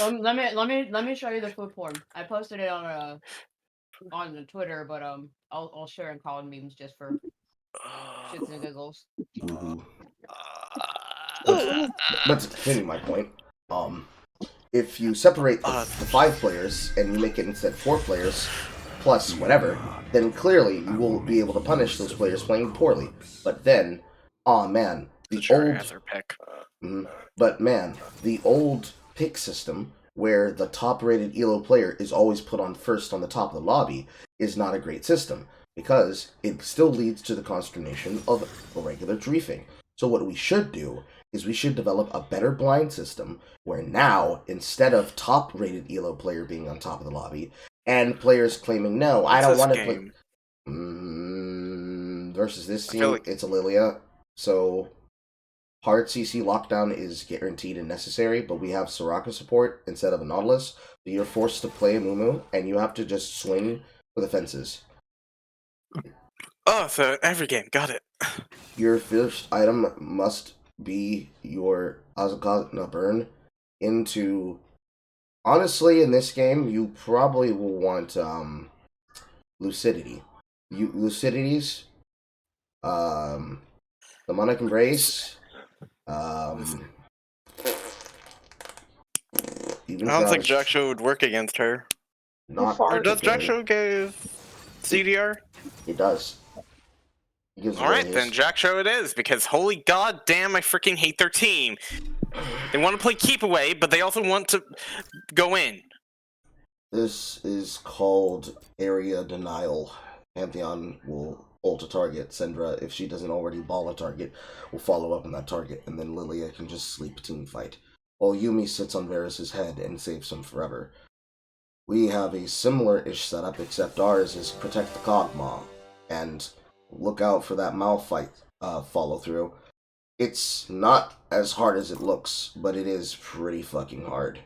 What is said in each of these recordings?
Let me show you the food form. I posted it on the Twitter, but I'll share in Colin memes just for shits and giggles. Woohoo. But to continue my point, um, if you separate the 5 players and you make it instead 4 players plus whatever, then clearly you will be able to punish those players playing poorly. But then, oh man, the old pick. but man, the old pick system where the top-rated ELO player is always put on first on the top of the lobby is not a great system because it still leads to the consternation of a regular griefing. So what we should do is we should develop a better blind system where now, instead of top-rated ELO player being on top of the lobby, and players claiming, no, I don't want to play... versus this team, it's a Lilia, so hard CC lockdown is guaranteed and necessary, but we have Soraka support instead of a Nautilus, so you're forced to play a Mumu, and you have to just swing for the fences. Oh, so every game, got it. Your first item must be your Azakana burn into... Honestly, in this game, you probably will want Lucidity. Lucidities, Demonic Embrace, I don't think Jackshow would work against her. Or does Jackshow give CDR? It does. Alright then, Jackshow it is, because holy god damn, I freaking hate their team. They want to play keep away, but they also want to go in. This is called area denial. Pantheon will ult a target. Syndra, if she doesn't already ball a target, will follow up on that target, and then Lilia can just sleep team fight. While Yuumi sits on Varus' head and saves him forever. We have a similar-ish setup, except ours is protect the Kog'Maw, and look out for that Malphite follow-through. It's not as hard as it looks, but it is pretty fucking hard.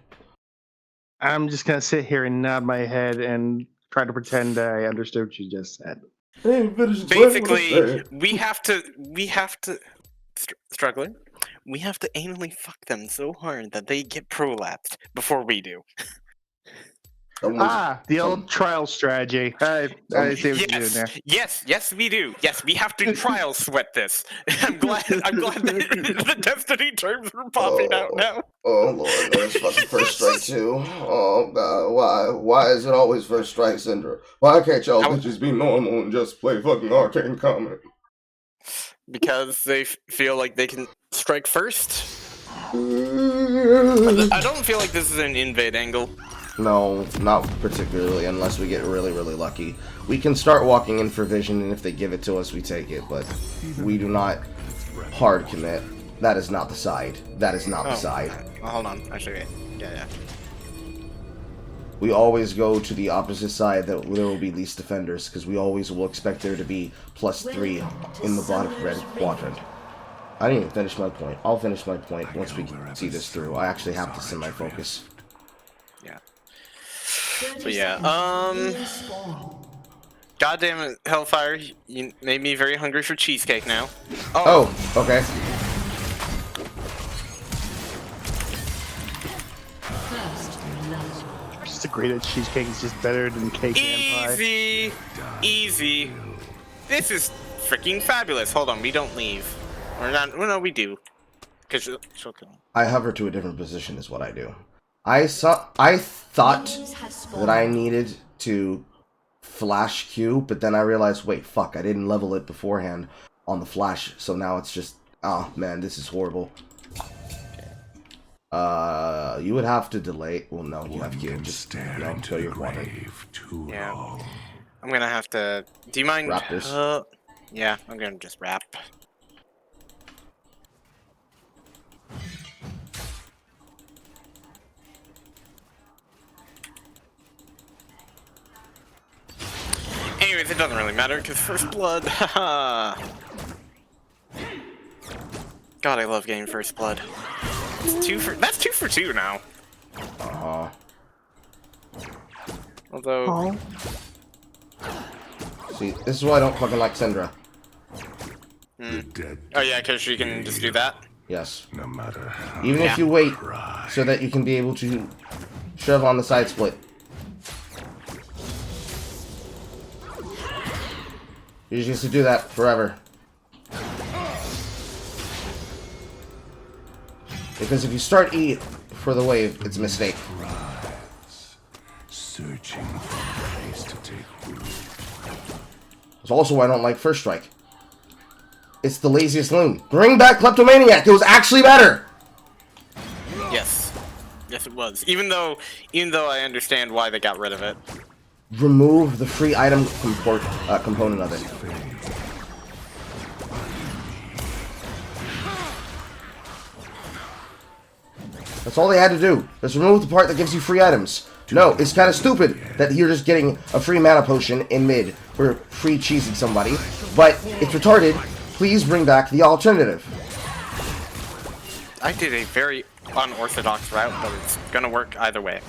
I'm just gonna sit here and nod my head and try to pretend I understood what you just said. Basically, we have to struggling. We have to anally fuck them so hard that they get prolapsed before we do. The old trial strategy. I see what you're doing there. Yes, we do. Yes, we have to trial sweat this. I'm glad that the Destiny terms are popping out now. Oh lord, there's fucking first strike too. Oh god, why is it always first strike, Syndra? Why can't y'all bitches be normal and just play fucking Arcane Comet? Because they feel like they can strike first. I don't feel like this is an invade angle. No, not particularly, unless we get really, really lucky. We can start walking in for vision, and if they give it to us, we take it, but we do not hard commit. That is not the side. That is not the side. Hold on, actually, yeah. We always go to the opposite side that there will be least defenders, because we always will expect there to be +3 in the bottom red quadrant. I didn't even finish my point. I'll finish my point once we see this through. I actually have to semi-focus. Yeah. But yeah, God damn it, Hellfire, you made me very hungry for cheesecake now. Oh, okay. Just agree that cheesecake is just better than cake and pie. Easy. This is freaking fabulous. Hold on, we don't leave. Or not, well, no, we do. Because she'll kill him. I hover to a different position is what I do. I thought that I needed to flash Q, but then I realized, wait, fuck, I didn't level it beforehand on the flash, so now it's just, oh man, this is horrible. You would have to delay. Well, no, you have Q. Just go your quadrant. Yeah, I'm gonna have to. Do you mind? Wrap this. Yeah, I'm gonna just wrap. Anyways, it doesn't really matter, because First Blood, haha. God, I love getting First Blood. That's 2 for 2 now. Although... See, this is why I don't fucking like Syndra. Oh yeah, because she can just do that? Yes. No matter how Even if you wait so that you can be able to shove on the side split. You just used to do that forever. Because if you start E for the wave, it's a mistake. Searching for a place to take root. It's also why I don't like First Strike. It's the laziest loon. Bring back Kleptomaniac. It was actually better. Yes. Yes, it was. Even though I understand why they got rid of it. Remove the free item component of it. That's all they had to do. Just remove the part that gives you free items. No, it's kind of stupid that you're just getting a free mana potion in mid for free cheesing somebody. But it's retarded. Please bring back the alternative. I did a very unorthodox route, but it's gonna work either way.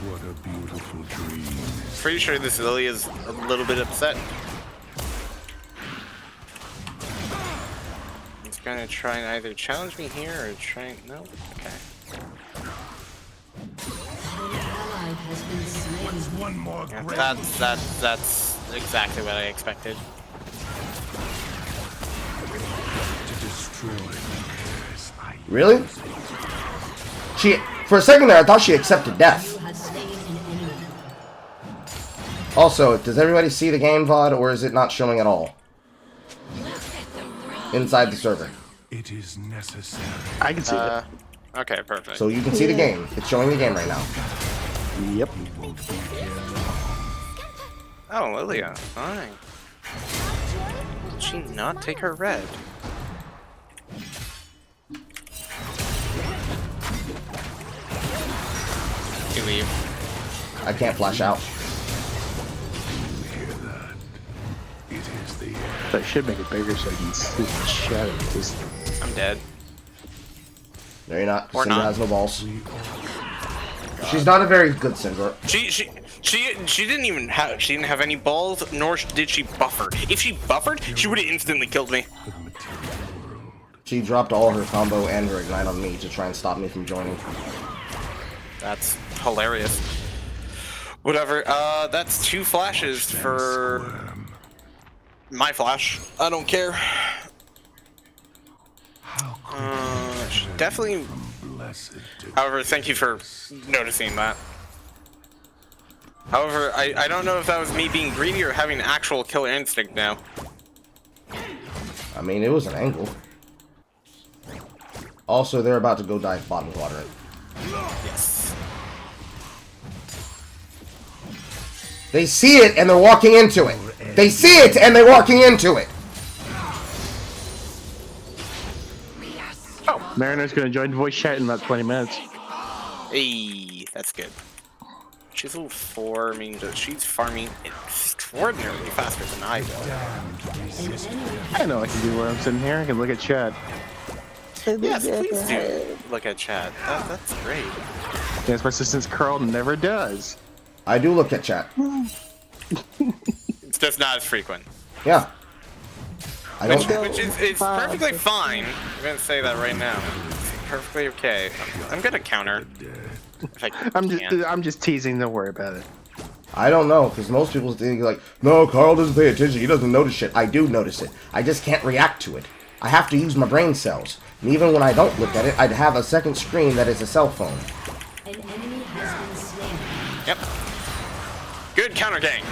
What a beautiful dream. Pretty sure this Lily is a little bit upset. It's gonna try and either challenge me here or try. No? Okay. What's one more Yeah, great? that's exactly what I expected. To destroy yes, I Really? For a second there, I thought she accepted death. Also, does everybody see the game VOD, or is it not showing at all? Inside the server. It is necessary. I can see it. Okay, perfect. So you can see the game. It's showing the game right now. Yep. Oh, Lilia, fine. Did she not take her red? You leave. I can't flash out. Hear that? It is the end. That should make it bigger so I can see the shadow. I'm dead. No, you're not. Or Syndra not. has no balls. She's not a very good Syndra. She didn't even have any balls, nor did she buffer. If she buffered, she would have instantly killed me. The material world. She dropped all her combo and her ignite on me to try and stop me from joining. That's hilarious. Whatever. That's 2 flashes for Squirm. my flash. I don't care. How could She definitely. from blessed to However, thank you for noticing that. However, I don't know if that was me being greedy or having actual killer instinct now. I mean, it was an angle. Also, they're about to go dive bottom quadrant. Yes. They see it and they're walking into it. They see it and they're walking into it. Oh, Mariner's gonna join voice chat in about 20 minutes. Hey, that's good. She's level 4, I mean, she's farming extraordinarily faster than I will. I know I can do where I'm sitting here. I can look at chat. Yes, please do look at chat. That's great. Yes, my assistant's Carl never does. I do look at chat. It's just not as frequent. Yeah. I Which don't. is it's perfectly fine. I'm gonna say that right now. It's perfectly okay. I'm gonna counter. If I can. I'm just teasing. Don't worry about it. I don't know, because most people think like, no, Carl doesn't pay attention. He doesn't notice shit. I do notice it. I just can't react to it. I have to use my brain cells. And even when I don't look at it, I'd have a second screen that is a cell phone. An enemy has been slain. Yep. Good counter gank.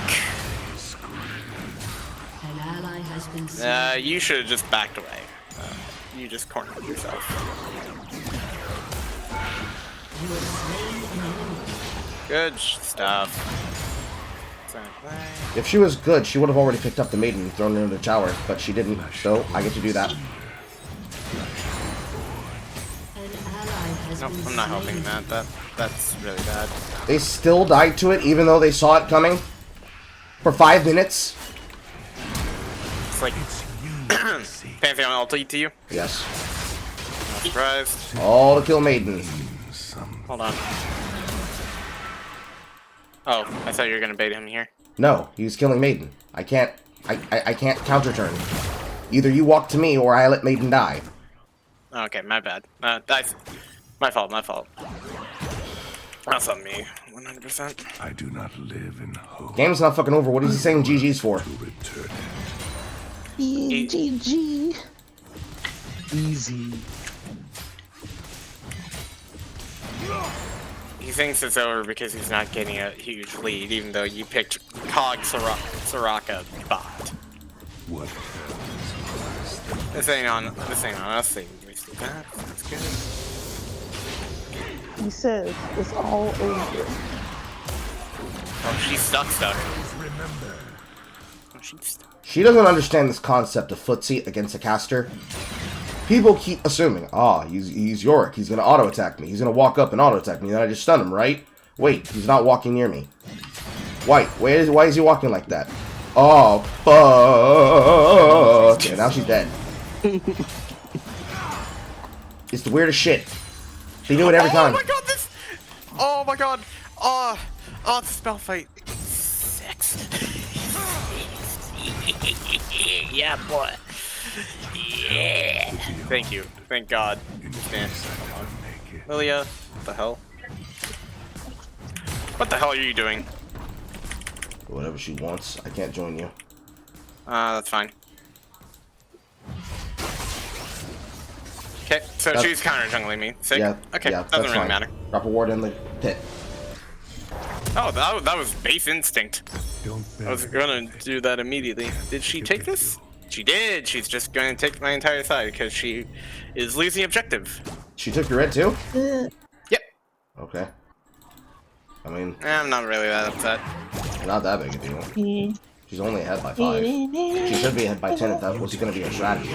An ally has been slain. You should have just backed away. You just cornered yourself. You have slain an enemy. Good stuff. If she was good, she would have already picked up the maiden and thrown her into the tower, but she didn't, so I get to do that. An ally has Nope, been I'm not slain. helping that. That's really bad. They still died to it, even though they saw it coming. For 5 minutes. It's like Pantheon ulti to you. Yes. Not surprised. All to kill maiden. Hold on. Oh, I thought you were gonna bait him here. No, he's killing maiden. I can't counter turn. Either you walk to me or I let Maiden die. Okay, my bad. That's my fault. My fault. That's on me. 100%. I do not live in hope Game's not fucking over. What is he saying GG's for? to return. GG. Easy. He thinks it's over because he's not getting a huge lead, even though you picked Cog Soraka bot. What else was there? This ain't on us. They wasted that. That's good. He says it's all over. Oh, she's stuck. Remember, Oh, she's stuck. She doesn't understand this concept of footsie against a caster. People keep assuming, he's Yorick. He's gonna auto attack me. He's gonna walk up and auto attack me. Then I just stun him, right? Wait, he's not walking near me. White, why is he walking like that? Oh, fuck. Okay, now she's dead. It's the weirdest shit. They do it every time. Oh my god, this! Oh my god! Oh, the spell fight. 6. Yeah, boy. Yeah. Thank you. Thank God. Man, come on. Lilia, what the hell? What the hell are you doing? Whatever she wants. I can't join you. That's fine. Okay, so That's- she's counter jungling me. Sick. Yeah. Okay, yeah, doesn't that's really fine. matter. Drop a ward in the pit. Oh, that was base instinct. don't I was gonna do that immediately. Did she take this? She did. She's just gonna take my entire side because she is losing objective. She took your red too? Yep. Okay. I mean, I'm not really that upset. not that big a deal. Yeah. She's only ahead by 5. She should be ahead by 10 if that was going to be her strategy.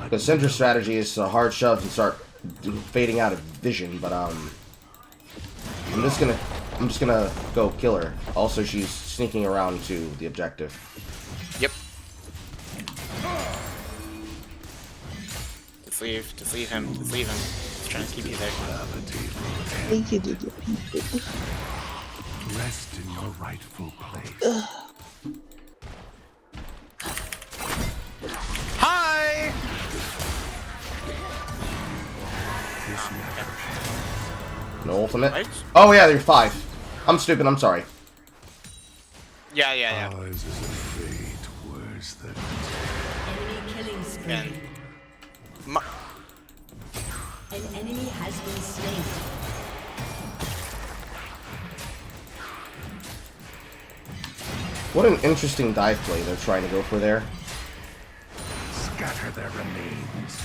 Because Syndra's strategy is to hard shove and start fading out of vision, but I'm just gonna go kill her. Also, she's sneaking around to the objective. Yep. Just leave him. He's trying to keep you there. Thank you, people. rest in your rightful place. Hi! No ultimate? Right? Oh yeah, you're 5. I'm stupid, I'm sorry. Yeah. Ours is a fate worse than Enemy killing spree. Again. An enemy has been slain. What an interesting dive play they're trying to go for there. scatter their remains.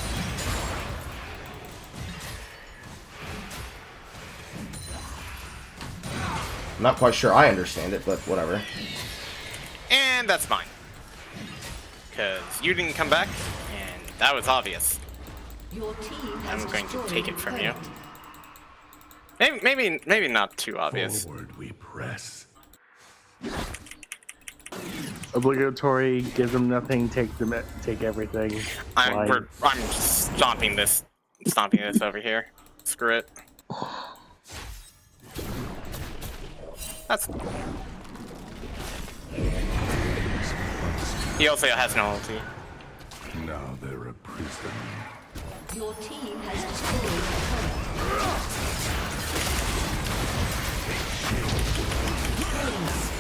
I'm not quite sure I understand it, but whatever. And that's mine. Because you didn't come back, and that was obvious. Your team has I'm going to destroyed take it a from you. turret. Maybe not too obvious. Forward we press. Obligatory, give them nothing, take everything. I'm stomping this over here. Screw it. That's. He also has no ulti. Now they're a prison. Your team has destroyed a turret.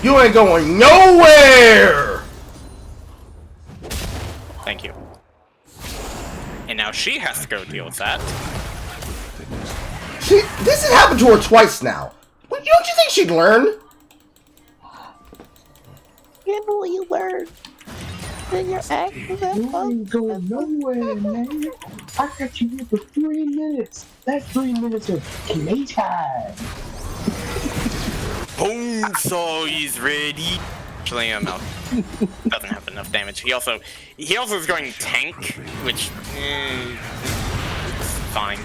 You ain't going nowhere! Thank you. And now she has to go deal with that. This has happened to her twice now. Don't you think she'd learn? You know what you learn. Then your actions that You ain't going nowhere, man. I got you here for 3 minutes. That's 3 minutes of playtime. Boom! So he's ready. Actually, no, doesn't have enough damage. He also is going tank, which it's fine.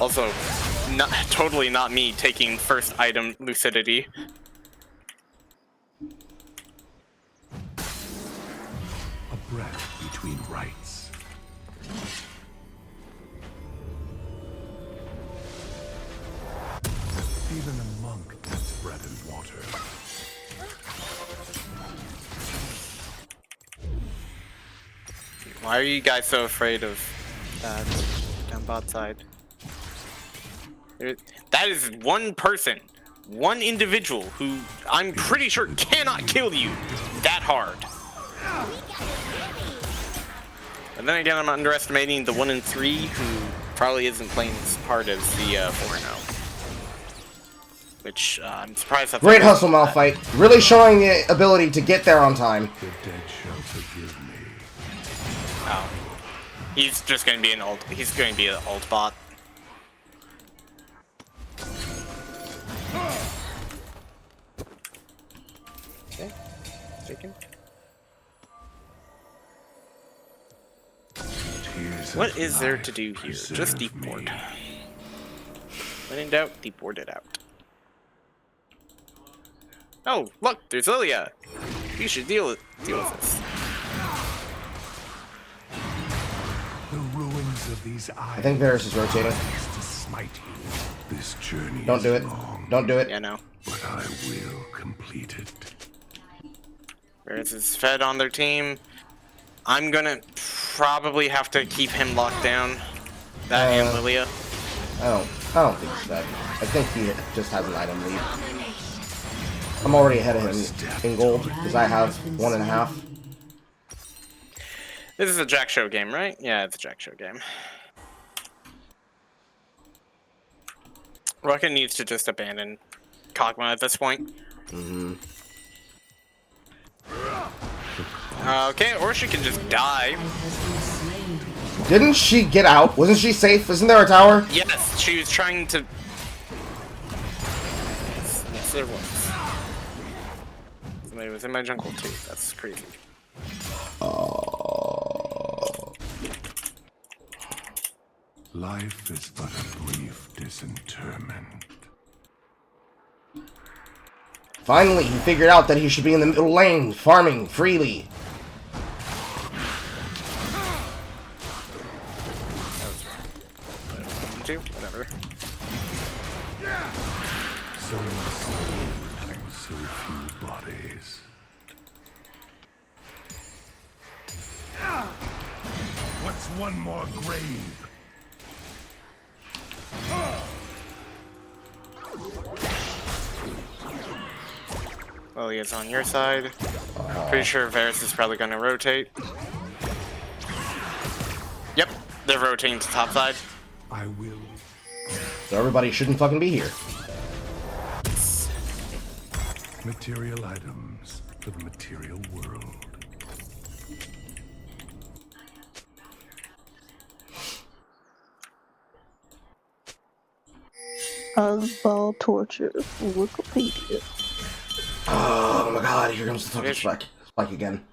Also, totally not me taking first item lucidity. A breath between rights. Even a monk needs bread and water. Why are you guys so afraid of that down bot side? That is one person, one individual who I'm pretty sure cannot kill you that hard. And then again, I'm underestimating the 1 in 3 who probably isn't playing as hard as the 4-0. Which I'm surprised that's Great hustle, Malphite. Really showing the ability to get there on time. The dead shall forgive me. Oh. He's just gonna be an old. He's going to be an old bot. Okay. Taken. What is there to do here? Just deep board. When in doubt, deep board it out. Oh, look, there's Lilia. You should deal with this. The ruins of these I think Varus is rotating. to smite you. This journey Don't do is it. long, Don't do it. Yeah, no. but I will complete it. Varus is fed on their team. I'm gonna probably have to keep him locked down. That and Lilia. I don't think it's that. I think he just has an item lead. I'm already ahead of him in gold because I have 1.5. This is a Jack Show game, right? Yeah, it's a Jack Show game. Rocket needs to just abandon Kog'Maw at this point. Okay, or she can just die. Didn't she get out? Wasn't she safe? Isn't there a tower? Yes, she was trying to... Yes, there was. Somebody was in my jungle too. That's crazy. Life is but a brief disinterment. Finally, he figured out that he should be in the middle lane, farming freely. Whatever. So much soul and so few bodies. What's one more grave? Lilia's on your side. Pretty sure Varus is probably going to rotate. Yep, they're rotating to top side. I will. So everybody shouldn't fucking be here. Material items for the material world. Ball torture. Wikipedia. Oh my god, here comes the fucking spike. Spike again.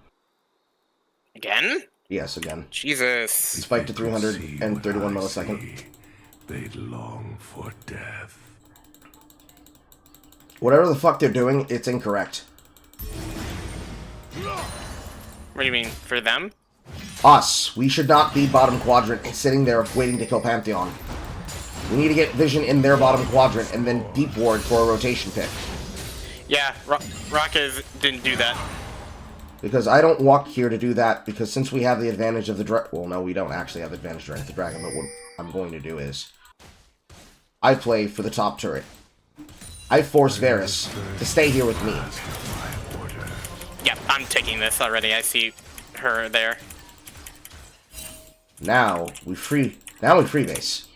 Again? Yes, again. Jesus. Spike to 331 millisecond. They'd long for death. Whatever the fuck they're doing, it's incorrect. What do you mean? For them? Us. We should not be bottom quadrant sitting there waiting to kill Pantheon. We need to get vision in their bottom quadrant and then deep ward for a rotation pick. Yeah, Rocket didn't do that. Because I don't walk here to do that, because since we have the advantage of the dragon... Well, no, we don't actually have the advantage of the dragon, but what I'm going to do is... I play for the top turret. I force Varus to stay here with me. Yep, I'm taking this already. I see her there. Now we free base.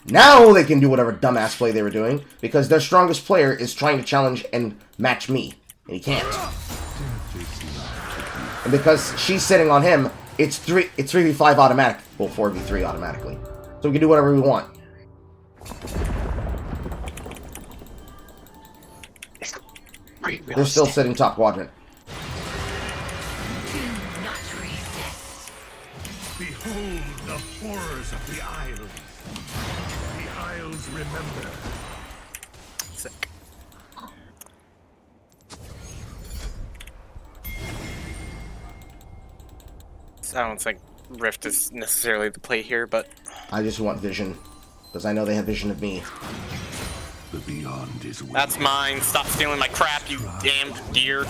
Now they can do whatever dumbass play they were doing, because their strongest player is trying to challenge and match me, and he can't. And because she's sitting on him, it's 3v5 automatic. Well, 4v3 automatically. So we can do whatever we want. They're still sitting top quadrant. Behold the horrors of the Isles. The Isles remember. Sick. I don't think Rift is necessarily the play here, but... I just want vision. Because I know they have vision of me. The beyond is waiting. That's mine. Stop stealing my crap, you damned deer.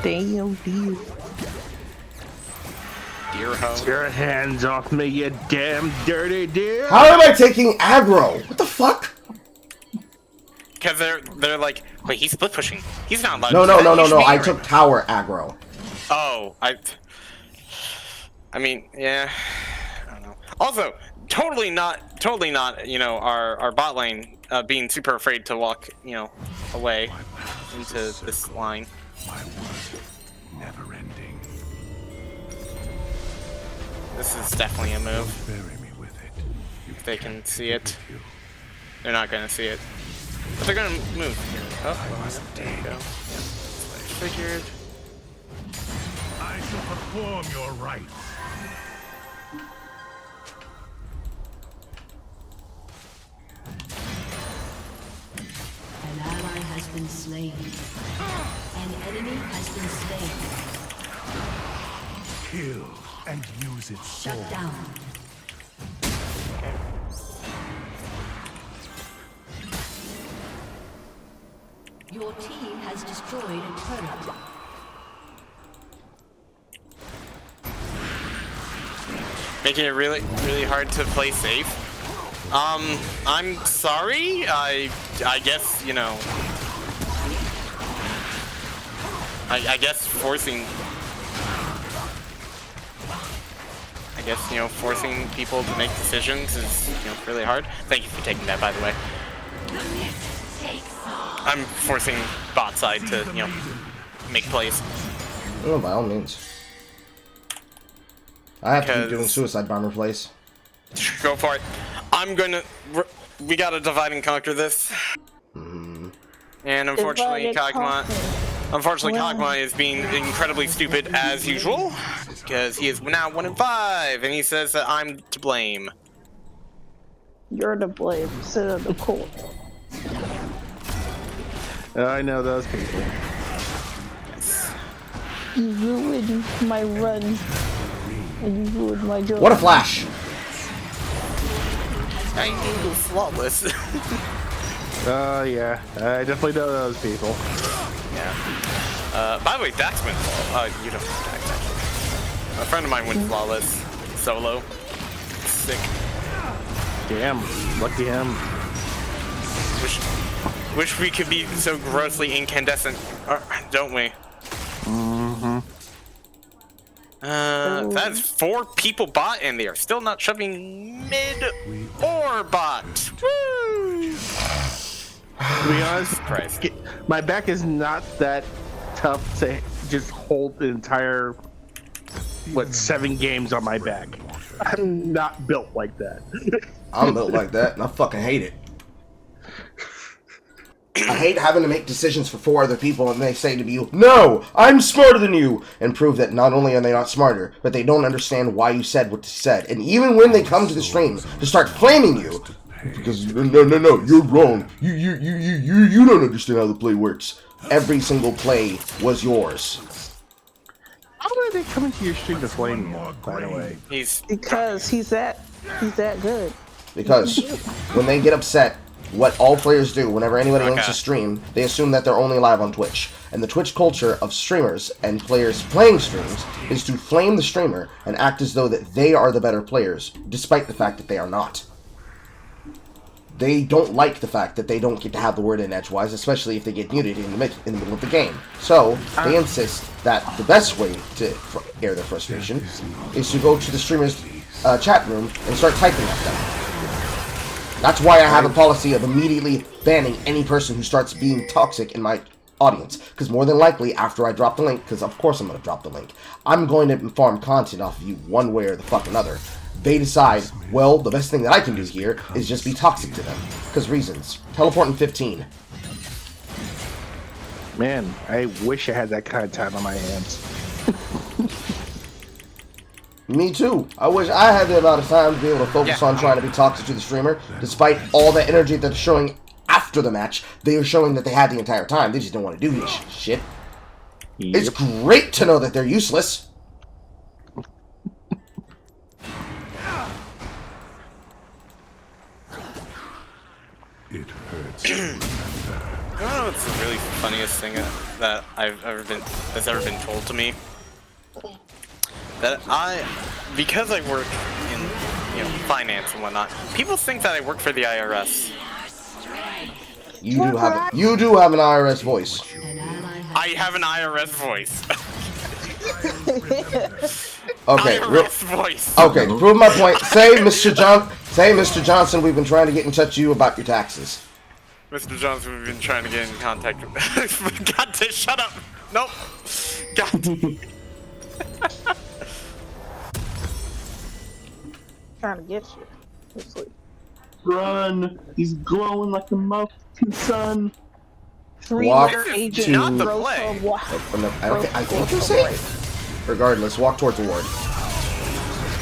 Damn deal. Deer hoe. Get your hands off me, you damn dirty deer! How am I taking aggro? What the fuck? Because they're like, wait, he's split pushing. He's not allowed No, to no, do no, that. no, He should no. be I here took right tower aggro. now. Oh, I mean, yeah. I don't know. Also, totally not, you know, our bot lane being super afraid to walk, you know, away into this line. My work, never ending. This is definitely a move. Bury me with it. If they can see it. They're not gonna see it. But they're gonna move. Oh, there you go. Yep. That's what I figured. I shall perform your rites. An ally has been slain. An enemy has been slain. Kill and use its Shut sword. down. Your team has destroyed a turret. Making it really, really hard to play safe. I'm sorry. I guess, you know. I guess forcing. I guess, you know, forcing people to make decisions is, you know, really hard. Thank you for taking that, by the way. I'm forcing bot side to, you know, make plays. Oh, by all means. I have to keep doing Because- suicide bomber plays. Go for it. I'm gonna. We gotta divide and conquer this. And unfortunately, Divide and Kog'Maw. conquer. Unfortunately, Wow. Kog'Maw is being incredibly stupid as usual, because he is now 1-5, and he says that I'm to blame. You're to blame. Sit on the court. I know those people. You ruined my run. And you ruined my joy. What a flash! I knew flawless. Oh yeah, I definitely know those people. Yeah. By the way, Dax went flawless. You don't know Dax, actually. A friend of mine went flawless solo. Sick. Damn, lucky him. Wish we could be so grossly incandescent, don't we? Mm-hmm. That's 4 people bot, and they are still not shoving mid or bot. Woo! To be honest, Christ. my back is not that tough to just hold the entire, 7 games on my back. I'm not built like that. I'm built like that, and I fucking hate it. I hate having to make decisions for 4 other people, and they say to you, "No, I'm smarter than you," and prove that not only are they not smarter, but they don't understand why you said what you said. And even when they come to the stream to start flaming you, because no, you're wrong. You don't understand how the play works. Every single play was yours. How are they coming to your stream to flame you, by the way? He's Because he's that good. Because when they get upset, what all players do whenever anybody links a stream, they assume that they're only live on Twitch. And the Twitch culture of streamers and players playing streams is to flame the streamer and act as though that they are the better players, despite the fact that they are not. They don't like the fact that they don't get to have the word in edgewise, especially if they get muted in the middle of the game. So, they insist that the best way to air their frustration is to go to the streamer's chat room and start typing at them. That's why I have a policy of immediately banning any person who starts being toxic in my audience. Because more than likely, after I drop the link, because of course I'm going to drop the link, I'm going to farm content off of you one way or the fuck another. They decide, well, the best thing that I can do here is just be toxic to them. Because reasons. Teleport in 15. Man, I wish I had that kind of time on my hands. Me too. I wish I had the amount of time to be able to focus on trying to be toxic to the streamer. Despite all the energy that they're showing after the match, they are showing that they had the entire time. They just don't want to do this shit. It's great to know that they're useless. It hurts. I don't know what's the really funniest thing that that's ever been told to me. that because I work in, finance and whatnot, people think that I work for the IRS. You do have an IRS voice. An ally has I have an IRS voice. Okay, IRS voice. okay. To prove my point, say Mr. Johnson, we've been trying to get in touch with you about your taxes. Mr. Johnson, we've been trying to get in contact with. God, shut up. Nope. God. Trying to get you. It's like, Run! He's glowing like the motherfucking sun. Walk Three-letter to- agent. Not the Rosa play. Wa- I think you're safe. Regardless, walk towards the ward.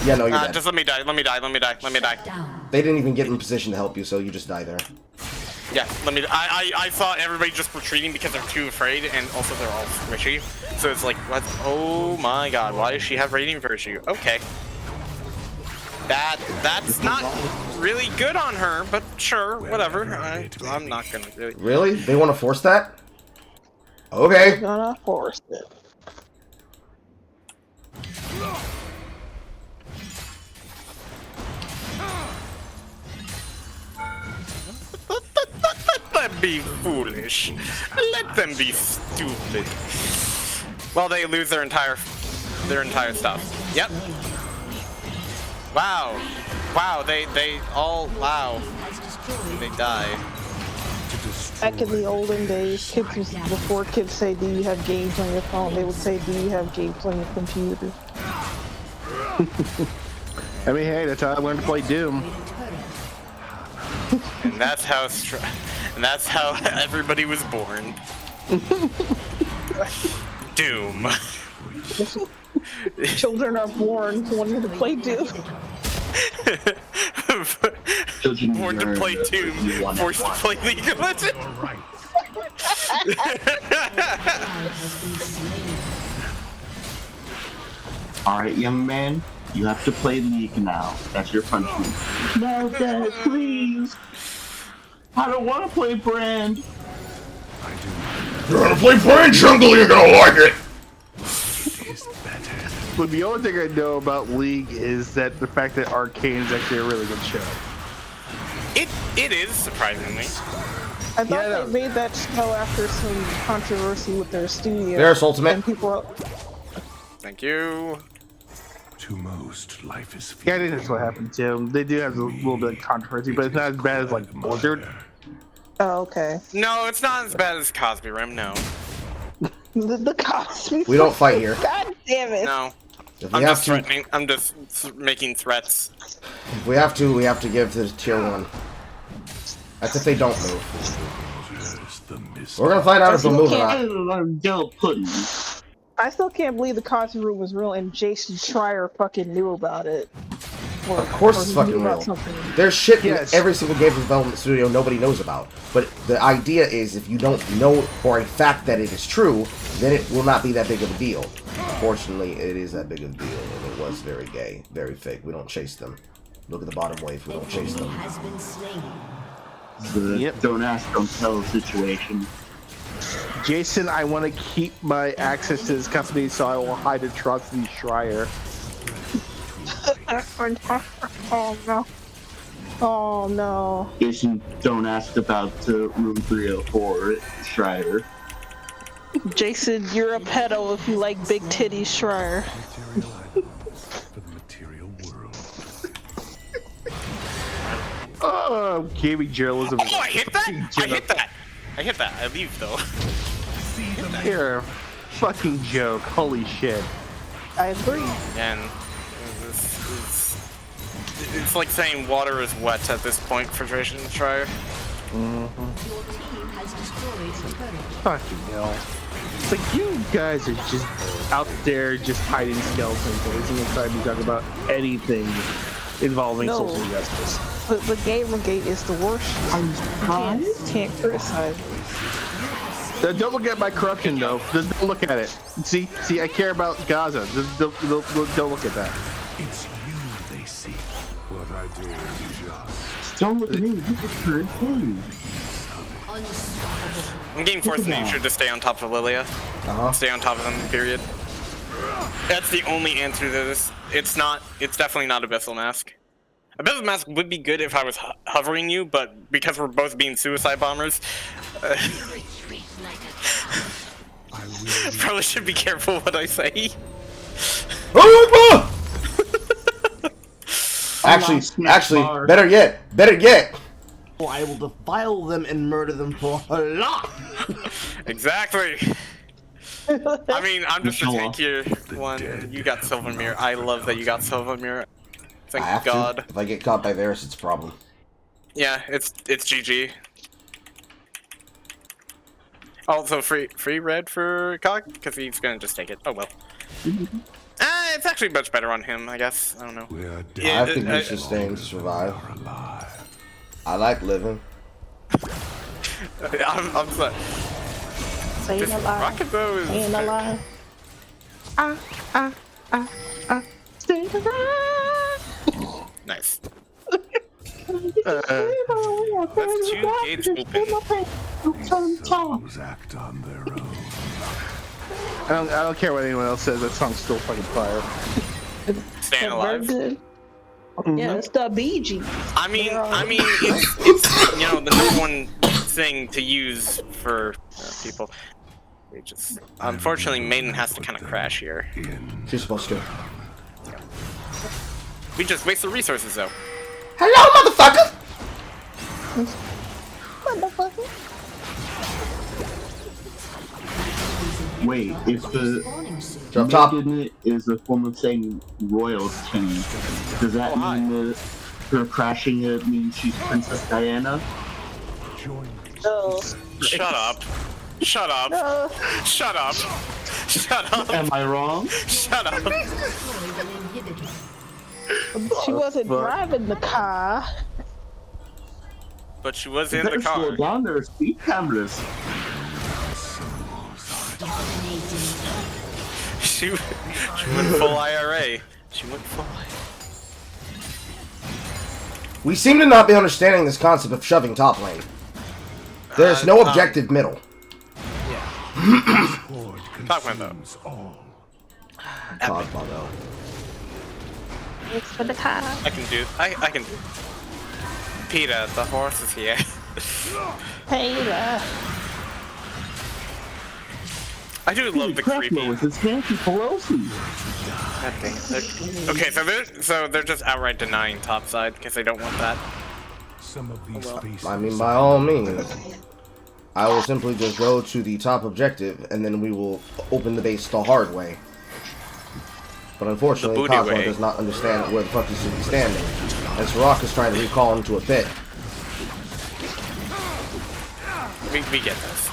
Yeah, no, you're dead. Just let me die. Let me die. down. They didn't even get in position to help you, so you just die there. Yeah, I saw everybody just retreating because they're too afraid, and also they're all squishy. So it's like, what? Oh my god, why does she have Radiant Virtue? Okay. That's not really good on her, but sure, whatever. I'm not gonna really. Really? They want to force that? Okay. Gonna force it. Let them be foolish. Let them be stupid. Well, they lose their entire stuff. Yep. Wow. Wow. They all. Wow. They die. Back in the olden days, before kids say, "Do you have games on your phone?" They would say, "Do you have games on your computer?" I mean, hey, that's how I learned to play Doom. And that's how everybody was born. Doom. Children are born wanting to play Doom. Born to play Doom, forced to play League of Legends. Right. Alright, young man, you have to play League now. That's your punishment. No, Dad, please. I don't want to play Brand. You're gonna play Brain Jungle, you're gonna like it! But the only thing I know about League is that the fact that Arcane is actually a really good show. It is, surprisingly. I thought Yeah, they made that show after some controversy with their studio. There's Ultimate. And people are, Thank you. To most, life is Yeah, I think that's what happened too. They do have a little bit of controversy, but it's not as bad as like Blizzard. oh, okay. No, it's not as bad as Cosby Rim. No, The Cosby. We don't fight here. God damn it. no. If we I'm have just to, threatening. I'm just making threats. if we have to give to tier 1. That's if they don't move. We're gonna find out if they'll move or not. Dill pudding. I still can't believe the Cosby room was real and Jason Schreier fucking knew about it. Or, Of course or it's he fucking knew about real. something. There's shit Yes. in every single game development studio nobody knows about. But the idea is if you don't know for a fact that it is true, then it will not be that big of a deal. Unfortunately, it is that big of a deal, and it was very gay, very fake. We don't chase them. Look at the bottom wave, we don't chase them. Has been slain. The Yep. don't ask, don't tell situation. Jason, I want to keep my access to this company, so I will hide Atrocity Schreier. Oh no. Oh no. Jason, don't ask about room 304, Schreier. Jason, you're a pedo if you like big titties, Schreier. for the material world. Oh, gaming journalism. Oh, I hit that! I hit that! I hit that. I leave though. You're a fucking joke. Holy shit. I agree. And it's like saying water is wet at this point for Jason Schreier. Your team has destroyed the turret. Fucking hell. It's like you guys are just out there just hiding skeletons. Isn't trying to talk about anything involving No. social justice. But the Gamergate is the worst. Can't criticize it. Don't look at my corruption though. Just don't look at it. See, I care about Gaza. Just don't look at that. It's you they seek. What I do is just. Don't look at me, you just heard him. Unstoppable. I'm getting forced nature to stay on top of Lilia. Uh-huh. Stay on top of them, period. That's the only answer to this. It's not. It's definitely not Abyssal Mask. Abyssal Mask would be good if I was hovering you, but because we're both being suicide bombers, probably should be careful what I say. Actually, better yet. I will defile them and murder them for Allah. Exactly. I mean, I'm just a tankier one. You got Sylvanmere. I love that you got Sylvanmere. Thank God. If I get caught by Varus, it's a problem. Yeah, it's GG. Also, free red for Cog, because he's gonna just take it. Oh well. It's actually much better on him, I guess. I don't know. Yeah, I think we should stay and survive. I like living. I'm sorry. Staying alive. Rocket Bow is... Staying alive. Staying alive. Nice. That's 2 gates open. Those act on their own. I don't care what anyone else says. That song's still fucking fire. Staying Very alive. good. Yeah, it's the Bee Gees. I mean, it's you know, the #1 thing to use for people. We just unfortunately, Maiden has to kind of crash here. She's supposed to. We just waste the resources though. Hello, motherfucker. Wait, if the Drop top. Maiden is a form of saying royalty, does that mean that her crashing it means she's Princess Diana? No. Shut up. Shut up. No. Shut up. Shut up. Am I wrong? Shut up. She wasn't driving the car. But she was in Better the car. slow down, there are speed cameras. She went full IRA. She went full IRA. We seem to not be understanding this concept of shoving top lane. There's no objective middle. Talk about that. Cogma though. It's for the car. I can do. I can do. Peter, the horse is here. Hey there. I do love the creepy. With his Nancy Pelosi. God dang it. Okay, so they're just outright denying topside because they don't want that. Some of these spaces I mean, by all means, I will simply just go to the top objective, and then we will open the base the hard way. But unfortunately, The booty Cosmo way. does not understand where the fuck he should be standing, and Sirach is trying to recall him to a pit. We get this.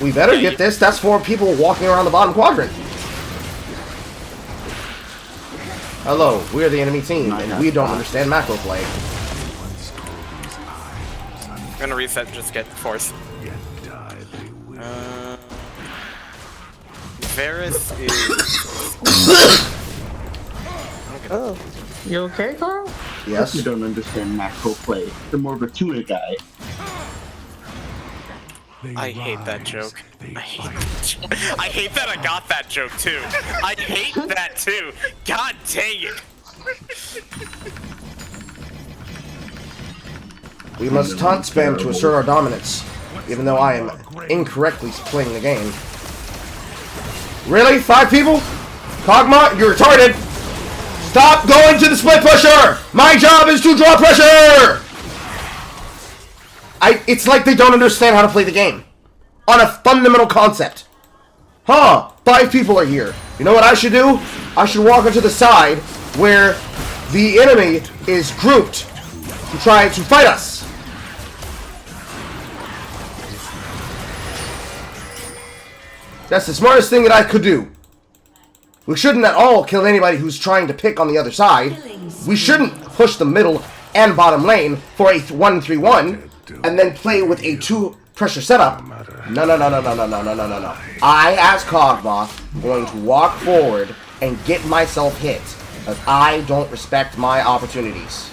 We better get this. That's 4 people walking around the bottom quadrant. Hello, we're the enemy team, and we don't understand macro play. I'm gonna reset and just get force. yet die they will. Varus is. Oh. You okay, Carl? Yes. You don't understand macro play. You're more of a tuna guy. They I hate that rise, joke. they I hate fight. that joke. I hate that I got that joke too. I hate that too. God dang it. We must taunt spam to assert our dominance, even though I am incorrectly playing the game. Really? 5 people? Kog'Maw, you're retarded! Stop going to the split pusher! My job is to draw pressure! It's like they don't understand how to play the game. On a fundamental concept. Huh, 5 people are here. You know what I should do? I should walk onto the side where the enemy is grouped to try to fight us. That's the smartest thing that I could do. We shouldn't at all kill anybody who's trying to pick on the other side. We shouldn't push the middle and bottom lane for a 1-3-1 and then play with a 2 pressure setup. No. I, as Kog'Maw, am going to walk forward and get myself hit, as I don't respect my opportunities.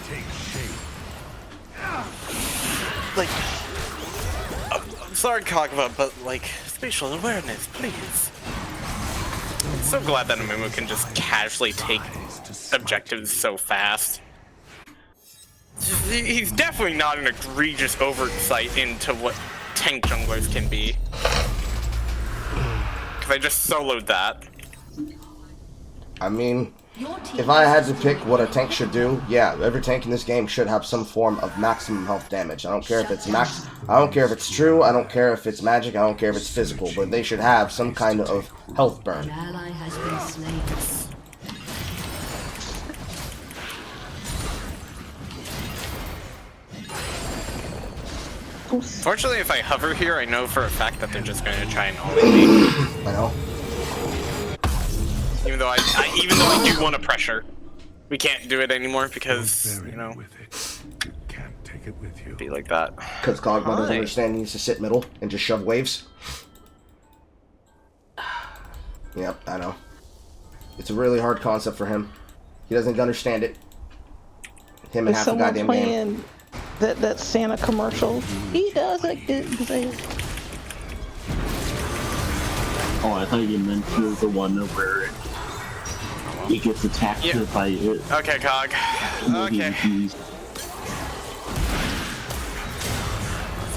Like, I'm sorry, Kog'Maw, but like, spatial awareness, please. So glad that Amumu can just casually take objectives so fast. He's definitely not an egregious oversight into what tank junglers can be. Because I just soloed that. I mean, if I had to pick what a tank should do, yeah, every tank in this game should have some form of maximum health damage. I don't care if it's max, I don't care if it's true, I don't care if it's magic, I don't care if it's physical, but they should have some kind of health burn. An ally has been slain. Fortunately, if I hover here, I know for a fact that they're just going to try and ulti me. I know. Even though I do want to pressure, we can't do it anymore because Bury you know with it. You can't take it with you. be like that. Because Kog'Maw doesn't Hi. understand he needs to sit middle and just shove waves. Yep, I know. It's a really hard concept for him. He doesn't understand it. Him and Is half the someone goddamn game. playing that Santa commercial? He does it. Oh, I thought you meant the one where he gets attacked Yeah. by it. Okay, Cog. Okay.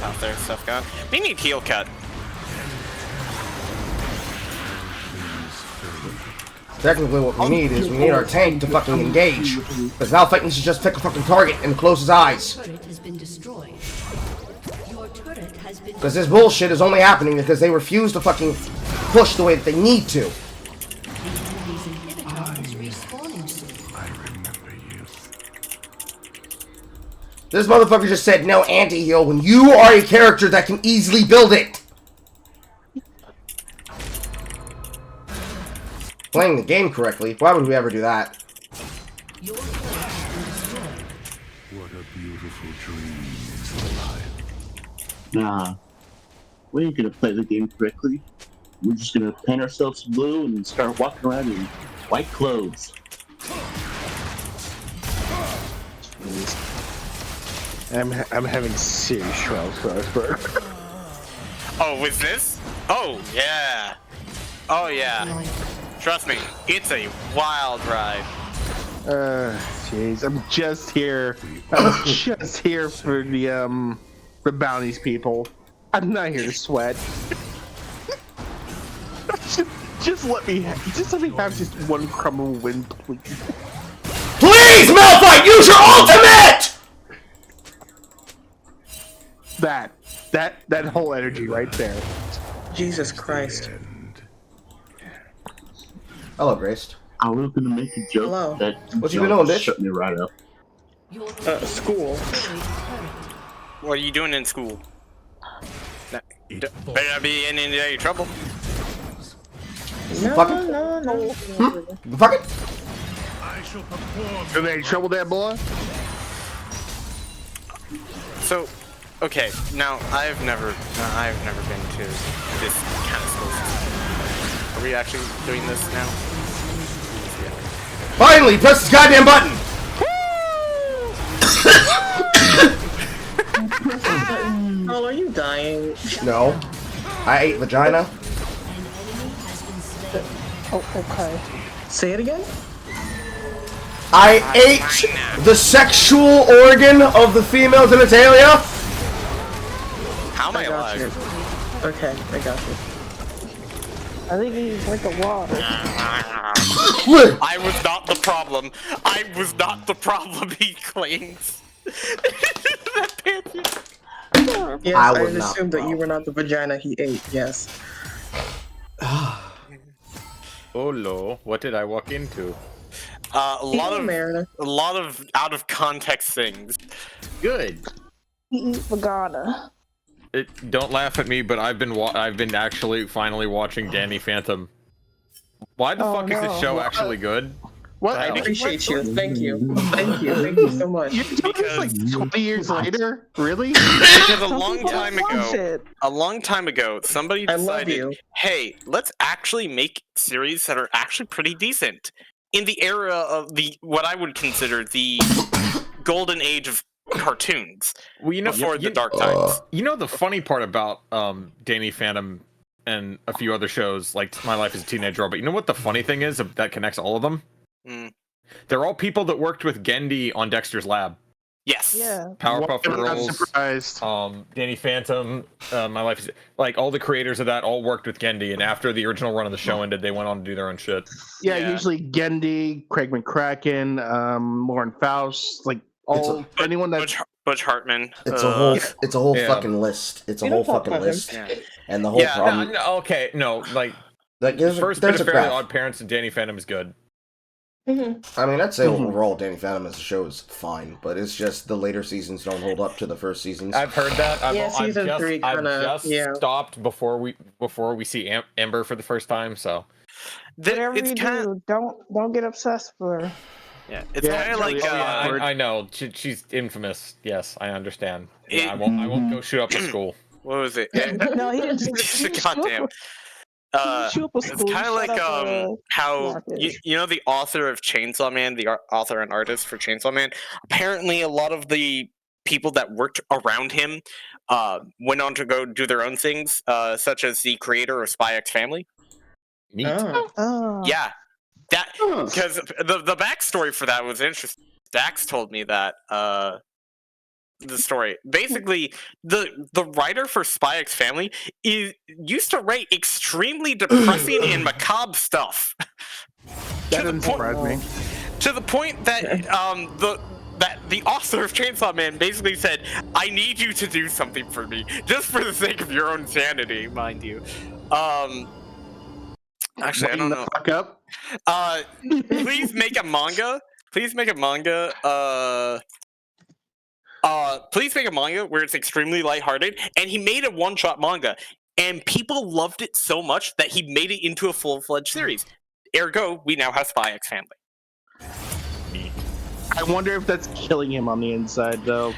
Out there, stuff gone. We need heal cut. Technically, what we need is we need our tank to fucking engage. Because Malphite needs to just pick a fucking target and close his eyes. Turret has been destroyed. Your turret has been Because this bullshit is only happening because they refuse to fucking push the way that they need to. the enemy's inhibitor is respawning soon. I remember you. This motherfucker just said no anti-heal when you are a character that can easily build it. Playing the game correctly, why would we ever do that? Your turret has been destroyed. What a beautiful dream is alive. Nah, we ain't gonna play the game correctly. We're just gonna paint ourselves blue and start walking around in white clothes. I'm having serious trouble, Oh, with this? Oh yeah. Oh yeah. Trust me, it's a wild ride. Jeez, I'm just here. I'm just here for the bounties, people. I'm not here to sweat. just let me have just one crumble win, please. Please, Malphite, use your ultimate! That whole energy right there. Jesus Christ. And Hello, Grace. I was gonna make a joke Hello. that What you been doing, bitch? shut me right up. Your turret School. destroyed turret. What are you doing in school? Better be in any trouble. No, Fuck it. no. Fuck it. I shall perform. Are they in trouble there, boy? So, okay, now I've never been to this kind of school system. Are we actually doing this now? Finally, press this goddamn button! Oh, are you dying? No. I ate vagina. An enemy has been slain. Oh, okay. Say it again? I ate the sexual organ of the female genitalia. How am I I got you. alive? Okay, I got you. I think he's like a water. I was not the problem. I was not the problem, he claims. That panther. Yes, I I, was not assumed that you wrong. were not the vagina he ate, yes. Oh no, what did I walk into? A lot Hey, Mariner. of out of context things. Good. He eat vagina. Don't laugh at me, but I've been actually finally watching Danny Phantom. Why the Oh, fuck is this no. show actually good? What? I Wow. appreciate you. Thank you. Thank you. Thank you so much. You're doing this like 20 years later? Really? Because a Some long people time watch ago, it. somebody I love decided, you. hey, let's actually make series that are actually pretty decent. In the era of what I would consider the golden age of cartoons Well, before the dark times. You know the funny part about Danny Phantom and a few other shows like My Life as a Teenage Robot. You know what the funny thing is that connects all of them? Mm. They're all people that worked with Gendy on Dexter's Lab. Yes. Yeah. Powerpuff I'm not Girls, surprised. Danny Phantom, My Life is like all the creators of that all worked with Gendy, and after the original run of the show ended, they went on to do their own shit. Yeah, Yeah. usually Gendy, Craig McCracken, Lauren Faust, like all anyone that Butch Hartman. It's a whole Yeah. fucking list. It's a We whole don't talk fucking about him. list. Yeah. And the whole Yeah, problem. Like Like, the first bit there's of a Fairly graph. Odd Parents and Danny Phantom is good. I mean, I'd say Mhm. overall, Danny Phantom as a show is fine, but it's just the later seasons don't hold up to the first seasons. I've heard that. Yeah, season three I've kinda- just yeah. stopped before we see Amber for the first time. So Whatever It's you kind of don't get obsessed with her. yeah. It's Yeah, kind of like I know she's infamous. Yes, I understand. Yeah, I won't go shoot up a school. what was it? No, he didn't. Goddamn. It's kind of like how Rocket. you know the author of Chainsaw Man, the author and artist for Chainsaw Man. Apparently, a lot of the people that worked around him went on to go do their own things, such as the creator of Spy X Family. Neat. Oh. Oh. Yeah, that Huh. because the backstory for that was interesting. Dax told me that the story. Basically, the writer for Spy X Family used to write extremely depressing and macabre stuff. that doesn't surprise me. To the point that the author of Chainsaw Man basically said, "I need you to do something for me, just for the sake of your own sanity, mind you." Actually, I don't Lighten the know. fuck up. Please make a manga. Please make a manga. Please make a manga where it's extremely lighthearted. And he made a one-shot manga, and people loved it so much that he made it into a full-fledged series. Ergo, we now have Spy X Family. I wonder if that's killing him on the inside, though.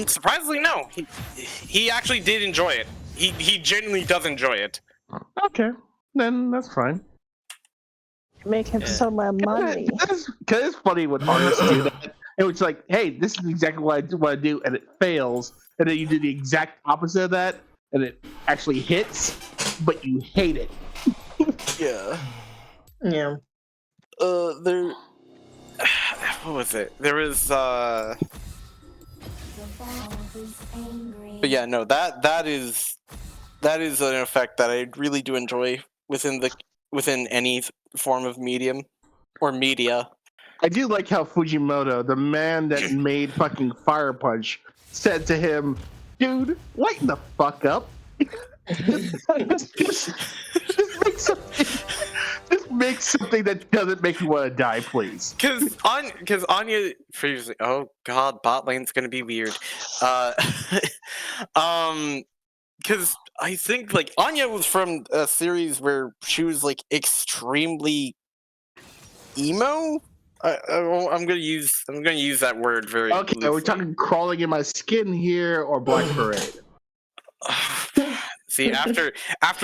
Surprisingly, no. He actually did enjoy it. He genuinely does enjoy it. Okay, then that's fine. Make him so much money. Because it's funny when artists do that. It's like, hey, this is exactly what I want to do, and it fails, and then you do the exact opposite of that, and it actually hits, but you hate it. Yeah. Yeah. There. What was it? There was. But yeah, no. That is an effect that I really do enjoy within any form of medium or media. I do like how Fujimoto, the man that made fucking Fire Punch, said to him, "Dude, lighten the fuck up. just make something that doesn't make you want to die, please." Because Anya previously, oh god, bot lane's gonna be weird. Because I think like Anya was from a series where she was like extremely emo. I'm gonna use that word very. Okay, loosely. we're talking crawling in my skin here or Black Parade. See, after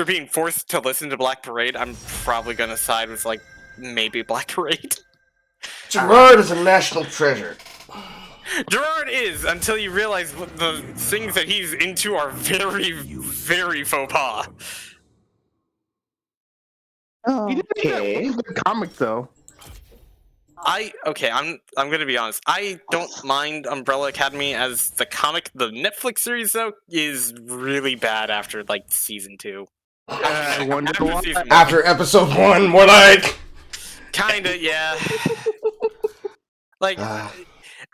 being forced to listen to Black Parade, I'm probably gonna side with like maybe Black Parade. Gerard is a national treasure. Gerard is until you realize what the things that he's into are very, very faux pas. Oh. He didn't Okay. do that comic though. I'm gonna be honest. I don't mind Umbrella Academy as the comic. The Netflix series though is really bad after like season 2. I wonder After why. season 1. After episode 1, more like. Kinda, yeah. Like,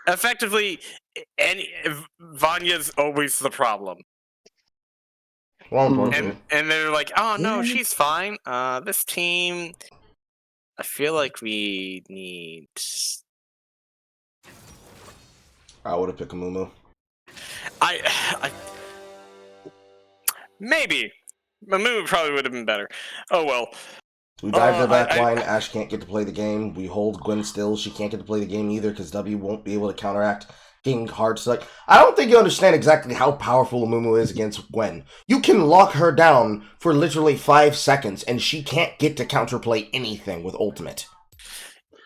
effectively, Vanya's always the problem. Well, unfortunately. And they're like, oh no, she's fine. This team, I feel like we need. I would have picked Mumu. I maybe Mamu probably would have been better. Oh well. We dive to the back line. Ash can't get to play the game. We hold Gwen still. She can't get to play the game either because W won't be able to counteract. Getting hard to like. I don't think you understand exactly how powerful Mumu is against Gwen. You can lock her down for literally 5 seconds, and she can't get to counterplay anything with ultimate.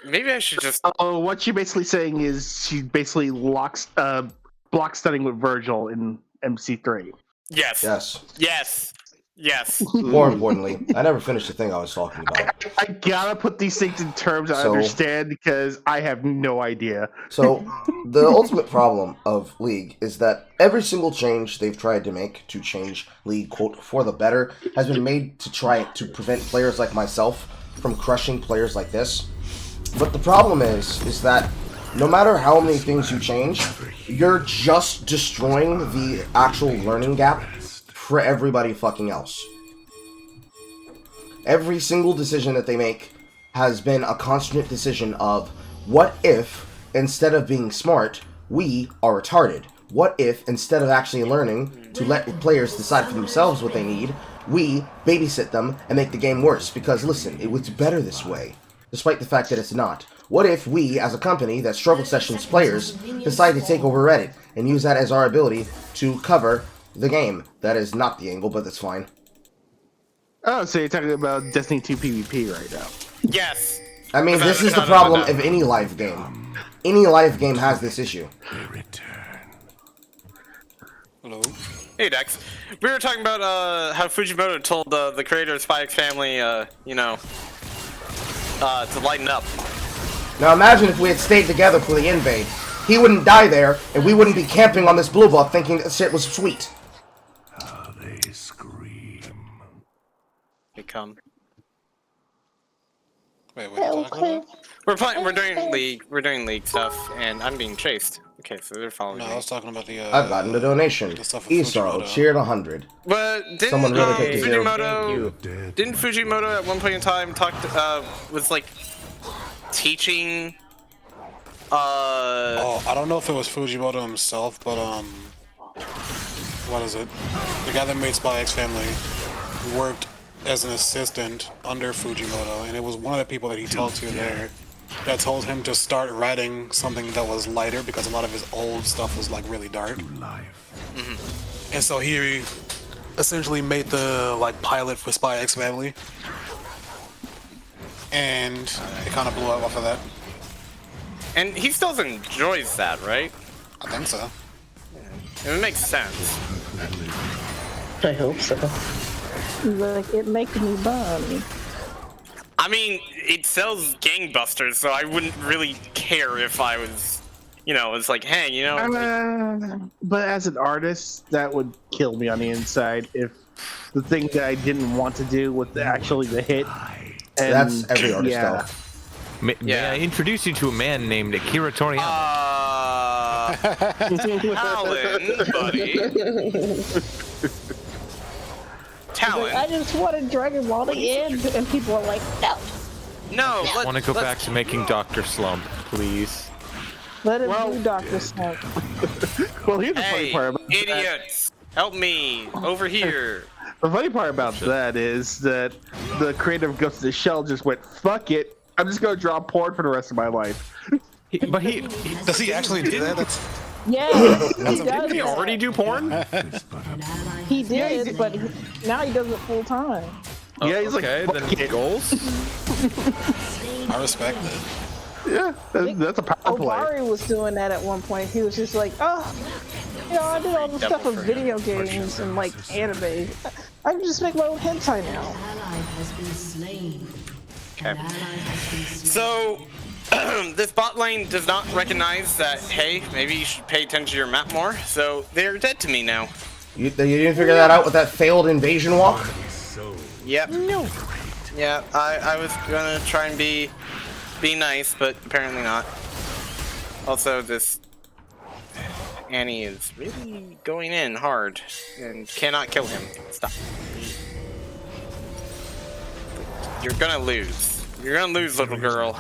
Maybe I should just. Oh, what you're basically saying is she basically locks block stunning with Virgil in MC3. Yes. Yes. Yes. Yes. More importantly, I never finished the thing I was talking about. I gotta put these things in terms I So- understand because I have no idea. So, the ultimate problem of League is that every single change they've tried to make to change League, quote, for the better, has been made to try to prevent players like myself from crushing players like this. But the problem is that no matter how many things you change, you're just destroying the actual learning gap for everybody fucking else. Every single decision that they make has been a constant decision of, what if, instead of being smart, we are retarded? What if, instead of actually learning to let players decide for themselves what they need, we babysit them and make the game worse? Because listen, it was better this way, despite the fact that it's not. What if we, as a company that Struggle Sessions players, decide to take over Reddit and use that as our ability to cover the game? That is not the angle, but that's fine. Oh, so you're talking about Destiny 2 PvP right now? Yes. I mean, this is the problem of any live game. Any live game has this issue. Hello. Hey Dex, we were talking about how Fujimoto told the creator of Spy X Family, you know, to lighten up. Now imagine if we had stayed together for the invade. He wouldn't die there, and we wouldn't be camping on this blue buff thinking that shit was sweet. How they scream. They come. Wait, what are you talking about? We're playing. We're doing league stuff, and I'm being chased. Okay, so they're following No, me. I was talking about the. I've gotten a donation. the stuff with Isaro Fujimoto. cheered 100. But didn't Someone really take the zero. Fujimoto? Didn't Fujimoto at one point in time was like teaching? Oh, I don't know if it was Fujimoto himself, but what is it? The guy that made Spy X Family worked as an assistant under Fujimoto, and it was one of the people that he talked to there that told him to start writing something that was lighter because a lot of his old stuff was like really dark. And so he essentially made the like pilot for Spy X Family, and it kind of blew up off of that. And he still enjoys that, right? I think so. It makes sense. I hope so. Like, it makes me bum. I mean, it sells gangbusters, so I wouldn't really care if I was, you know, it's like, hey, you know. But as an artist, that would kill me on the inside if the thing that I didn't want to do was actually the hit. And, That's every artist, yeah. May I introduce you to a man named Akira Toriyama? Alan, buddy. Talon. I just wanted Dragon Ball to end, and people are like, no. No, I want to go back to making Dr. Slump, please. Let him do Dr. Slump. Well, here's the funny Hey, part about idiots! Help me over here. The funny part about that is that the creator of Ghost in the Shell just went, fuck it, I'm just gonna draw porn for the rest of my life. But he Does he actually do that? That's Yeah, he does. didn't he already do porn? He did, but now he does it full time. Yeah, he's okay, like, then fuck it. goals. I respect that. Yeah, that's a power play. Obari was doing that at one point. He was just like, oh, you know, I did all this stuff with video games and like anime. I can just make my own hentai now. Ally has been slain. Okay. An ally has been slain. So, this bot lane does not recognize that, hey, maybe you should pay attention to your map more, so they're dead to me now. You didn't figure that out with that failed invasion walk? Yep. No. Yeah, I was gonna try and be nice, but apparently not. Also, this Annie is really going in hard and cannot kill him. Stop. You're gonna lose. You're gonna lose, little girl.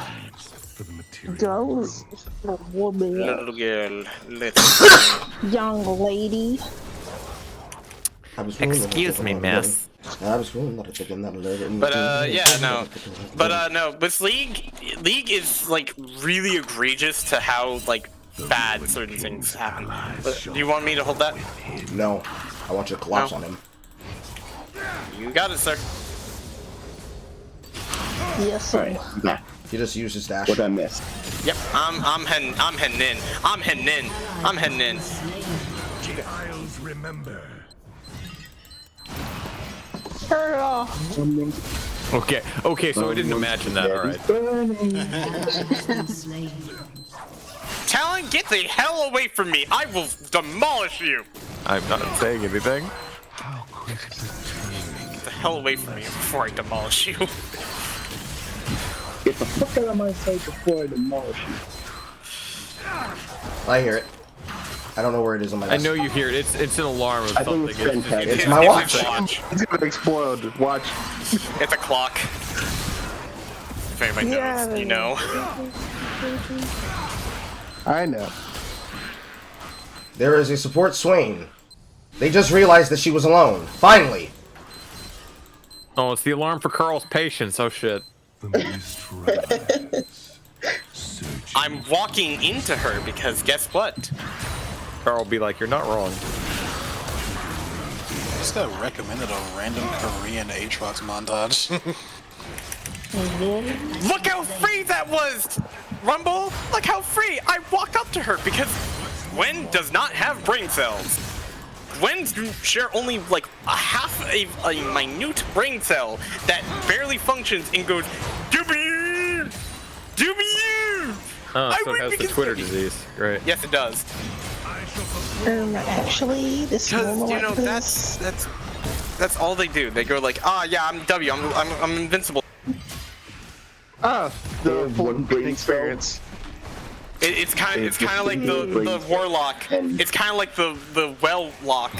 Go, woman, Little girl. Listen. young lady. Excuse me, miss. But yeah, no. But no, with League is like really egregious to how like bad certain things happen. But do you want me to hold that? No. I want you to collapse No. on him. You got it, sir. Yes, sir. Alright, nah, He just used his dash. what I missed. Yep, I'm heading in. I'm heading in. The Isles remember. Turn it off. Okay, so I didn't imagine that. All right. Has been slain. Talon, get the hell away from me! I will demolish you! I'm not saying anything. Get the hell away from me before I demolish you. Get the fuck out of my sight before I demolish you. I hear it. I don't know where it is on my I desk. know you hear it. It's an alarm of I think something. it's fantastic. It's my watch. It's gonna explode. Watch. It's a clock. If anybody Yeah, knows, you know. I know. There is a support Swain. They just realized that she was alone. Finally. Oh, it's the alarm for Carl's patience. Oh shit. The mist rise. Searching. I'm walking into her because guess what? Carl will be like, "You're not wrong." I just got recommended a random Korean Aatrox montage. Look how free that was! Rumble, look how free! I walked up to her because Gwen does not have brain cells. Gwen's share only like a half a minute brain cell that barely functions and goes doobie doobie. Oh, so it has the Twitter disease. Great. Yes, it does. Actually, this Because normal you know like this. that's all they do. They go like, ah, yeah, I'm W. I'm invincible. Ah, the full one brain experience. It's kind of like the warlock. It's kind of like the well lock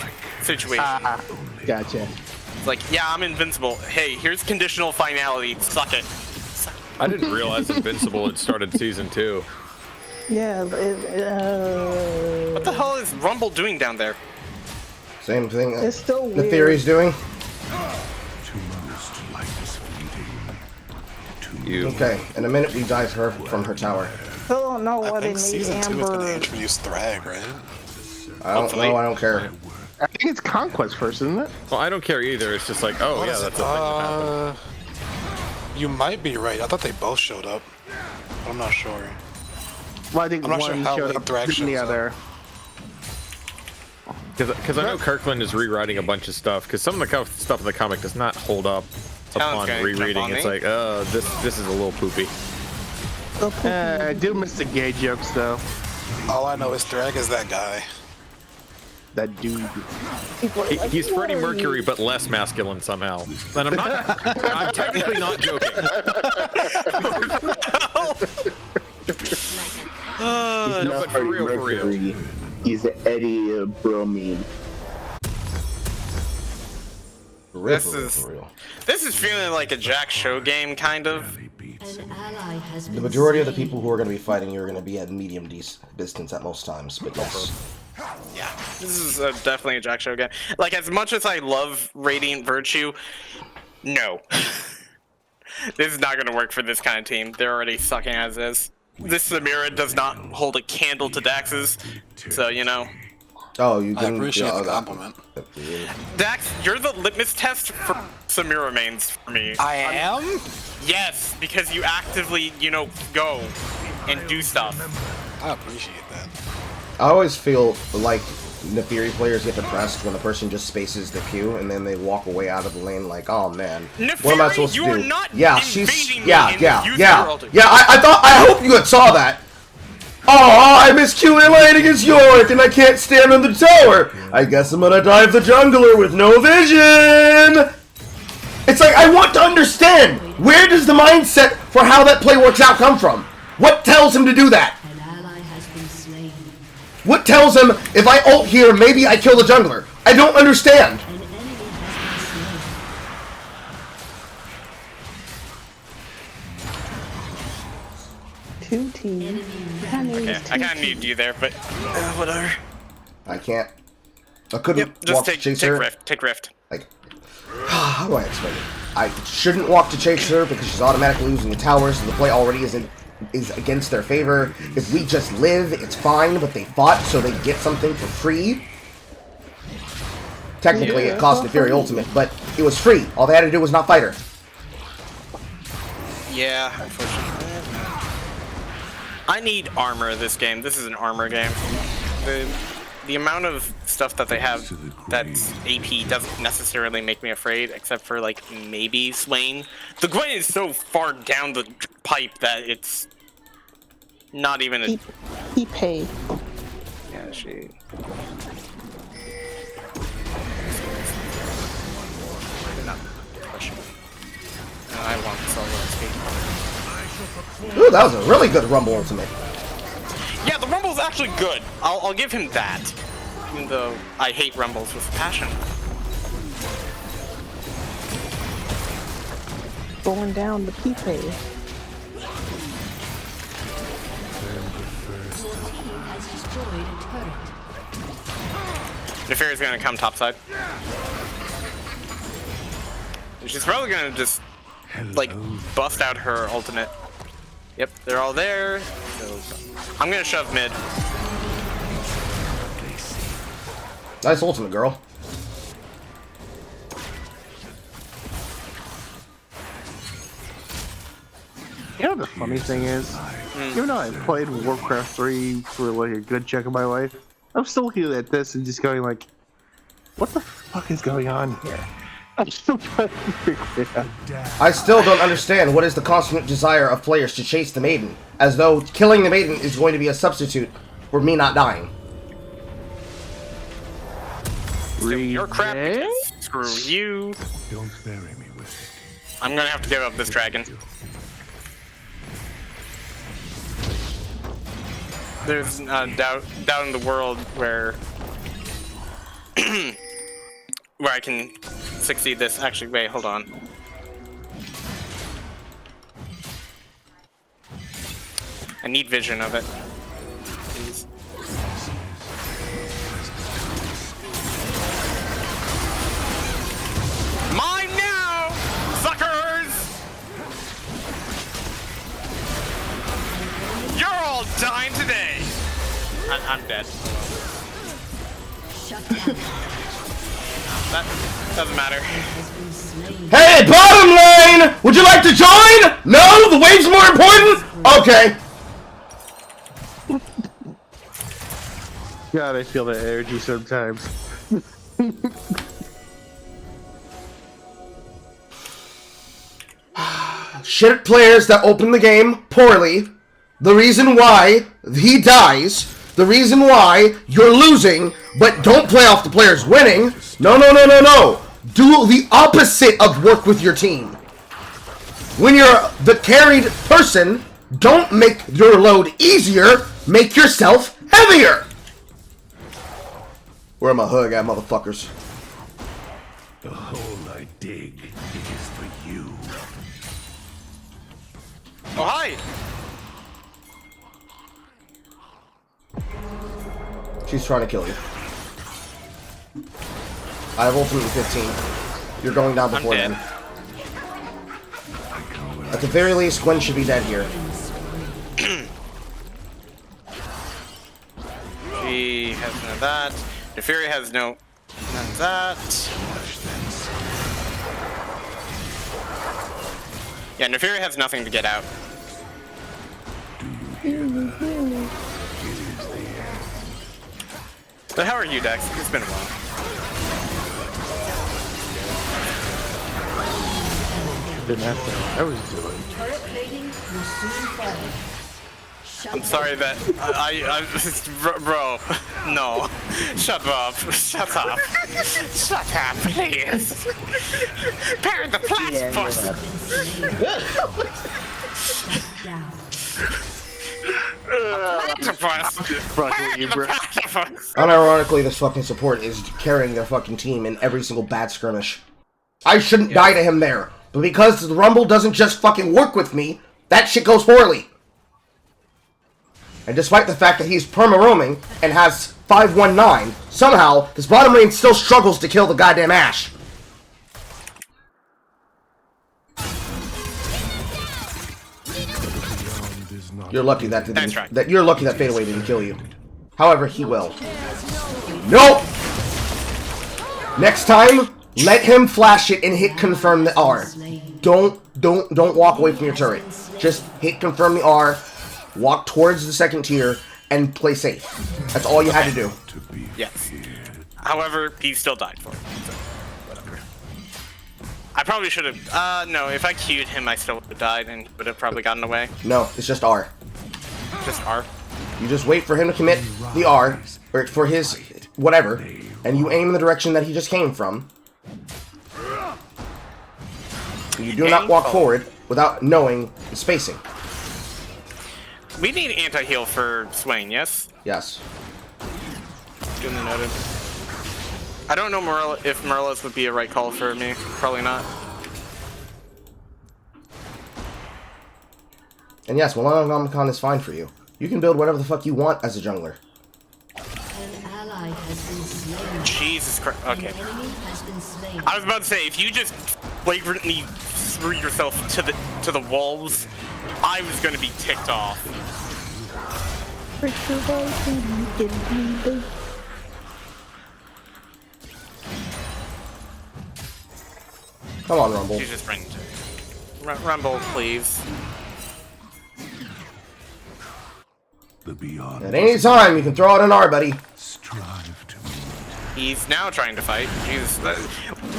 situation. Ah, gotcha. It's like, yeah, I'm invincible. Hey, here's conditional finality. Suck it. I didn't realize Invincible had started season 2. Yeah. What the hell is Rumble doing down there? Same thing. It's still The weird. theory's doing. To most life is fleeting. You. Okay, in a minute we dive her from her tower. Still don't know I why they think made season 2 is going to Amber. introduce Thrag, right? I don't know. I don't care. I think it's Conquest first, isn't it? Well, I don't care either. It's just like, oh yeah, that's a thing that happened. You might be right. I thought they both showed up. I'm not sure. Well, I think I'm not one sure how showed late up Thrag than the shows up. other. Because I know Kirkland is rewriting a bunch of stuff. Because some of the stuff in the comic does not hold up Talon's upon gonna rereading. jump on It's me. like, this is a little poopy. I do miss the gay jokes though. All I know is Thrag is that guy. That dude. People are like, He's "What Freddie are Mercury, you?" but less masculine somehow. And I'm not. I'm technically not joking. He's no, not but for real, for real. Mercury. He's Eddie Bromine. This is feeling like a Jack Show game, kind of. An ally has been The majority of the slain. people who are going to be fighting you are going to be at medium distance at most times, but yes. Yeah, this is definitely a Jack Show game. Like, as much as I love Radiant Virtue, no. This is not going to work for this kind of team. They're already sucking as is. This Samira does not hold a candle to Dax's, so, you know. Oh, you I didn't. appreciate the that- compliment. Dax, you're the litmus test for Samira mains for me. I am? Yes, because you actively, you know, go and do stuff. I appreciate that. I always feel like Neferi players get depressed when the person just spaces the Q and then they walk away out of the lane like, oh man, what am I Neferi, supposed you to are do? not Yeah, invading she's me yeah. and using your ulti. I hope you saw that. Oh, I missed Q in lane against Yorick and I can't stand in the tower. I guess I'm gonna dive the jungler with no vision. It's like I want to understand, where does the mindset for how that play works out come from? What tells him to do that? An ally has been slain. What tells him if I ult here, maybe I kill the jungler? I don't understand. An enemy has been slain. Two teams. Enemy Okay, I kind of need you there, but whatever. I can't. I couldn't Yep, just walk to take chase her. Rift. Take Rift. Like, how do I explain it? I shouldn't walk to chase her because she's automatically losing the tower, so the play already is against their favor. If we just live, it's fine, but they fought so they get something for free. Technically, it cost Neferi Ultimate, but it was free. All they had to do was not fight her. Yeah, unfortunately. I need armor this game. This is an armor game. the amount of stuff that they have that's AP doesn't necessarily make me afraid, except for like maybe Swain. The Gwen is so far down the pipe that it's not even a. He paid. Yeah, she. I want solo XP. Ooh, that was a really good Rumble ultimate. Yeah, the Rumble's actually good. I'll give him that. Even though I hate Rumbles with passion. Going down the P pay. Your team has destroyed a turret. Nefari's gonna come topside. She's probably gonna just like bust out her ultimate. Yep, they're all there. So I'm gonna shove mid. Nice ultimate, girl. You know what the funny thing is? Even though I played Warcraft 3 for like a good chunk of my life, I'm still looking at this and just going like, what the fuck is going on here? I'm still trying to figure it out. I still don't understand what is the constant desire of players to chase the maiden, as though killing the maiden is going to be a substitute for me not dying. You're crap because screw you. Don't bury me with it. I'm gonna have to give up this dragon. There's doubt in the world where where I can succeed this. Actually, wait, hold on. I need vision of it. Please. Mine now, suckers! You're all dying today. I'm dead. Shut down. That doesn't matter. Hey, bottom lane! Would you like to join? No? The wave's more important? Okay. God, I feel that energy sometimes. Shit players that open the game poorly. The reason why he dies. The reason why you're losing, but don't play off the players winning. No, no, no, no, no. Do the opposite of work with your team. When you're the carried person, don't make your load easier. Make yourself heavier. Where my hug at, motherfuckers? The hole I dig is for you. Oh, hi! She's trying to kill you. I have ultimate in 15. You're going down before then. At the very least, Gwen should be dead here. She has none of that. Neferi has none of that. Yeah, Neferi has nothing to get out. So how are you, Dex? It's been a while. Didn't have to. I was doing. Turret plating will soon fall. I'm sorry that I bro, no, shut up, shut up, shut up, please. Parent the platypus. Down. Unironically, this fucking support is carrying their fucking team in every single bad skirmish. I shouldn't die to him there, but because the Rumble doesn't just fucking work with me, that shit goes poorly. And despite the fact that he's perma-roaming and has 519, somehow, this bottom lane still struggles to kill the goddamn Ashe. You're lucky that you're lucky that Fadeaway didn't kill you. However, he will. Nope! Next time, let him flash it and hit confirm the R. Don't walk away from your turret. Just hit confirm the R, walk towards the second tier, and play safe. That's all you had to do. Yes. However, he still died for it. So, whatever. I probably should have. No, if I queued him, I still would have died and would have probably gotten away. No, it's just R. Just R. You just wait for him to commit the R, or for his whatever, and you aim in the direction that he just came from. You do not walk forward without knowing the spacing. We need anti-heal for Swain, yes? Yes. Duly noted. I don't know if Morello's would be a right call for me. Probably not. And yes, Millennium is fine for you. You can build whatever the fuck you want as a jungler. An ally has been slain. Jesus Christ. Okay. An enemy has been slain. I was about to say, if you just flagrantly threw yourself to the walls, I was going to be ticked off. Come on, Rumble. You just bring Rumble, please. The beyond. At any time, you can throw out an R, buddy. Strive to meet. He's now trying to fight. Jesus.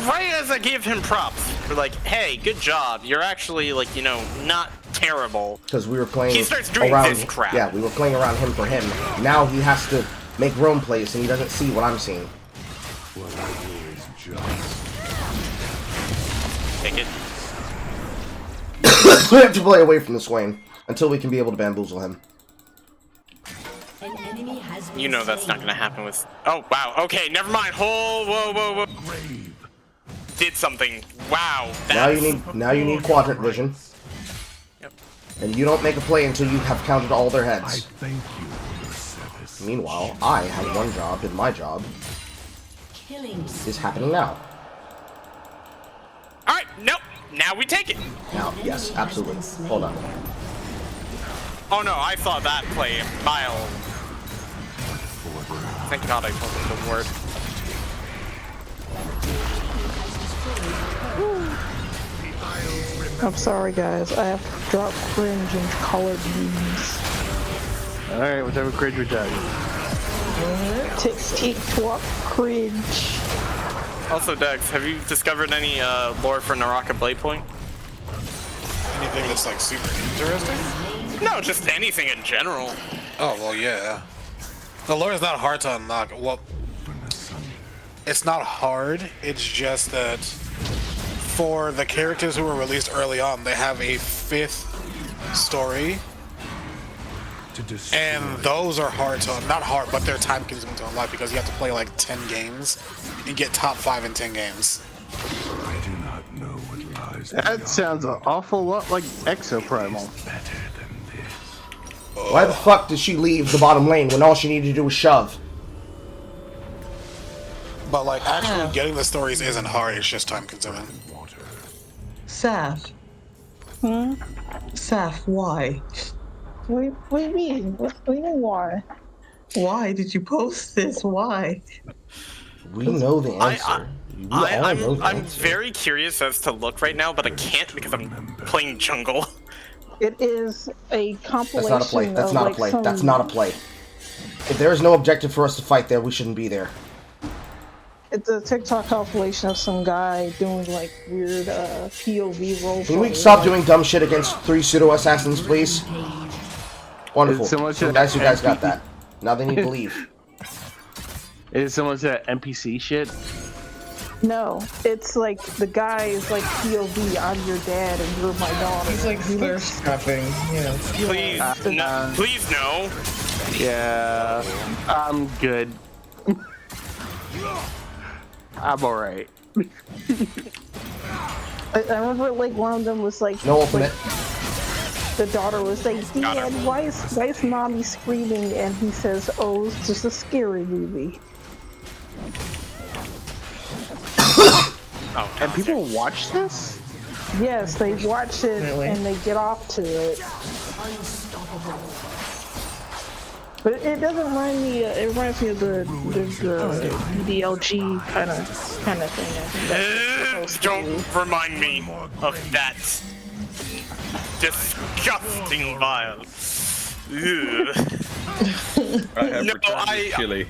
Right as I give him props, for like, hey, good job. You're actually, like, you know, not terrible. Because we were playing He starts doing around, this crap. Yeah, we were playing around him for him. Now he has to make Rome plays, and he doesn't see what I'm seeing. What I do is just. Take it. We have to play away from the Swain until we can be able to bamboozle him. An enemy has been You know that's not slain. gonna happen with. Oh wow. Okay, never mind. Whoa. Grave. Did something. Wow. Now you need quadrant vision. Yep. And you don't make a play until you have counted all their I heads. thank you for your service. Meanwhile, I have one job, and my job Killing is happening now. All right. Nope. Now we take it. Now, yes, absolutely. Hold on. Oh no, I saw that play a mile. Thank God I told him the word. I'm sorry, guys. I have to drop cringe and color beams. Alright, whatever cringe we tell you. Tick, tick, twop, cringe. Also, Dex, have you discovered any lore for Naraka Blade Point? Anything that's like super interesting? No, just anything in general. Oh well, yeah. The lore is not hard to unlock. Well, it's not hard. It's just that for the characters who were released early on, they have a 5th story, To destroy. and those are hard to not hard, but they're time consuming to unlock because you have to play like 10 games and get top 5 in 10 games. I do not know what lies That beyond. sounds an awful lot like Exoprimal. Better than this. Why the fuck did she leave the bottom lane when all she needed to do was shove? But like actually getting the stories isn't hard. It's just time consuming. Water. Saf. Saf, why? What do you mean? What do you mean, why? Why did you post this? Why? We know the answer. We all know the I'm answer. very curious as to look right now, but I can't because I'm playing jungle. It is a compilation. That's not a play. That's of, not like, a play. some- That's not a play. If there is no objective for us to fight there, we shouldn't be there. It's a TikTok compilation of some guy doing like weird POV role. Can we stop doing dumb shit against 3 pseudo assassins, please? Wonderful. It's similar to So guys, you guys MP. got that. Now they need to leave. Is it similar to that NPC shit? No, it's like the guy is like POV. I'm your dad and you're my daughter. He's like thirst trapping. Yeah. Please, no. Please, no. Yeah, I'm good. I'm alright. I remember like one of them was like, No ultimate. the daughter was like, Dad, why is mommy screaming? And he says, oh, it's just a scary movie. Oh, And people watch this? Yes, they watch it Really? and they get off to it. But it doesn't remind me. It reminds me of the DLG kind of thing. I think that's Don't remind me of that disgusting vial. I have No, returned to Chile.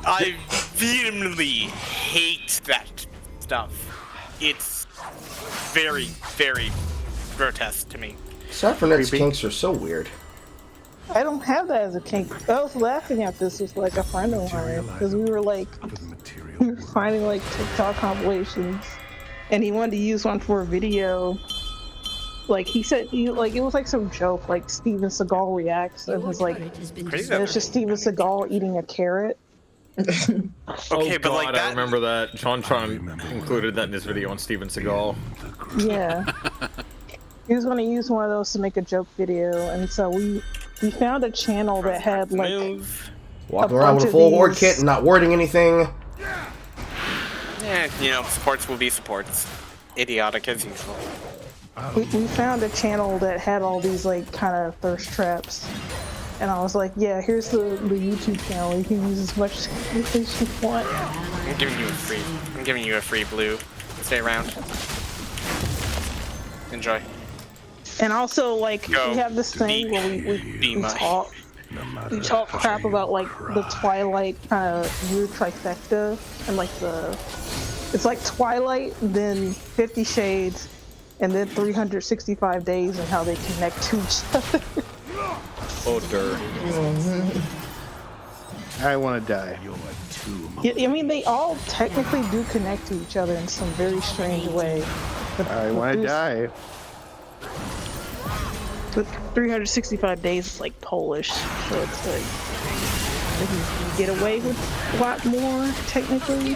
I vehemently hate that stuff. It's very, very grotesque to me. Saffronet's kinks are so weird. I don't have that as a kink. I was laughing at this with like a friend of mine because we were finding like TikTok compilations, and he wanted to use one for a video. Like he said, it was like some joke, like Steven Seagal reacts, and it's like it's just Steven Seagal eating a carrot. Okay, oh, but like God, that. I remember that. JonTron included that in his video on Steven Seagal. Yeah. He was going to use one of those to make a joke video, and so we found a channel that had like walking around with a full horde kit and not wording anything. Yeah, you know, supports will be supports. Idiotic as usual. We found a channel that had all these like kind of thirst traps, and I was like, yeah, here's the YouTube channel. You can use as much as you want. I'm giving you a free blue. Stay around. Enjoy. And also, like, Go. we have this thing where we talk crap about like the Twilight kind of weird trifecta, and like it's like Twilight, then 50 Shades, and then 365 Days, and how they connect to each other. Oh, dirt. I want to die. I mean, they all technically do connect to each other in some very strange way. I want to die. But 365 Days is like Polish, so it's like you can get away with a lot more technically.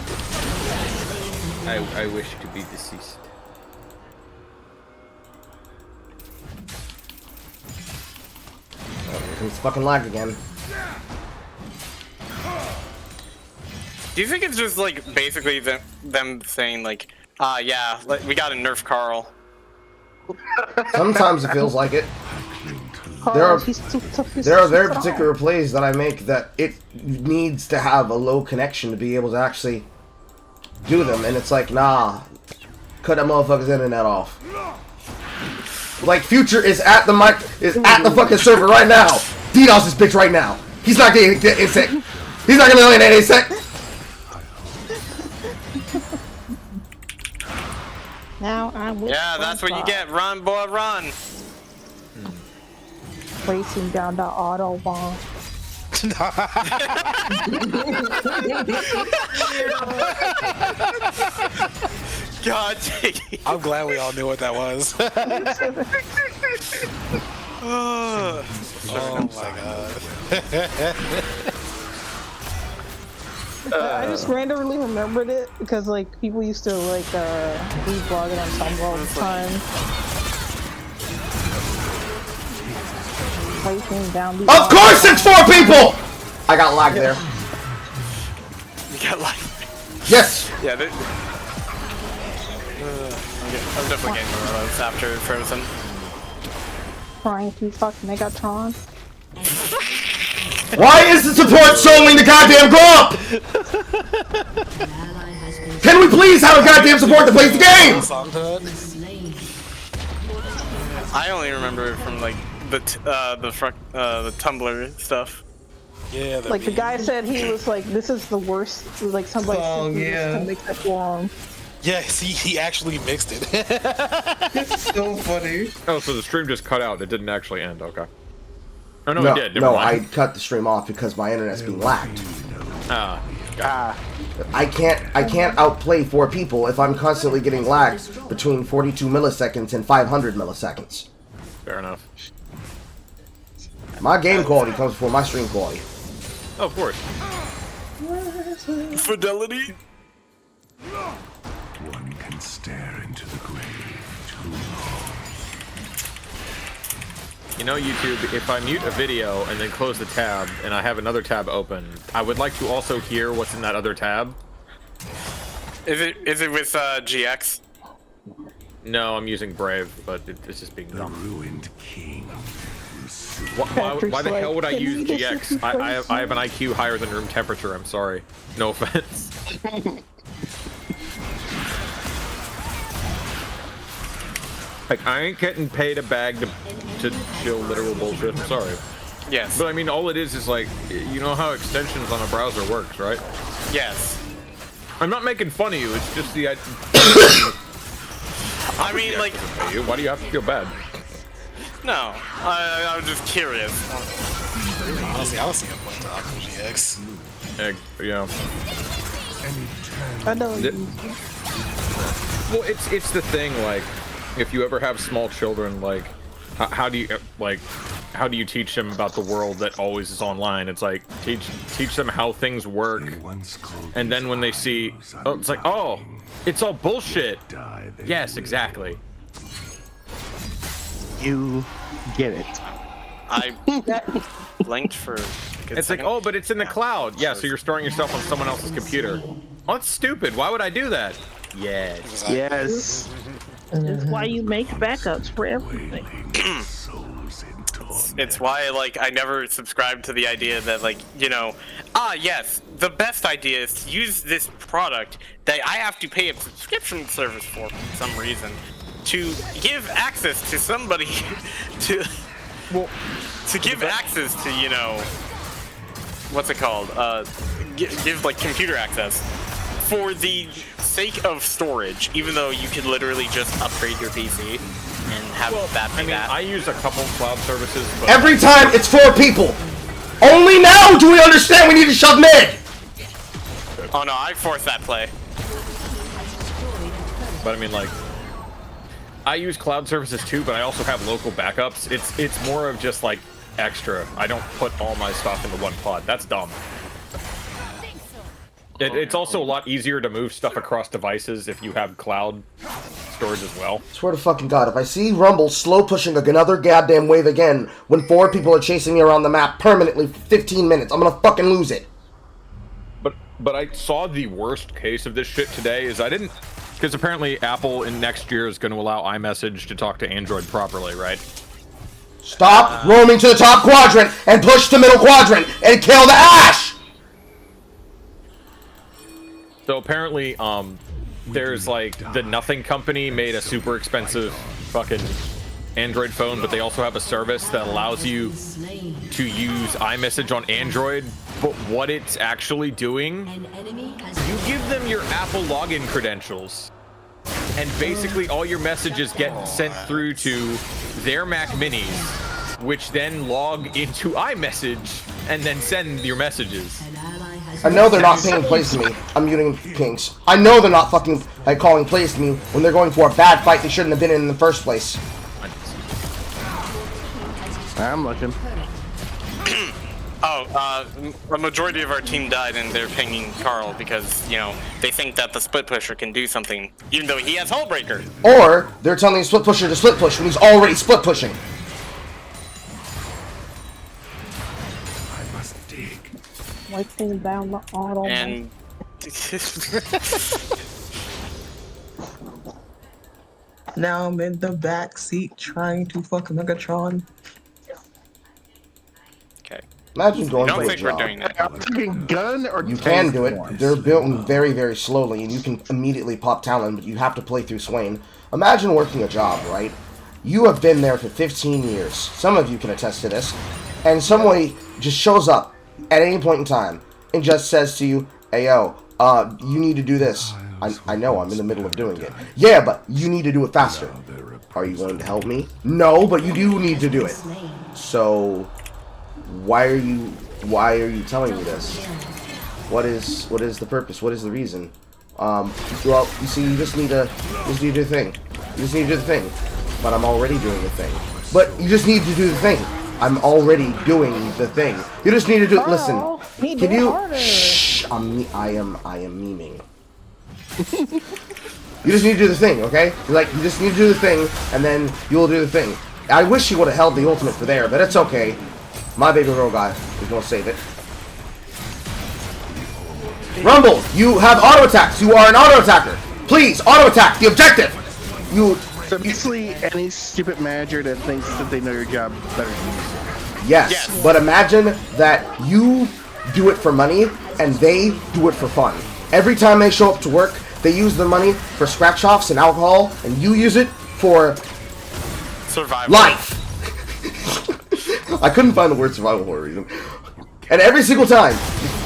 I wish to be deceased. Oh, he's fucking lagged again. Do you think it's just like basically them saying like, yeah, we gotta nerf Carl? Sometimes it feels like it. There are very particular plays that I make that it needs to have a low connection to be able to actually do them, and it's like, nah, cut that motherfucker's internet off. Like Future is at the the fucking server right now. DDoS this bitch right now. He's not getting insect. He's not gonna land that insect. Now I'm with Yeah, that's what you get. Run, boy, run. Racing down the Autobahn. God, I'm glad we all knew what that was. Oh my god. I just randomly remembered it because like people used to like reblog it on Tumblr all the time. Racing down the Of course it's 4 people! I got lagged there. You got lagged. Yes! Yeah, I'm definitely getting one of those after Frozen. trying to fuck Megatron. Why is the support showing the goddamn go-up? Can we please have a goddamn support that plays the game? I only remember it from like the Tumblr stuff. Yeah. Like the guy said he was like, this is the worst. Like somebody sent me this to make that for him. Yes, he actually mixed it. It's so funny. Oh, so the stream just cut out. It didn't actually end. Okay. Oh no, No, it did. Never no, mind. I cut the stream off because my internet's being lagged. Gotcha. I can't outplay 4 people if I'm constantly getting lagged between 42 milliseconds and 500 milliseconds. Fair enough. My game quality comes before my stream quality. Oh, of course. Fidelity. One can stare into the grave too long. You know, YouTube, if I mute a video and then close the tab and I have another tab open, I would like to also hear what's in that other tab. Is it with GX? No, I'm using Brave, but it's just being dumb. Ruined king. Why the hell would I use GX? I have an IQ higher than room temperature, I'm sorry. No offense. Like, I ain't getting paid a bag to chill literal bullshit, I'm sorry. Yes. But I mean, all it is like, you know how extensions on a browser works, right? Yes. I'm not making fun of you. It's just the. I mean, like. Why do you have to feel bad? No, I was just curious. Honestly, I don't see a point to Aqua GX. Yeah. I know. Well, it's the thing. Like, if you ever have small children, like, how do you teach them about the world that always is online? It's like teach them how things work, and then when they see, oh, it's like, oh, it's all bullshit. Yes, exactly. You get it. I blinked for. It's like, oh, but it's in the cloud. Yeah, so you're storing yourself on someone else's computer. Oh, that's stupid. Why would I do that? Yes. Yes. That's why you make backups for everything. It's why, like, I never subscribed to the idea that, like, you know, yes, the best idea is to use this product that I have to pay a subscription service for some reason to give access to somebody to give access to, you know, what's it called? Give like computer access for the sake of storage, even though you could literally just upgrade your PC and have that be that. I use a couple cloud services, but Every time it's 4 people. Only now do we understand we need to shove mid. Oh no, I forced that play. But I mean, like, I use cloud services too, but I also have local backups. It's more of just like extra. I don't put all my stuff into one pod. That's dumb. It's also a lot easier to move stuff across devices if you have cloud storage as well. Swear to fucking God, if I see Rumble slow pushing another goddamn wave again when 4 people are chasing me around the map permanently for 15 minutes, I'm gonna fucking lose it. But I saw the worst case of this shit today is I didn't, because apparently Apple in next year is going to allow iMessage to talk to Android properly, right? Stop roaming to the top quadrant and push the middle quadrant and kill the Ash! So apparently, there's like the Nothing Company made a super expensive fucking Android phone, but they also have a service that allows you to use iMessage on Android. But what it's actually doing, you give them your Apple login credentials, and basically all your messages get sent through to their Mac Minis, which then log into iMessage and then send your messages. I know they're not pinging plays to me. I'm muting pings. I know they're not fucking calling plays to me when they're going for a bad fight they shouldn't have been in the first place. I'm looking. A majority of our team died and they're pinging Carl because, you know, they think that the split pusher can do something, even though he has Hullbreaker. Or they're telling the split pusher to split push when he's already split pushing. I must dig. Wiping down the auto. And Now I'm in the back seat trying to fuck Megatron. okay. Imagine going I don't for a think we're job. doing that. I'm taking gun or You can do it. They're built very, very slowly, and you can immediately pop Talon, but you have to play through Swain. Imagine working a job, right? You have been there for 15 years. Some of you can attest to this. And somebody just shows up at any point in time and just says to you, hey, yo, you need to do this. I know, I'm in the middle of doing it. Yeah, but you need to do it faster. Are you going to help me? No, but you do need to do it. So, why are you telling me this? What is the purpose? What is the reason? Well, you see, you just need to do the thing. You just need to do the thing. But I'm already doing the thing. But you just need to do the thing. I'm already doing the thing. You just need to do. Listen, can you? Shh. I am memeing. You just need to do the thing, okay? Like, you just need to do the thing, and then you'll do the thing. I wish he would have held the ultimate for there, but it's okay. My baby girl guy is gonna save it. Rumble, you have auto attacks. You are an auto attacker. Please, auto attack. The objective. You. So basically, any stupid manager that thinks that they know your job better than you. Yes, but imagine that you do it for money and they do it for fun. Every time they show up to work, they use the money for scratch-offs and alcohol, and you use it for survival. life. I couldn't find the word survival for a reason. And every single time,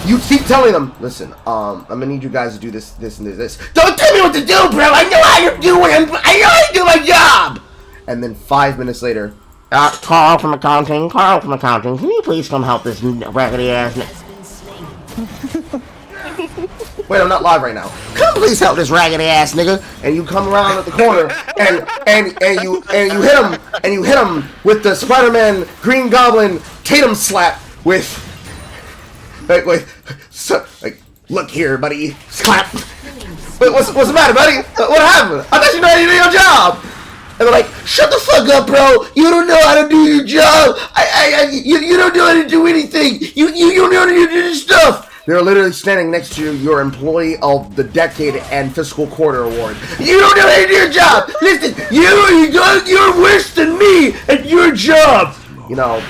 you keep telling them, listen, I'm gonna need you guys to do this, this, and this. Don't tell me what to do, bro! I know how you're doing! I know how to do my job! And then 5 minutes later, Carl from accounting, can you please come help this raggedy ass Wait, I'm not live right now. Come please help this raggedy ass nigga. And you come around at the corner and you hit him with the Spider-Man Green Goblin Tatum slap with look here, buddy, slap. Wait, what's the matter, buddy? What happened? I thought you know how to do your job. And they're like, shut the fuck up, bro. You don't know how to do your job. You don't know how to do anything. You don't know how to do this stuff. They're literally standing next to your Employee of the Decade and Fiscal Quarter Award. You don't know how to do your job. Listen, you're worse than me at your job. You know,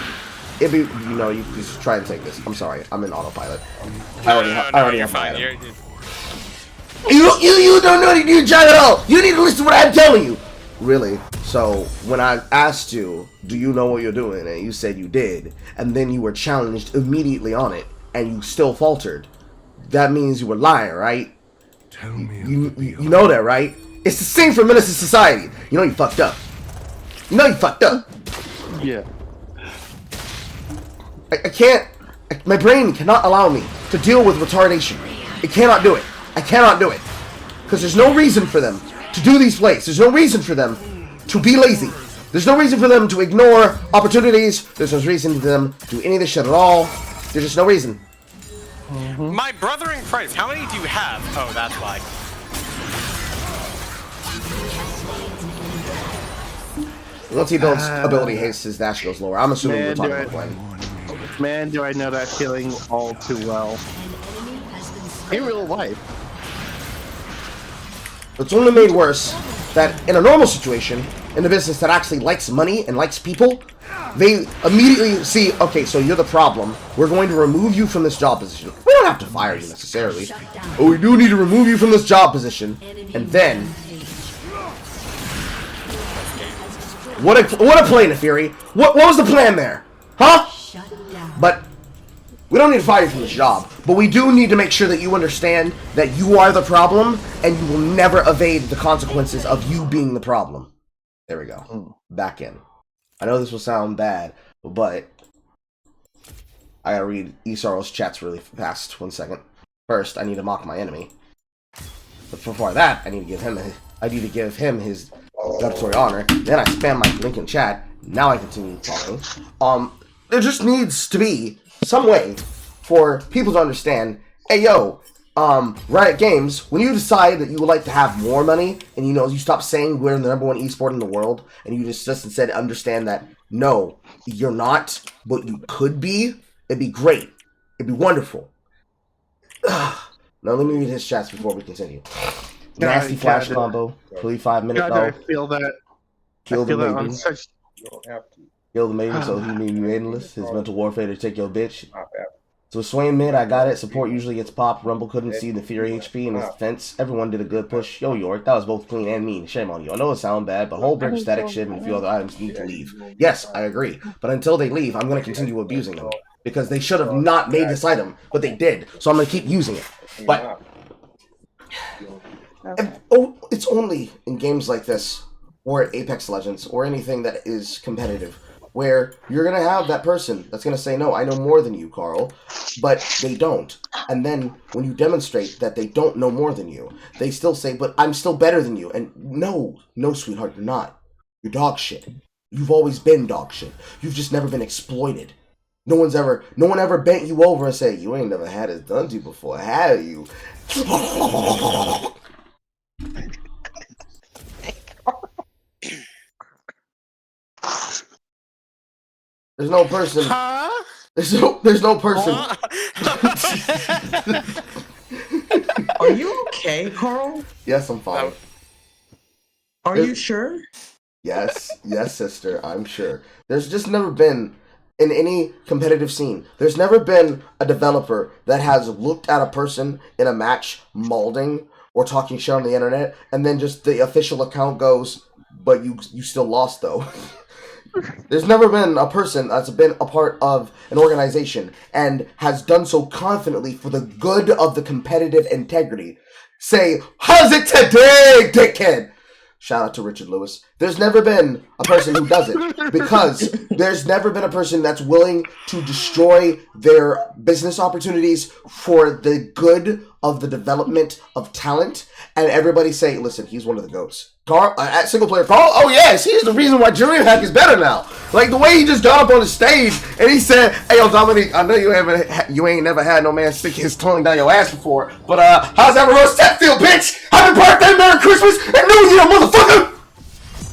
you just try and take this. I'm sorry, I'm in autopilot. I already have my item. You don't know how to do your job at all. You need to listen to what I'm telling you. Really? So when I asked you, do you know what you're doing, and you said you did, and then you were challenged immediately on it, and you still faltered, that means you were lying, right? Tell me. You know that, right? It's the same for Menace to Society. You know you fucked up. You know you fucked up. Yeah. I can't. My brain cannot allow me to deal with retardation. It cannot do it. I cannot do it. Because there's no reason for them to do these plays. There's no reason for them to be lazy. There's no reason for them to ignore opportunities. There's no reason for them to do any of this shit at all. There's just no reason. My brother in Christ, how many do you have? Oh, that's why. Once he builds ability haste, his dash goes lower. I'm assuming we're talking about Gwen. Man, do I know that feeling all too well. In real life. It's only made worse that in a normal situation, in a business that actually likes money and likes people, they immediately see, okay, so you're the problem. We're going to remove you from this job position. We don't have to fire you necessarily, but we do need to remove you from this job position. And then, what a play, Nefiri. What was the plan there? Huh? But we don't need to fire you from this job, but we do need to make sure that you understand that you are the problem, and you will never evade the consequences of you being the problem. There we go. Back in. I know this will sound bad, but I gotta read Isar's chats really fast. 1 second. First, I need to mock my enemy. But before that, I need to give him his gustatory honor. Then I spam my link in chat. Now I continue talking. There just needs to be some way for people to understand, hey yo, Riot Games, when you decide that you would like to have more money, and you stop saying we're the #1 esport in the world, and you just instead understand that, no, you're not, but you could be, it'd be great. It'd be wonderful. Now let me read his chats before we continue. Nasty flash combo, fully 5 minute though. I feel that. Kill the that maiden. You don't have to. Kill the maiden so he may be maidenless. His mental warfare to take your bitch. So Swain mid, I got it. Support usually gets popped. Rumble couldn't see the Fury HP in his defense. Everyone did a good push. Yo, York, that was both clean and mean. Shame on you. I know it sounds bad, but whole brick, static shit, and a few other items need to leave. Yes, I agree. But until they leave, I'm going to continue abusing them. Because they should have not made this item, but they did. So I'm going to keep using it. But it's only in games like this, or Apex Legends, or anything that is competitive, where you're going to have that person that's going to say, no, I know more than you, Carl, but they don't. And then when you demonstrate that they don't know more than you, they still say, but I'm still better than you. And no, sweetheart, you're not. You're dog shit. You've always been dog shit. You've just never been exploited. No one ever bent you over and say, you ain't never had it done to you before, have you? There's no person. Huh? There's no person. Are you okay, Carl? Yes, I'm fine. Are you sure? Yes, sister, I'm sure. There's just never been, in any competitive scene, there's never been a developer that has looked at a person in a match molding or talking shit on the internet, and then just the official account goes, but you still lost though. There's never been a person that's been a part of an organization and has done so confidently for the good of the competitive integrity. Say, how's it today, dickhead? Shout out to Richard Lewis. There's never been a person who does it because there's never been a person that's willing to destroy their business opportunities for the good of the development of talent. And everybody say, listen, he's one of the GOATs. Carl, at single player Carl, oh yes, he's the reason why DreamHack is better now. Like the way he just got up on the stage and he said, "Hey, yo, Dominic, I know you ain't never had no man stick his tongue down your ass before, but how's that reverse step feel, bitch? Happy birthday, Merry Christmas, and New Year, motherfucker!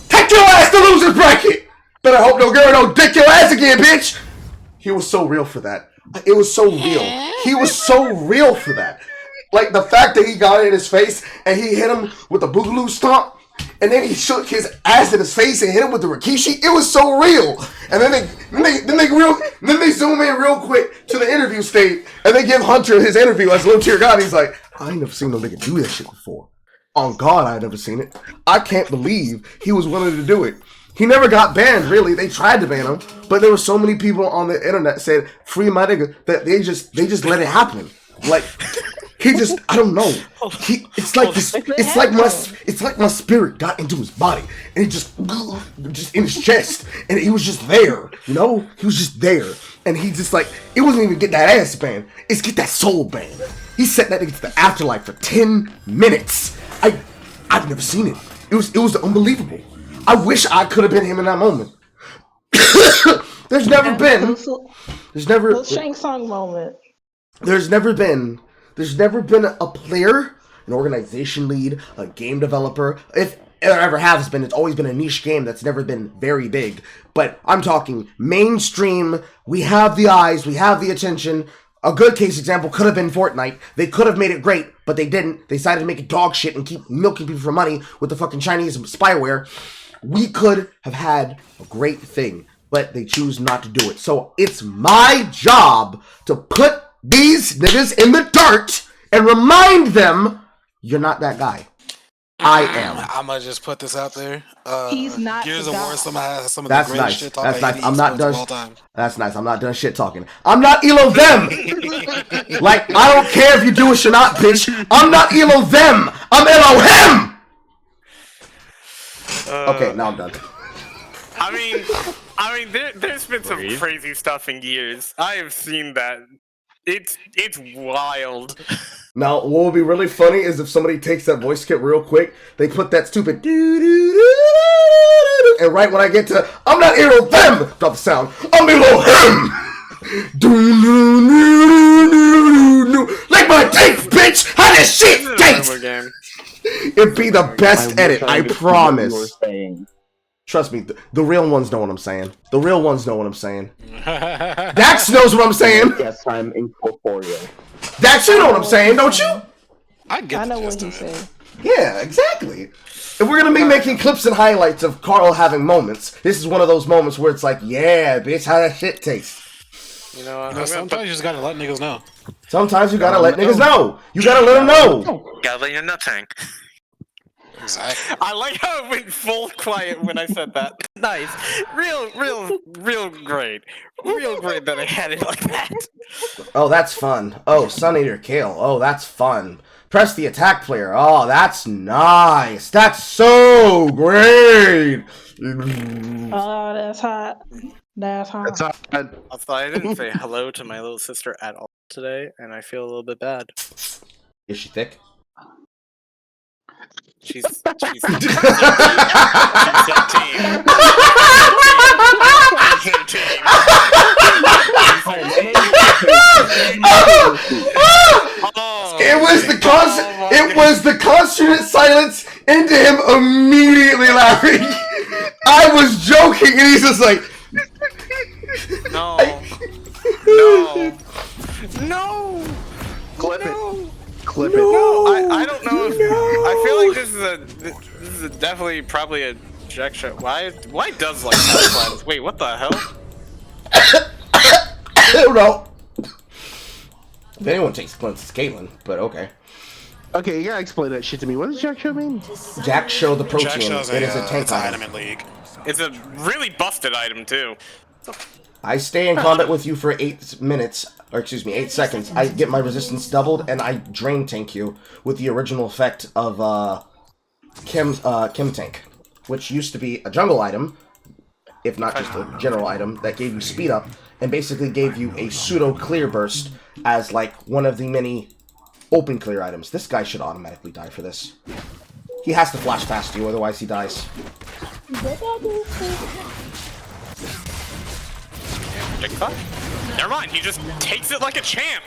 Take your ass to loser's bracket. Better hope no girl don't dick your ass again, bitch." He was so real for that. It was so real. He was so real for that. Like the fact that he got it in his face and he hit him with a boogaloo stomp. And then he shook his ass in his face and hit him with the Rikishi. It was so real. And then they zoom in real quick to the interview state, and they give Hunter his interview as Lil Tier God. He's like, I ain't never seen no nigga do that shit before. On God, I ain't never seen it. I can't believe he was willing to do it. He never got banned, really. They tried to ban him, but there were so many people on the internet said, "Free my nigga," that they just let it happen. Like. He just, I don't know. It's like my spirit got into his body, and it just in his chest, and he was just there. You know, he was just there, and he just like it wasn't even get that ass banned. It's get that soul banned. He set that nigga to the afterlife for 10 minutes. I've never seen it. It was unbelievable. I wish I could have been him in that moment. There's never been Shang Tsung moment. There's never been a player, an organization lead, a game developer. If there ever has been, it's always been a niche game that's never been very big. But I'm talking mainstream. We have the eyes, we have the attention. A good case example could have been Fortnite. They could have made it great, but they didn't. They decided to make it dog shit and keep milking people for money with the fucking Chinese spyware. We could have had a great thing, but they choose not to do it. So it's my job to put these niggas in the dirt and remind them you're not that guy. I am. I'm gonna just put this out there. He's not. Gears of War has some of That's the greatest nice. shit talking That's nice. AE I'm not sports of done. all time. That's nice. I'm not done shit talking. I'm not Elo them. Like I don't care if you do it or not, bitch. I'm not Elo them. I'm Elo him. Okay, now I'm done. I mean, there's been some crazy stuff in Gears. I have seen that. It's wild. Now, what would be really funny is if somebody takes that voice kit real quick, they put that stupid doo-doo-doo-doo-doo, and right when I get to, I'm not Elo them, drop the sound, I'm Elo him. Like my teeth, bitch. How does shit taste? It'd be the best edit, I promise. Trust me, the real ones know what I'm saying. The real ones know what I'm saying. Dax knows what I'm saying. Yes, I'm incorporeal. Dax, you know what I'm saying, don't you? I know what he's saying. Yeah, exactly. If we're gonna be making clips and highlights of Carl having moments, this is one of those moments where it's like, yeah, bitch, how that shit tastes. You know, sometimes you just gotta let niggas know. Sometimes you gotta let niggas know. You gotta let them know. Gotta let your nut hang. Exactly. I like how it went full quiet when I said that. Nice. Real great. Real great that I had it like that. Oh, that's fun. Oh, Sun Eater kill. Oh, that's fun. Press the attack player. Oh, that's nice. That's so great. Oh, that's hot. That's hot. That's hot. I didn't say hello to my little sister at all today, and I feel a little bit bad. Is she thick? She's 17. She's 17. It was the constant silence into him immediately laughing. I was joking, and he's just like, no. Clip it. No, I don't know if I feel like this is a definitely probably a Jack shot. Why does like plans? Wait, what the hell? I don't know. If anyone takes Clint's, it's Caitlyn, but okay. Okay, you gotta explain that shit to me. What does Jack Show mean? Jack Show the Jack protein. Show's It is a tank it's an item. Animate League. It's a really busted item too. I stay in combat with you for 8 minutes, or excuse me, 8 seconds. I get my resistance doubled, and I drain tank you with the original effect of Kim Tank, which used to be a jungle item, if not just a general item, that gave you speed up, and basically gave you a pseudo clear burst as like one of the many open clear items. This guy should automatically die for this. He has to flash past you, otherwise he dies. Never mind, he just takes it like a champ.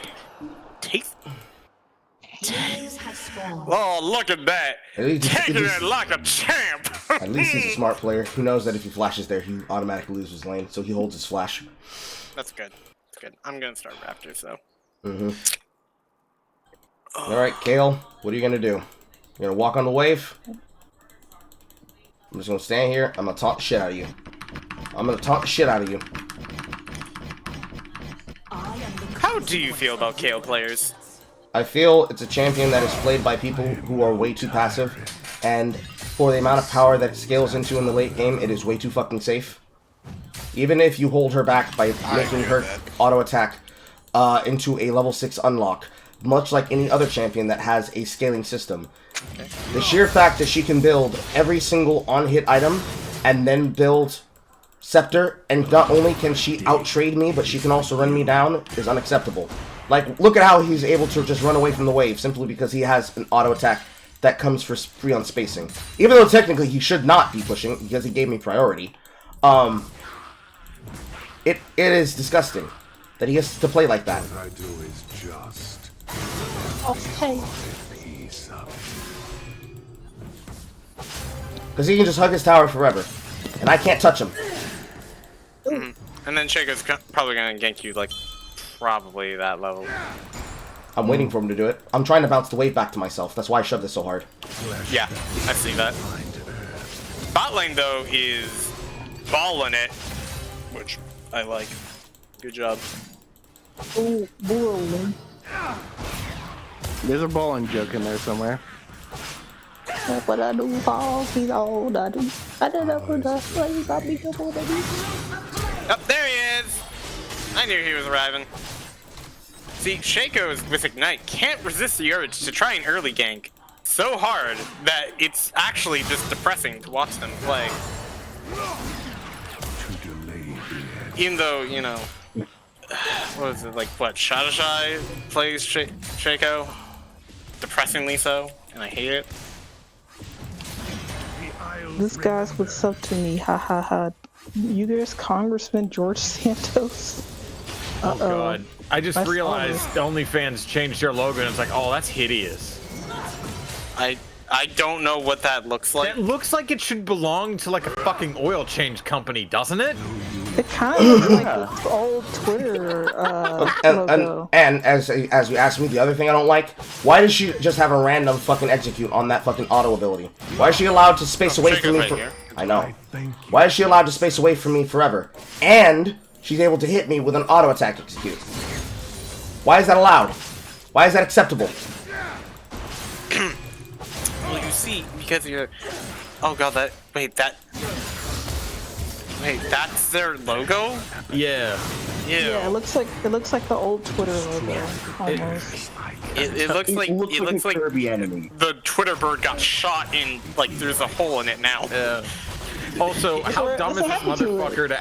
Oh, look at that. Taking it like a champ. At least he's a smart player. He knows that if he flashes there, he automatically loses his lane, so he holds his flash. That's good. That's good. I'm gonna start Raptors though. Alright, Kale, what are you gonna do? You're gonna walk on the wave? I'm just gonna stand here. I'm gonna taunt the shit out of you. How do you feel about KO players? I feel it's a champion that is played by people who are way too passive, and for the amount of power that it scales into in the late game, it is way too fucking safe. Even if you hold her back by making her auto attack into a level 6 unlock, much like any other champion that has a scaling system. The sheer fact that she can build every single on-hit item and then build Scepter, and not only can she out-trade me, but she can also run me down, is unacceptable. Like, look at how he's able to just run away from the wave simply because he has an auto attack that comes for free on spacing. Even though technically he should not be pushing because he gave me priority. It is disgusting that he has to play like that. What I do is just Okay. piece of Because he can just hug his tower forever. And I can't touch him. And then Shaco's probably gonna gank you like probably that level. I'm waiting for him to do it. I'm trying to bounce the wave back to myself. That's why I shoved this so hard. Yeah, I see that. Bot lane though is balling it, which I like. Good job. Ooh, boom. There's a bowling joke in there somewhere. That's what I do, Paul. He's old. I do. I don't know what I got me up on the Oh, there he is! I knew he was arriving. See, Shaco with Ignite can't resist the urge to try an early gank so hard that it's actually just depressing to watch them play. Even though, you know, what is it, like, what, Shadowshy plays Shaco? Depressingly so, and I hate it. This guy's what's up to me. Ha ha ha. You there's Congressman George Santos. Oh god. I just I saw realized this. OnlyFans changed their logo and it's like, oh, that's hideous. I don't know what that looks like. It looks like it should belong to like a fucking oil change company, doesn't it? It kind of looks like the old Twitter logo. And as you asked me, the other thing I don't like, why does she just have a random fucking execute on that fucking auto ability? Why is she allowed to space away from me for... I know. Why is she allowed to space away from me forever? And she's able to hit me with an auto attack execute. Why is that allowed? Why is that acceptable? Well, you see, because you're... Oh god, that... Wait, that's their logo? Yeah. Yeah, it looks like the old Twitter logo almost. It looks like Kirby enemy. the Twitter bird got shot in, like, there's a hole in it now. Yeah. Also, how dumb is this happened to it? motherfucker to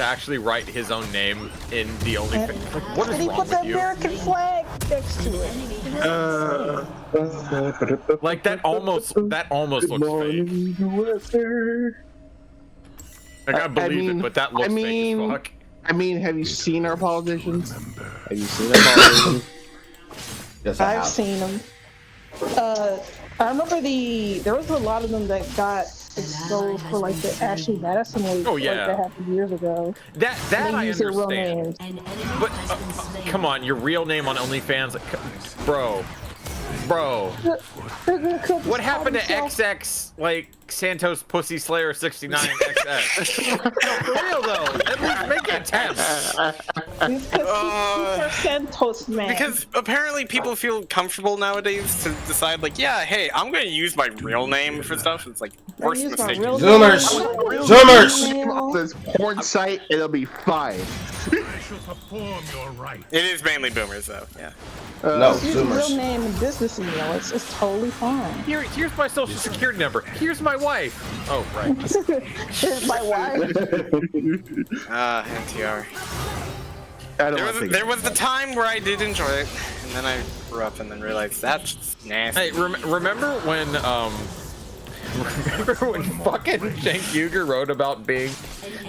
actually write his own name in the OnlyFans? Like, what is And he wrong put the with you? American flag next to it. Like that almost looks fake. Like I believe it, but that looks fake as fuck. I mean, have you seen our politicians? Have you seen our politicians? Yes, I've seen them. I remember there was a lot of them that got exposed for like the Ashley Madison leak. Oh, yeah. Like, that happened years ago. That And I they use their real understand. names. But come on, your real name on OnlyFans, like, bro. What happened to XX like Santos Pussy Slayer 69 XX? No, for real though, at least make an attempt. It's 2% toast man. Because apparently people feel comfortable nowadays to decide, like, yeah, hey, I'm going to use my real name for stuff. It's like, worst use my mistake. real Zoomers! Name off this porn site, it'll be fine. I shall perform your rites. It is mainly boomers, though, yeah. No, Use your real Zoomers. name and business email. It's totally fine. Here's my social security number. Here's my wife. Oh, right. Here's my wife. NTR. I don't want to There was the time where I did enjoy it, and then I grew up and then realized that's just nasty. Hey, remember when fucking Cenk Uygur wrote about being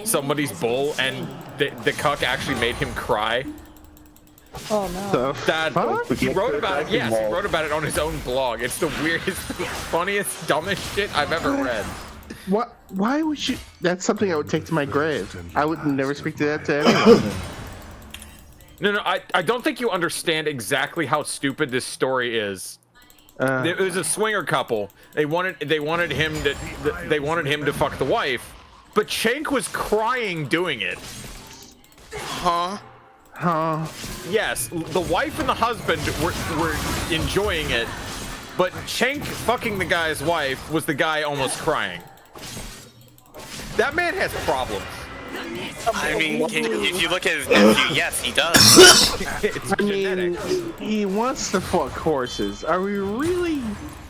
somebody's bull and the cuck actually made him cry? Oh no. He wrote about it. Yes, he wrote about it on his own blog. It's the weirdest, funniest, dumbest shit I've ever read. What? Why would you? That's something I would take to my grave. I would never speak to that to anyone. No, I don't think you understand exactly how stupid this story is. It was a swinger couple. They wanted him to fuck the wife, but Cenk was crying doing it. Huh? Yes, the wife and the husband were enjoying it, but Cenk fucking the guy's wife was the guy almost crying. That man has problems. I mean, if you look at his nephew, yes, he does. It's I mean, genetics. he wants to fuck horses. Are we really?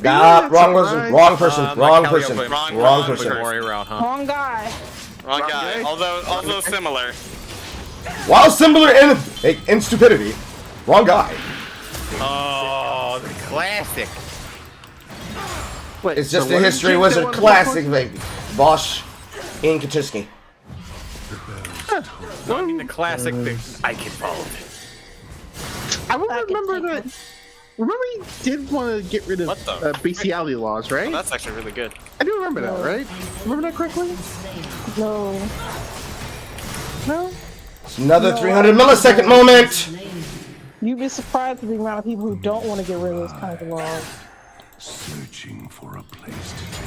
Nah, wrong person. Wrong person. Like Wrong Kelly person. Open. Wrong person. Maury Route, huh? Wrong guy. Wrong guy. Although similar. While similar in stupidity, wrong guy. Oh, the classic. Wait, It's just so a what History did Wizard Cenk say classic, baby. Bosch in Kaczynski. No, I mean the classic thing. I can follow it. I remember that. Remember he did want to get rid of What the? bestiality laws, right? Well, that's actually really good. I do remember that, right? Remember that correctly? No. No. It's another 300 millisecond moment. You'd be surprised at the amount of people who don't want to get rid of this kind of law. Searching for a place to take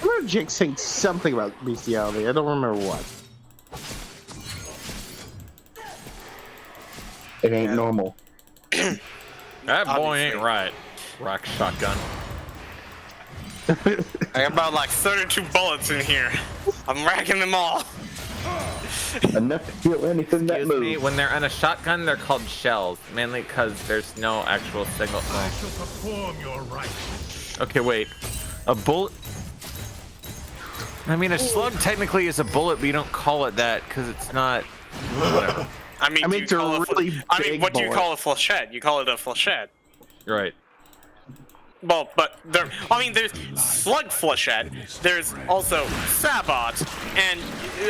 I remember Jake saying something about bestiality. I don't remember what. It ain't normal. That boy Obviously. ain't right. Rock shotgun. I got about like 32 bullets in here. I'm racking them all. Enough to kill anything that Excuse me, moves. when they're on a shotgun, they're called shells, mainly because there's no actual signal. I shall perform your rites. Okay, wait. A bullet. I mean, a slug technically is a bullet, but you don't call it that because it's not. Whatever. I mean, I mean, do you it's a call really big what do you bullet. call a flechette? You call it a flechette. Right. Well, but there's slug flechette. There's also sabot and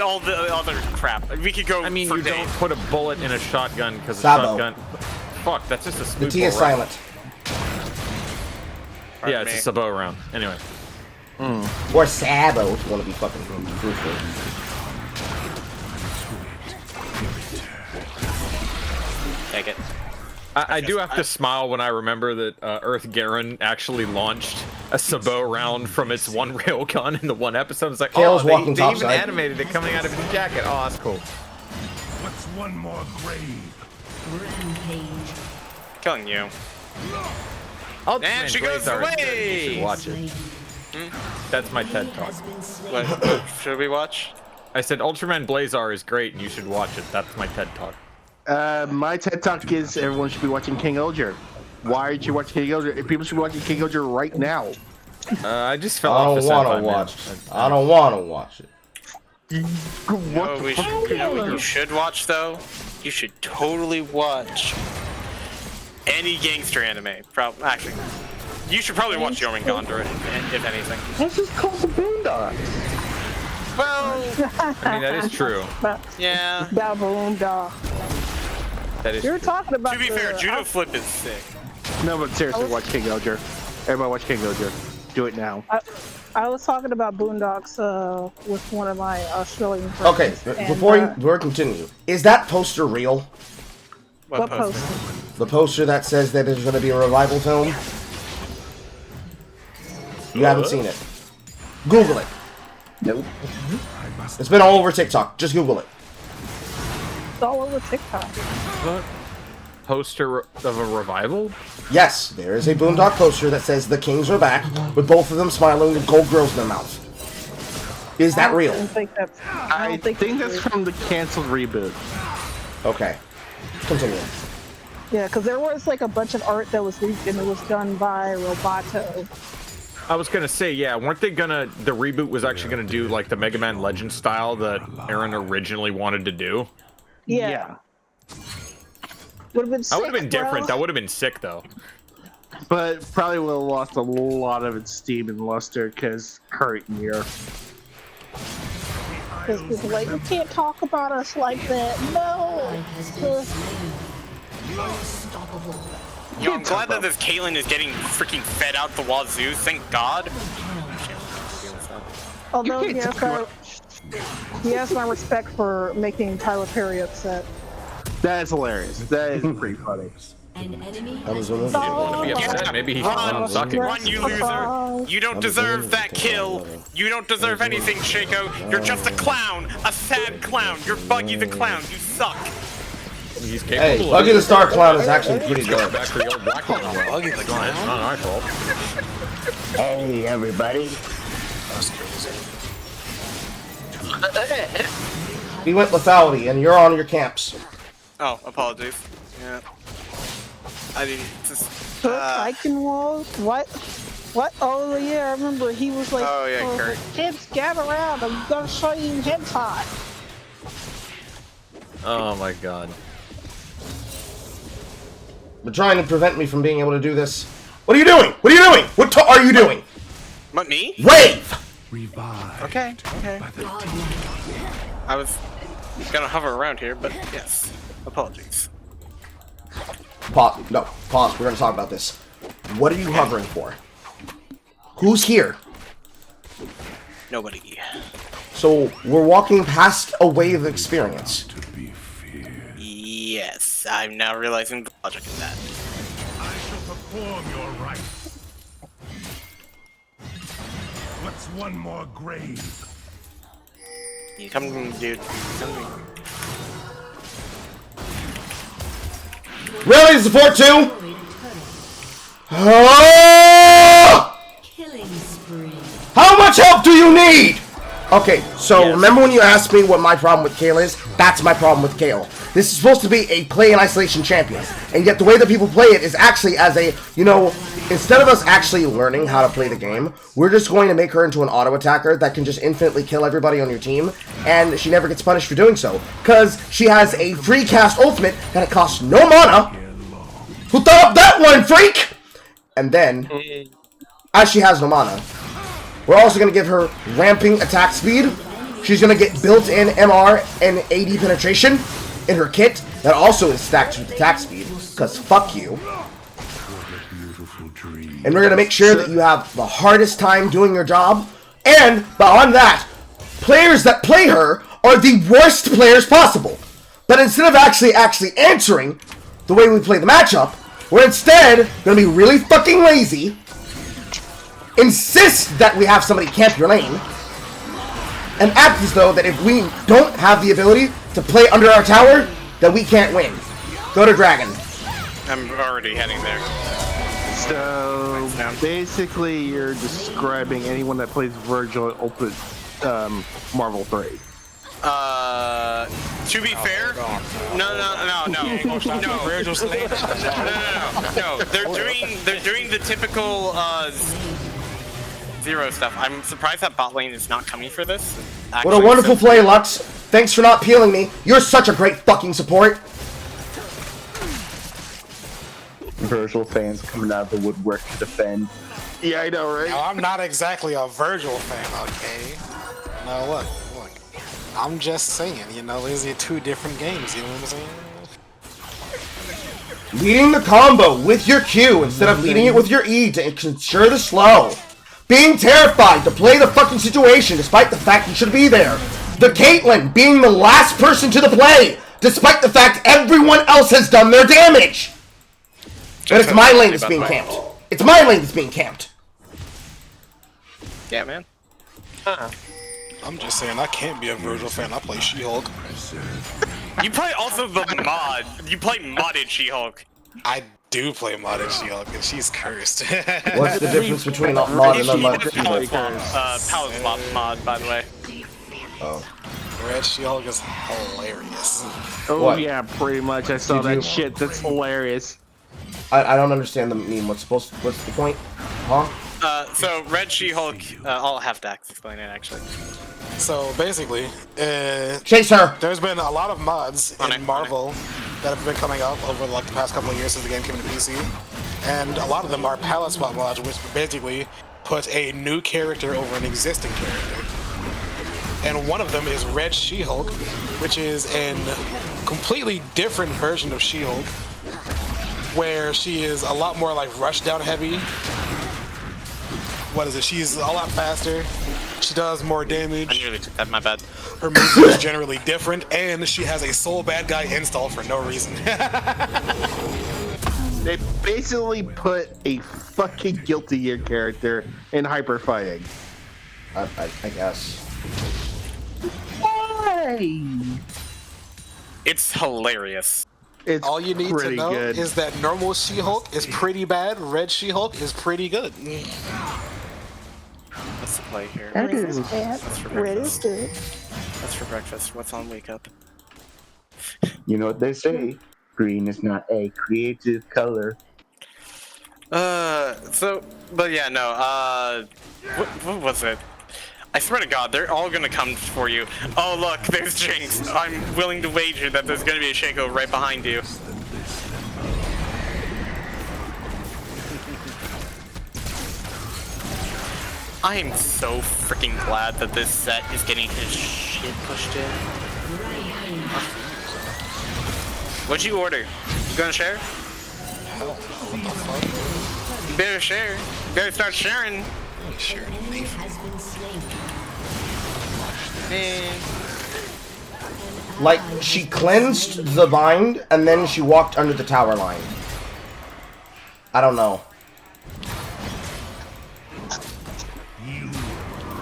all the other crap. We could go. I mean, for you days. don't put a bullet in a shotgun because a Sabo. shotgun. Fuck, that's just a The smooth T is ball round. silent. Yeah, Pardon it's me. a Sabo round. Anyway. Or Sabo, if you want to be fucking truthful. Take it. I do have to smile when I remember that Earth Garen actually launched a Sabo round from its one railgun in the one episode. It's like, Kale's oh, walking they even topside. animated it coming out of his jacket. Oh, that's cool. What's one more grave? Rampage. Killing you. Ultraman And she goes Blazar is good. You away! should watch it. That's my TED talk. What should we watch? I said Ultraman Blazar is great and you should watch it. That's my TED talk. My TED Talk is everyone should be watching King Oger. Why aren't you watching King Oger? People should be watching King Oger right now. I just fell I off don't the want Senpai, to man. watch it. I don't want to watch it. What the fuck? You know what you should watch though? You should totally watch any gangster anime. Actually, you should probably watch Jormungandr if anything. This is called the Boondocks. Well, I mean, that is true. yeah. Baboon dog. That is You're true. talking about. To be fair, the- Judo Flip is sick. No, but seriously, watch King Oger. Everybody watch King Oger. Do it now. I was talking about Boondocks with one of my Australian friends. Okay, and, before we continue, is that poster real? what post? The poster that says that it's going to be a revival film? You haven't seen it. Google it. Nope. It's been all over TikTok. Just Google it. It's all over TikTok. What? Poster of a revival? Yes, there is a Boondock poster that says the Kings are back, with both of them smiling with gold grills in their mouth. Is that real? I think that's from the canceled reboot. Okay. Continue. Yeah, because there was like a bunch of art that was leaked and it was done by Roboto. I was gonna say, yeah, weren't they gonna... The reboot was actually gonna do, like, the Mega Man Legends style that Aaron originally wanted to do? Yeah. Would have been sick, That would have been different. bro. That would have been sick, though. But probably would have lost a lot of its steam and luster because current year. Because people like, you can't talk about us like that. No. Yo, I'm glad that this Caitlyn is getting freaking fed out the wazoo. Thank God. Although he has my respect for making Tyler Perry upset. That is hilarious. That is pretty funny. That was one of To be upset, maybe he can suck it. Run, you loser! You don't deserve that kill! You don't deserve anything, Shaco! You're just a clown! A sad clown! You're Buggy the Clown! You suck! He's Hey, capable Buggy of the Star Clown is actually pretty good. Back for the old black one. Buggy the Clown? It's not our fault. Hey, everybody. We went lethality, and you're on your camps. Oh, apologies. Yeah. I didn't just... Eichenwald? What? What? Oh yeah, I remember he was like, Oh, yeah, Kurt. kids, gather around, I'm gonna show you hentai. Oh my god. They're trying to prevent me from being able to do this. What are you doing? What are you doing? What are you doing? What, me? Wave! Okay, okay. I was gonna hover around here, but yes. Apologies. Pause. No, pause. We're gonna talk about this. What are you hovering for? Who's here? Nobody. So, we're walking past a wave experience. Yes, I'm now realizing the logic of that. I shall perform your rite. What's one more grave? You come to me, dude. Come to me. Really? Support too? Oh! Killing spree. How much help do you need? Okay, so remember when you asked me what my problem with Kale is? That's my problem with Kale. This is supposed to be a play in isolation champion, and yet the way that people play it is actually as a, you know, instead of us actually learning how to play the game, we're just going to make her into an auto attacker that can just infinitely kill everybody on your team, and she never gets punished for doing so, because she has a free cast ultimate that it costs no mana. Who thought up that one, freak? And then, as she has no mana, we're also going to give her ramping attack speed. She's going to get built-in MR and AD penetration in her kit that also is stacked with attack speed, because fuck you. And we're going to make sure that you have the hardest time doing your job. And, beyond that, players that play her are the worst players possible. But instead of actually answering the way we play the matchup, we're instead going to be really fucking lazy, insist that we have somebody camp your lane, and act as though that if we don't have the ability to play under our tower, that we can't win. Go to Dragon. I'm already heading there. So basically, you're describing anyone that plays Virgil at Ultimate Marvel 3. To be fair, no. They're doing the typical Zero stuff. I'm surprised that bot lane is not coming for this. Actually, What a wonderful play, Lux. Thanks for not peeling me. You're such a great fucking support. Virgil fans coming out of the woodwork to defend. Yeah, I know, right? No, I'm not exactly a Virgil fan, okay? No, look. I'm just saying, you know, these are two different games, you know what I'm saying? Leading the combo with your Q instead of leading it with your E to ensure the slow. Being terrified to play the fucking situation despite the fact you should be there. The Caitlyn being the last person to the play despite the fact everyone else has done their damage. But it's my lane that's being camped. It's my lane that's being camped. Yeah, man. I'm just saying, I can't be a Virgil fan. I play She-Hulk. You play also the mod. You play modded She-Hulk. I do play modded She-Hulk, and she's cursed. What's the difference between a mod and unmodded She-Hulk? Palace mod, by the way. Oh. Red She-Hulk is hilarious. Oh What? yeah, pretty much. I saw Did that you- shit. That's hilarious. I don't understand the meme. What's the point? Huh? So Red She-Hulk. I'll have Dax explain it actually. So basically, Chase her! there's been a lot of mods in Marvel that have been coming up over like the past couple of years since the game came to PC, and a lot of them are palette swap mods, which basically put a new character over an existing character. And one of them is Red She-Hulk, which is a completely different version of She-Hulk, where she is a lot more like rushdown heavy. What is it? She's a lot faster. She does more damage. I nearly took that. My bad. Her moves is generally different, and she has a soul bad guy install for no reason. They basically put a fucking Guilty Gear character in hyper fighting. I guess. Why? It's hilarious. It's All you need to pretty know good. is that normal She-Hulk is pretty bad. Red She-Hulk is pretty good. What's the play here? That is bad. That's for Red is breakfast. good. That's for breakfast. What's on wake up? You know what they say? Green is not a creative color. But yeah, no, what was it? I swear to God, they're all gonna come for you. Oh look, there's Jinx. I'm willing to wager that there's gonna be a Shaco right behind you. I am so freaking glad that this set is getting his shit pushed in. What'd you order? You gonna share? Hell, what the fuck? You better share. You better start sharing. Sure. Like, she cleansed the bind, and then she walked under the tower line. I don't know.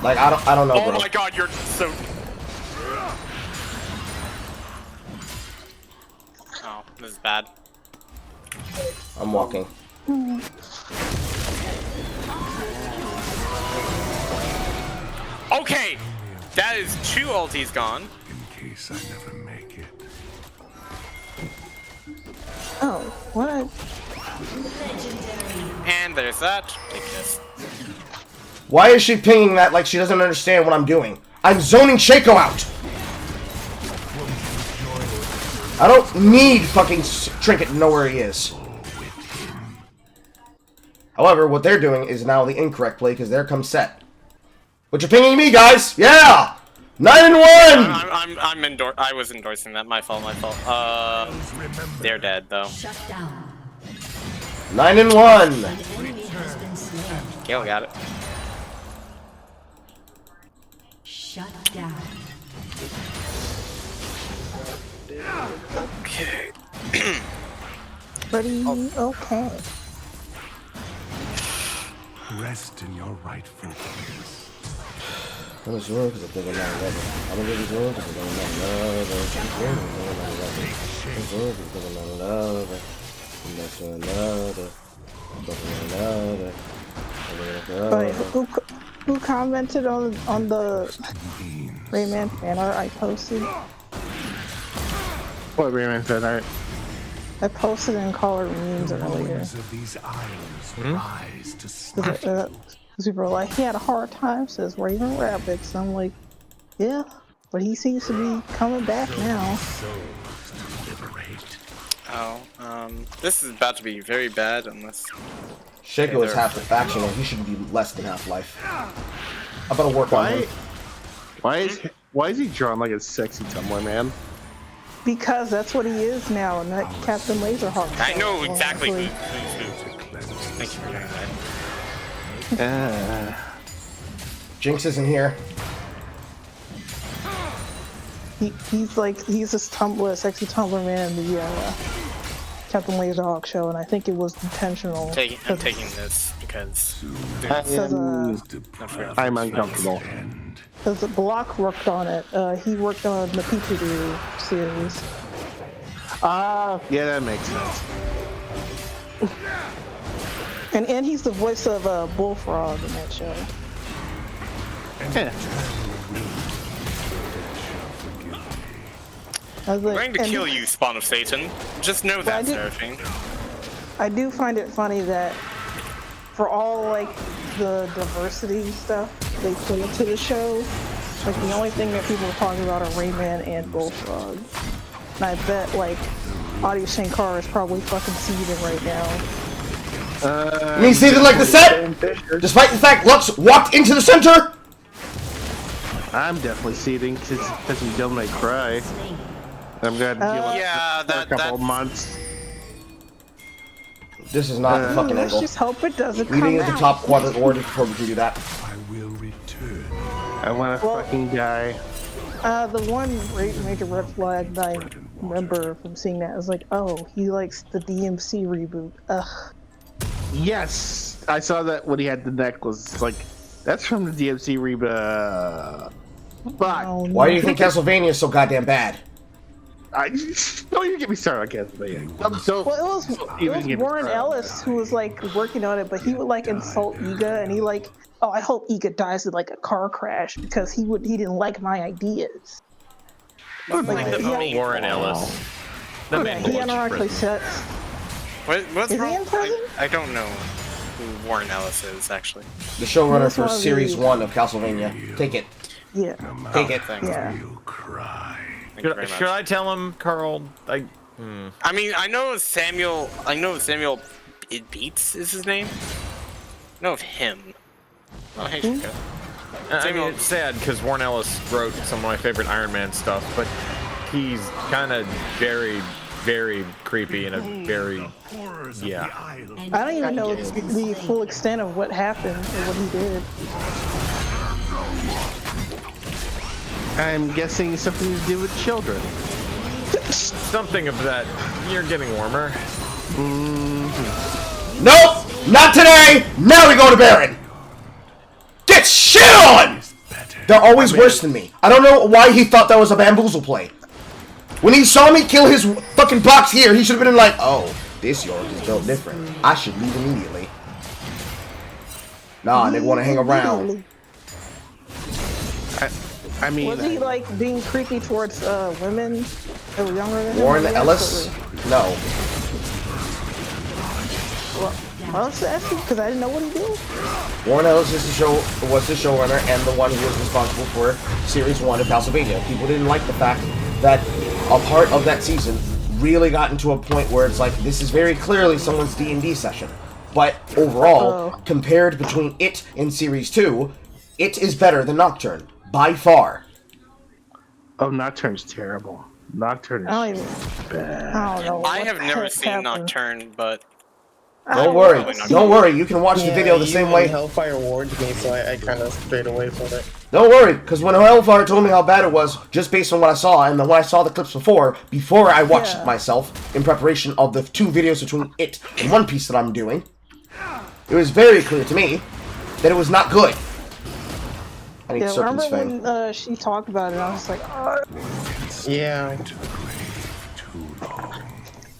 Like, I don't know, Oh bro. my God, you're so... Oh, this is bad. I'm walking. Okay, that is 2 ultis gone. In case I never make it. Oh, what? And there's that. Take this. Why is she pinging that like she doesn't understand what I'm doing? I'm zoning Shaco out! I don't need fucking Trinket to know where he is. However, what they're doing is now the incorrect play because there comes Set. But you're pinging me, guys! Yeah! 9-1! I was endorsing that. My fault. They're dead though. Shut down. 9-1! An enemy has been slain. Gale got it. Shut down. Okay. Pretty okay. Rest in your rightful place. I'm gonna zoom because I think I'm not 11. I'm gonna zoom because I'm not 11. I'm zoom because I'm not 11. I'm not zooming another. Wait, who commented on the Rayman fan art I posted? What Rayman fan art? I posted in Color Memes earlier. Of these isles rise to Because people were like, he had a hard time, says Raven Rabbits. I'm like, yeah, but he seems to be coming back now. Oh, this is about to be very bad unless... Shaco is half the faction and he should be less than half life. I better work on him. Why is he drawn like a sexy Tumblr man? Because that's what he is now, and that Captain Laserhawk. I know show, exactly honestly. who's. Thank you for doing that. Jinx isn't here. He's this Tumblr, sexy Tumblr man in the Captain Laserhawk show, and I think it was intentional. I'm taking this because... I'm uncomfortable. Because Block worked on it. He worked on the Peekaboo series. Yeah, that makes sense. And he's the voice of Bullfrog in that show. Yeah. I'm going to kill you, Spawn of Satan. Just know that, Seraphine. I do find it funny that for all like the diversity stuff they put into the show, like the only thing that people are talking about are Rayman and Bullfrog. And I bet like Adi Shankar is probably fucking seething right now. You mean seething like the set? Despite the fact Lux walked into the center? I'm definitely seething because you don't make cry. I'm gonna deal with yeah, it for a couple of months. This is not the fucking Let's angle. just hope it doesn't Reading come at the out. top quadrant order before we can do that. I will return. I want to fucking die. The one major red flag that I remember from seeing that is like, oh, he likes the DMC reboot. Ugh. Yes, I saw that when he had the necklace. It's like, that's from the DMC reboot. Fuck. Oh, no. Why do you think Castlevania is so goddamn bad? Don't even get me started on Castlevania. Well, it was Warren Ellis who was like working on it, but he would like insult Iga, and he like, oh, I hope Iga dies in like a car crash because he didn't like my ideas. Warren Ellis. The Yeah, he unironically said. What's Is he wrong? in prison? I don't know who Warren Ellis is, actually. The showrunner That's for one of Series the- 1 of Castlevania. Take it. Yeah. Take it. Yeah. Should I tell him, Carl? I mean, I know Samuel Beats is his name. I know of him. Oh, hey, Chico. I mean, it's sad because Warren Ellis wrote some of my favorite Iron Man stuff, but he's kind of very, very creepy and a very, yeah. I don't even know the full extent of what happened or what he did. I'm guessing something to do with children. Something of that. You're getting warmer. Nope! Not today! Now we go to Baron! Get shit on! They're always worse than me. I don't know why he thought that was a bamboozle play. When he saw me kill his fucking box here, he should have been like, oh, this York is built different. I should leave immediately. Nah, they want to hang around. I mean, was he like being creepy towards women that were younger than him? Warren Ellis? No. Well, I was asking because I didn't know what he did. Warren Ellis was the showrunner and the one who was responsible for Series 1 of Castlevania. People didn't like the fact that a part of that season really got into a point where it's like, this is very clearly someone's D&D session. But overall, compared between it and Series 2, it is better than Nocturne. By far. Oh, Nocturne's terrible. Nocturne is bad. I don't know. I have never seen Nocturne, but Don't worry. Don't worry. You can watch the video the same way. Hellfire warned me, so I kind of strayed away from it. Don't worry, because when Hellfire told me how bad it was, just based on what I saw, and then when I saw the clips before I watched it myself, in preparation of the 2 videos between it and One Piece that I'm doing, it was very clear to me that it was not good. I need Serpent's remember Fang. when she talked about it, I was like, oh. Yeah.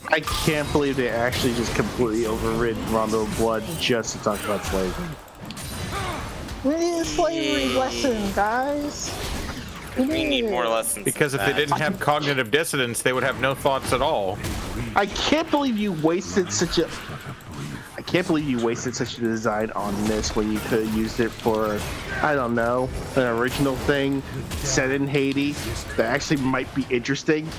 I can't believe they actually just completely overridden Rondo Blood just to talk about slavery. We need a slavery lesson, guys. we need more lessons. Because if they didn't have cognitive dissonance, they would have no thoughts at all. I can't believe you wasted such a... I can't believe you wasted such a design on this when you could have used it for, I don't know, an original thing set in Haiti that actually might be interesting.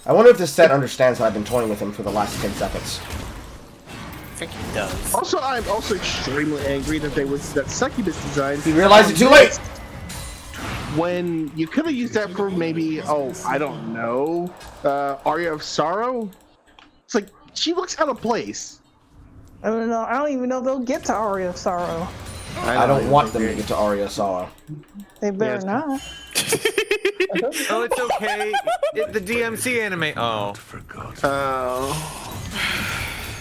I wonder if this set understands that I've been toying with him for the last 10 seconds. I think he does. Also, I'm also extremely angry that they was that Succubus design. He realized it too late! When you could have used that for maybe, oh, I don't know, Aria of Sorrow? It's like, she looks out of place. I don't know. I don't even know if they'll get to Aria of Sorrow. I don't want them to get to Aria of Sorrow. They better not. Oh, it's okay. The DMC anime. Oh.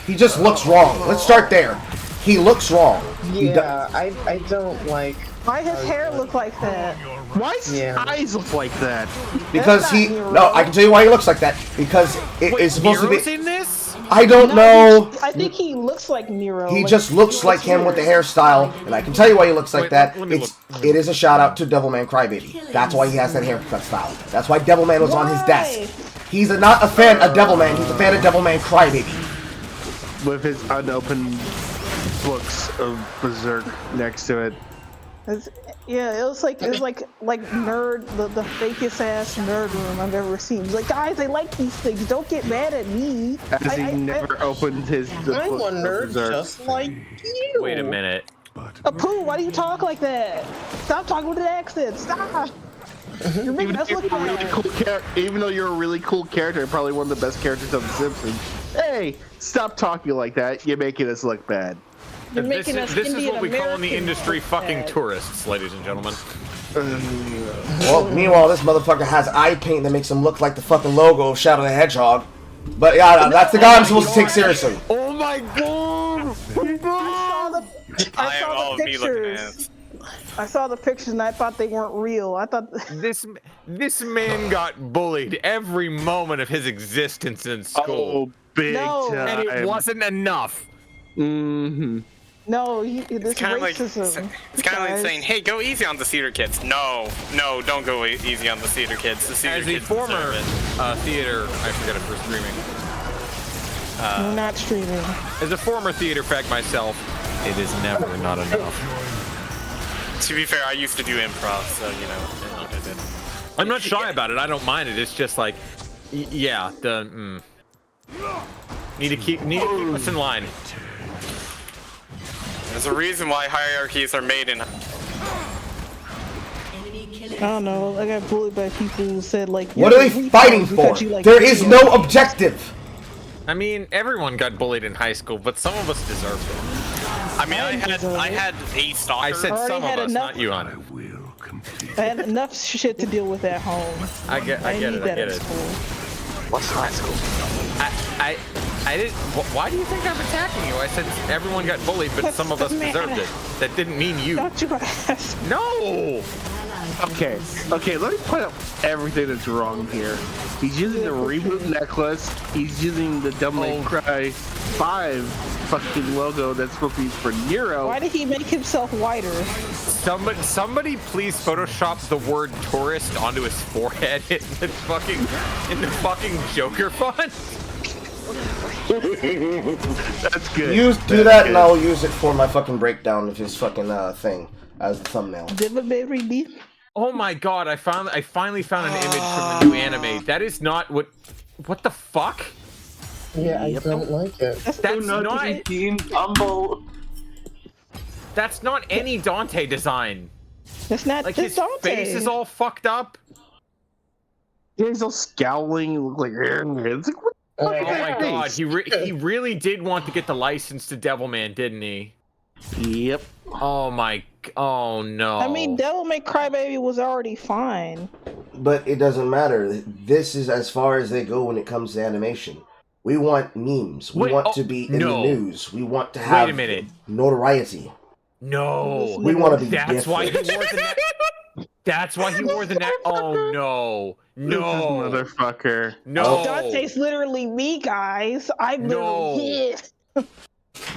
He just looks wrong. Let's start there. He looks wrong. Yeah, I don't like Why his hair look like that? Why does his eyes look like that? Because he... No, I can tell you why he looks like that. Because it is supposed to Nero's be... in this? I don't know. I think he looks like Nero. He like, just looks like him with the hairstyle, and I can tell you why he looks like that. It is a shout out to Devilman Crybaby. That's why he has that haircut style. That's why Devilman was on his desk. He's not a fan of Devilman. He's a fan of Devilman Crybaby. With his unopened books of Berserk next to it. Yeah, it was like nerd, the fakest ass nerd room I've ever seen. He's like, guys, I like these things. Don't get mad at me. As he never opened his. I'm a nerd just like you. Wait a minute. Apu, why do you talk like that? Stop talking with an accent. Stop. You're making us look bad. Even though you're a really cool character, probably one of the best characters of The Simpsons. Hey, stop talking like that. You're making us look bad. You're making us This is what we call in the Indian industry American fucking bad. tourists, ladies and gentlemen. Well, meanwhile, this motherfucker has eye paint that makes him look like the fucking logo of Shadow the Hedgehog. But yeah, that's the guy I'm supposed to take seriously. Oh my god! I saw the pictures. I saw the pictures and I thought they weren't real. I thought this man got bullied every moment of his existence in school. Oh, big time. And it wasn't enough. Mm-hmm. No, this kind of racism. like it's kind of like saying, "Hey, go easy on the Cedar Kids." No, don't go easy on the Cedar Kids. The Cedar As a Kids former deserve it. theater, I forget if we're streaming. We're not streaming. As a former theater fag myself, it is never not enough. To be fair, I used to do improv, so you know. I'm not shy about it. I don't mind it. It's just like, yeah, need to keep us in line. There's a reason why hierarchies are made in. I don't know. I got bullied by people who said like. What are they fighting for? There is no objective. I mean, everyone got bullied in high school, but some of us deserved it. I mean, I had a stalker. I said some of us, not you, Hunter. I had enough shit to deal with at home. I get it. What's high school? I didn't. Why do you think I'm attacking you? I said everyone got bullied, but some of us deserved it. That didn't mean you. Don't you ask. No. Okay, let me point out everything that's wrong here. He's using the reboot necklace. He's using the Devil May Cry 5 fucking logo that's supposed to be for Nero. Why did he make himself whiter? Somebody please Photoshop the word tourist onto his forehead in the fucking Joker font. That's good. You do that, and I'll use it for my fucking breakdown of his fucking thing as the thumbnail. Oh my god! I finally found an image from the new anime. That is not what the fuck? Yeah, I don't like it. That's not Team Tumble. That's not any Dante design. That's not like his face is all fucked up. Yeah, he's all scowling. Look like it's like what? Oh my god! He really did want to get the license to Devilman, didn't he? Yep. Oh my. Oh no. I mean, Devil May Cry Baby was already fine. But it doesn't matter. This is as far as they go when it comes to animation. We want memes. We want to be in the news. We want to have notoriety. No. We want to be That's why he wore the neck. That's why he wore the neck. Oh no. No. This motherfucker. No. Dante's literally me, guys. I'm literally him.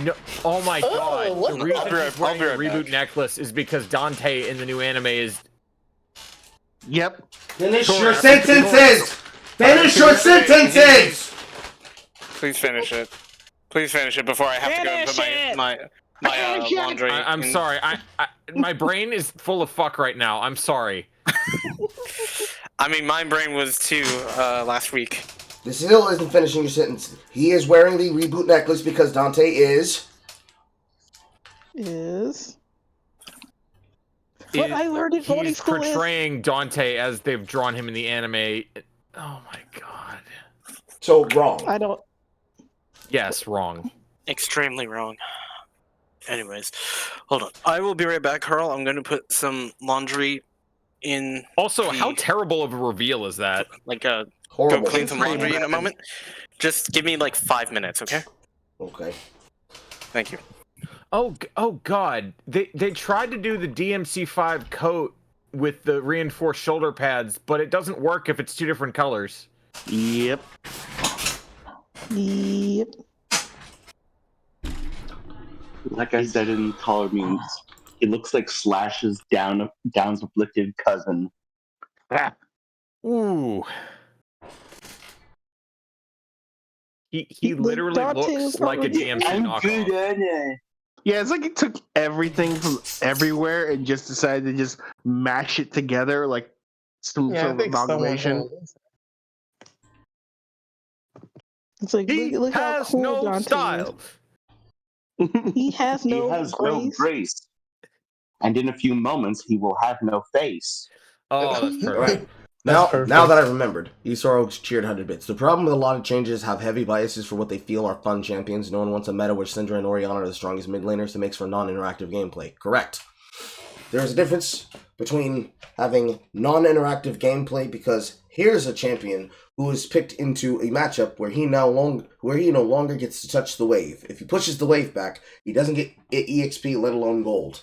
No. Oh my god. what The the- reason he's wearing a right reboot back. necklace is because Dante in the new anime is. Yep. Finish your sentences! Finish your sentences! Please finish it. Please finish it before I have to go and put my laundry. I'm in- sorry. My brain is full of fuck right now. I'm sorry. I mean, my brain was too last week. This still isn't finishing your sentence. He is wearing the reboot necklace because Dante is. What I learned in boarding He's school is. portraying Dante as they've drawn him in the anime. Oh my god. So wrong. I don't. Yes, wrong. Extremely wrong. Anyways, hold on. I will be right back, Carl. I'm going to put some laundry in. Also, how terrible of a reveal is that? Like, go Horrible. clean some laundry in a moment. Just give me like 5 minutes, okay? Okay. Thank you. Oh God! They tried to do the DMC5 coat with the reinforced shoulder pads, but it doesn't work if it's 2 different colors. Yep. Yep. Like I said in color memes, he looks like Slash's Down's afflicted cousin. Ooh. He literally looks like a DMC knockoff. Yeah, it's like he took everything from everywhere and just decided to just mash it together like some Yeah, I sort of think someone amalgamation. will. It's like, He look how has cool no Dante style. is. He has He no has grace. no grace. And in a few moments, he will have no face. Oh, that's perfect. Right. That's Now perfect. that I remembered, Isoro cheered 100 bits. The problem with a lot of changes have heavy biases for what they feel are fun champions. No one wants a meta where Syndra and Orianna are the strongest mid laners that makes for non-interactive gameplay. Correct. There is a difference between having non-interactive gameplay because here's a champion who is picked into a matchup where he no longer gets to touch the wave. If he pushes the wave back, he doesn't get EXP, let alone gold.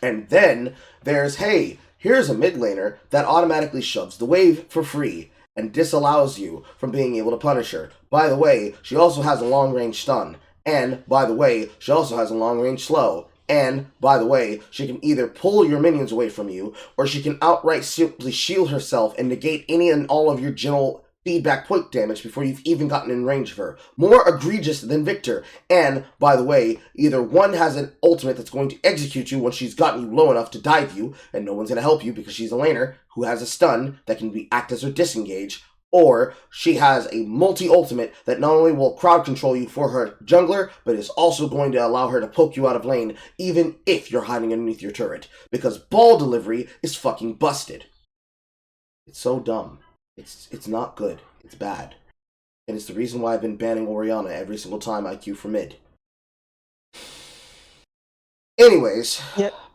And then there's, hey, here's a mid laner that automatically shoves the wave for free and disallows you from being able to punish her. By the way, she also has a long-range stun. And, by the way, she also has a long-range slow. And, by the way, she can either pull your minions away from you, or she can outright simply shield herself and negate any and all of your general feedback point damage before you've even gotten in range of her. More egregious than Victor. And, by the way, either one has an ultimate that's going to execute you once she's gotten you low enough to dive you, and no one's going to help you because she's a laner who has a stun that can act as her disengage, or she has a multi-ultimate that not only will crowd control you for her jungler, but is also going to allow her to poke you out of lane even if you're hiding underneath your turret. Because ball delivery is fucking busted. It's so dumb. It's not good. It's bad. And it's the reason why I've been banning Orianna every single time I queue for mid. Anyways,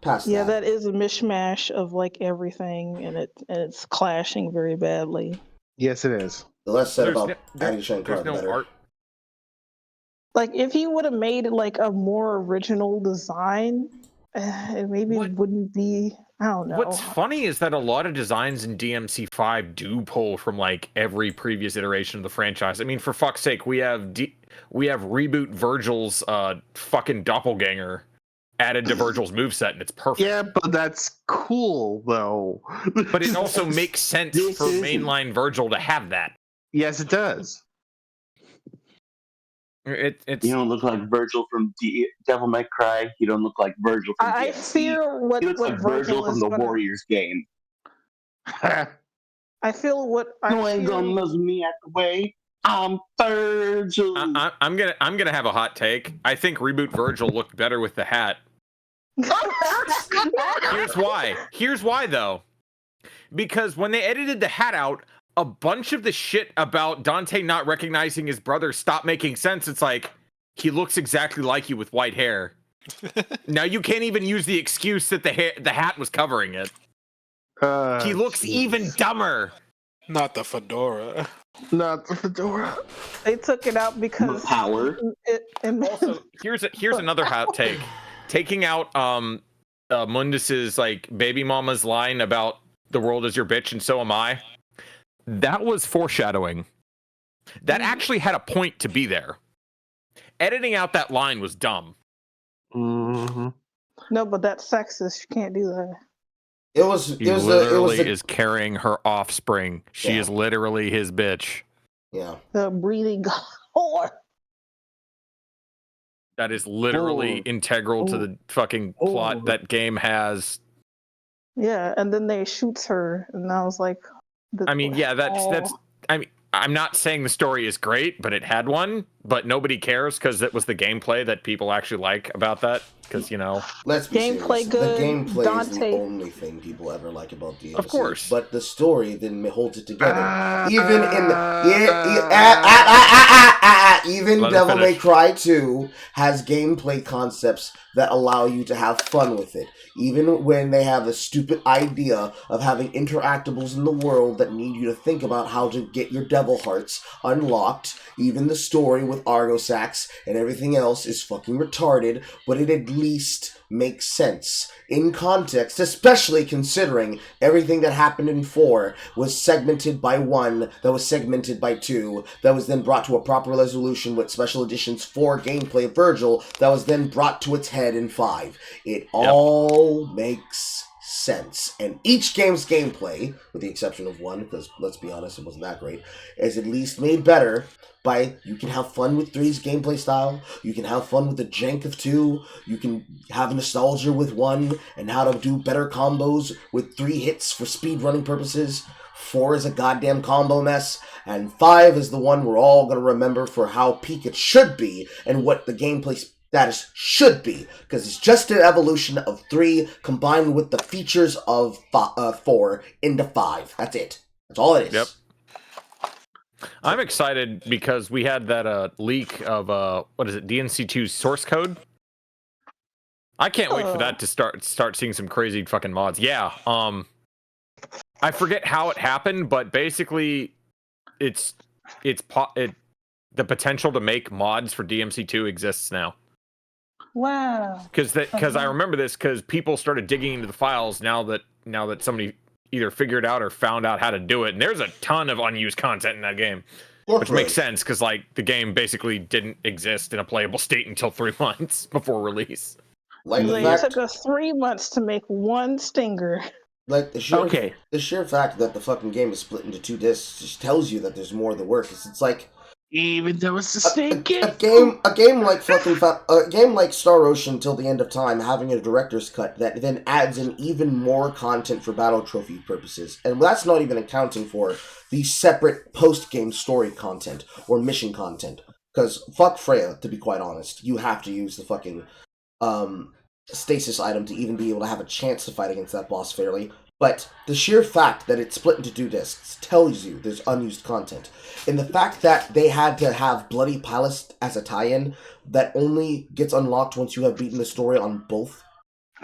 past Yeah, that. that is a mishmash of like everything, and it's clashing very badly. Yes, it is. The less said There's about no- Addy Shankar, There's the no better. art. Like if he would have made like a more original design, it maybe wouldn't be. I don't know. What's funny is that a lot of designs in DMC5 do pull from like every previous iteration of the franchise. I mean, for fuck's sake, we have reboot Virgil's fucking doppelganger added to Virgil's moveset, and it's perfect. Yeah, but that's cool though. But it also makes sense for mainline Virgil to have that. Yes, it does. It's You don't look like Virgil from Devil May Cry. You don't look like Virgil from I DMC. fear what He looks what like Virgil Virgil from is the gonna. Warriors game. I feel what I You ain't gonna fear. muzzle me at the way. I'm Virgil. I'm gonna have a hot take. I think reboot Virgil looked better with the hat. Here's why though. Because when they edited the hat out, a bunch of the shit about Dante not recognizing his brother stopped making sense. It's like, he looks exactly like you with white hair. Now you can't even use the excuse that the hat was covering it. He looks even dumber. Not the fedora. Not the fedora. They took it out because power. Also, here's another hot take. Taking out Mundus's like baby mama's line about the world is your bitch and so am I. That was foreshadowing. That actually had a point to be there. Editing out that line was dumb. Mm-hmm. No, but that's sexist. You can't do that. He literally is carrying her offspring. She is literally his bitch. Yeah. The breeding whore. That is literally integral to the fucking plot that game has. Yeah, and then they shoots her, and I was like, I mean, yeah, that's. I mean, I'm not saying the story is great, but it had one. But nobody cares because it was the gameplay that people actually like about that. Because let's be gameplay serious. good. The gameplay is the Dante. only thing people ever like about DMC. Of course. But the story then holds it together. Even in the even Let him Devil May finish. Cry 2 has gameplay concepts that allow you to have fun with it. Even when they have a stupid idea of having interactables in the world that need you to think about how to get your devil hearts unlocked, even the story with Argosax and everything else is fucking retarded, but it at least makes sense in context, especially considering everything that happened in 4 was segmented by 1, that was segmented by 2, that was then brought to a proper resolution with special editions 4 gameplay of Virgil, that was then brought to its head in 5. It all makes sense. And each game's gameplay, with the exception of 1, because let's be honest, it wasn't that great, is at least made better by you can have fun with 3's gameplay style, you can have fun with the jank of 2, you can have nostalgia with 1, and how to do better combos with 3 hits for speedrunning purposes. 4 is a goddamn combo mess, and 5 is the one we're all going to remember for how peak it should be, and what the gameplay status should be, because it's just an evolution of 3 combined with the features of 4 into 5. That's it. That's all it is. Yep. I'm excited because we had that leak of what is it, DNC2's source code. I can't wait for that to start seeing some crazy fucking mods. Yeah. I forget how it happened, but basically, the potential to make mods for DMC2 exists now. Wow. Because I remember this because people started digging into the files now that somebody either figured out or found out how to do it, and there's a ton of unused content in that game, which makes sense because like the game basically didn't exist in a playable state until 3 months before release. Like it took us 3 months to make one stinger. Like the sheer fact that the fucking game is split into 2 discs just tells you that there's more of the work. It's like even though it's the same game. A game like Star Ocean Till the End of Time having a director's cut that then adds in even more content for battle trophy purposes. And that's not even accounting for the separate post-game story content or mission content. Because fuck Freya, to be quite honest. You have to use the fucking stasis item to even be able to have a chance to fight against that boss fairly. But the sheer fact that it's split into 2 discs tells you there's unused content. And the fact that they had to have Bloody Palace as a tie-in that only gets unlocked once you have beaten the story on both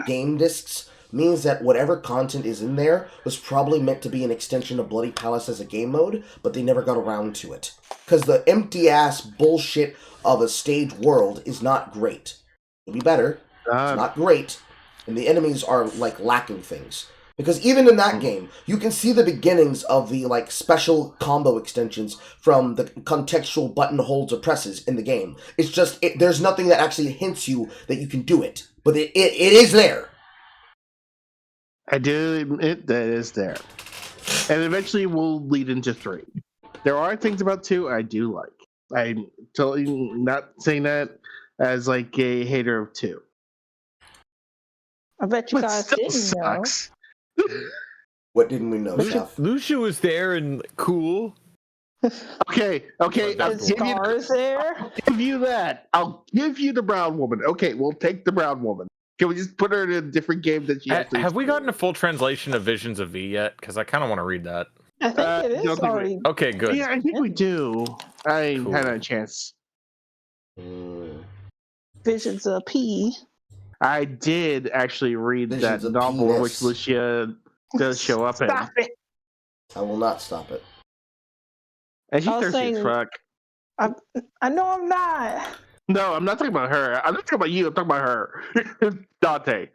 game discs means that whatever content is in there was probably meant to be an extension of Bloody Palace as a game mode, but they never got around to it. Because the empty-ass bullshit of a stage world is not great. It'll be better. It's not great. And the enemies are, like, lacking things. Because even in that game, you can see the beginnings of the like special combo extensions from the contextual button holds or presses in the game. It's just, there's nothing that actually hints you that you can do it. But it is there. I do admit that it is there. And eventually will lead into 3. There are things about 2 I do like. I'm totally not saying that as like a hater of 2. I bet you guys didn't know. What didn't we know, Chef? Lucia was there and cool. Okay. I'll give you that. I'll give you the brown woman. Okay, we'll take the brown woman. Can we just put her in a different game that she has to Have we gotten a full translation of Visions of V yet? Because I kind of want to read that. I think it is already. Okay, good. Yeah, I think we do. I had a chance. Visions of P. I did actually read that novel in which Lucia does show up in. Stop it. I will not stop it. And she's thirsty as fuck. I know I'm not. No, I'm not talking about her. I'm not talking about you. I'm talking about her. Dante.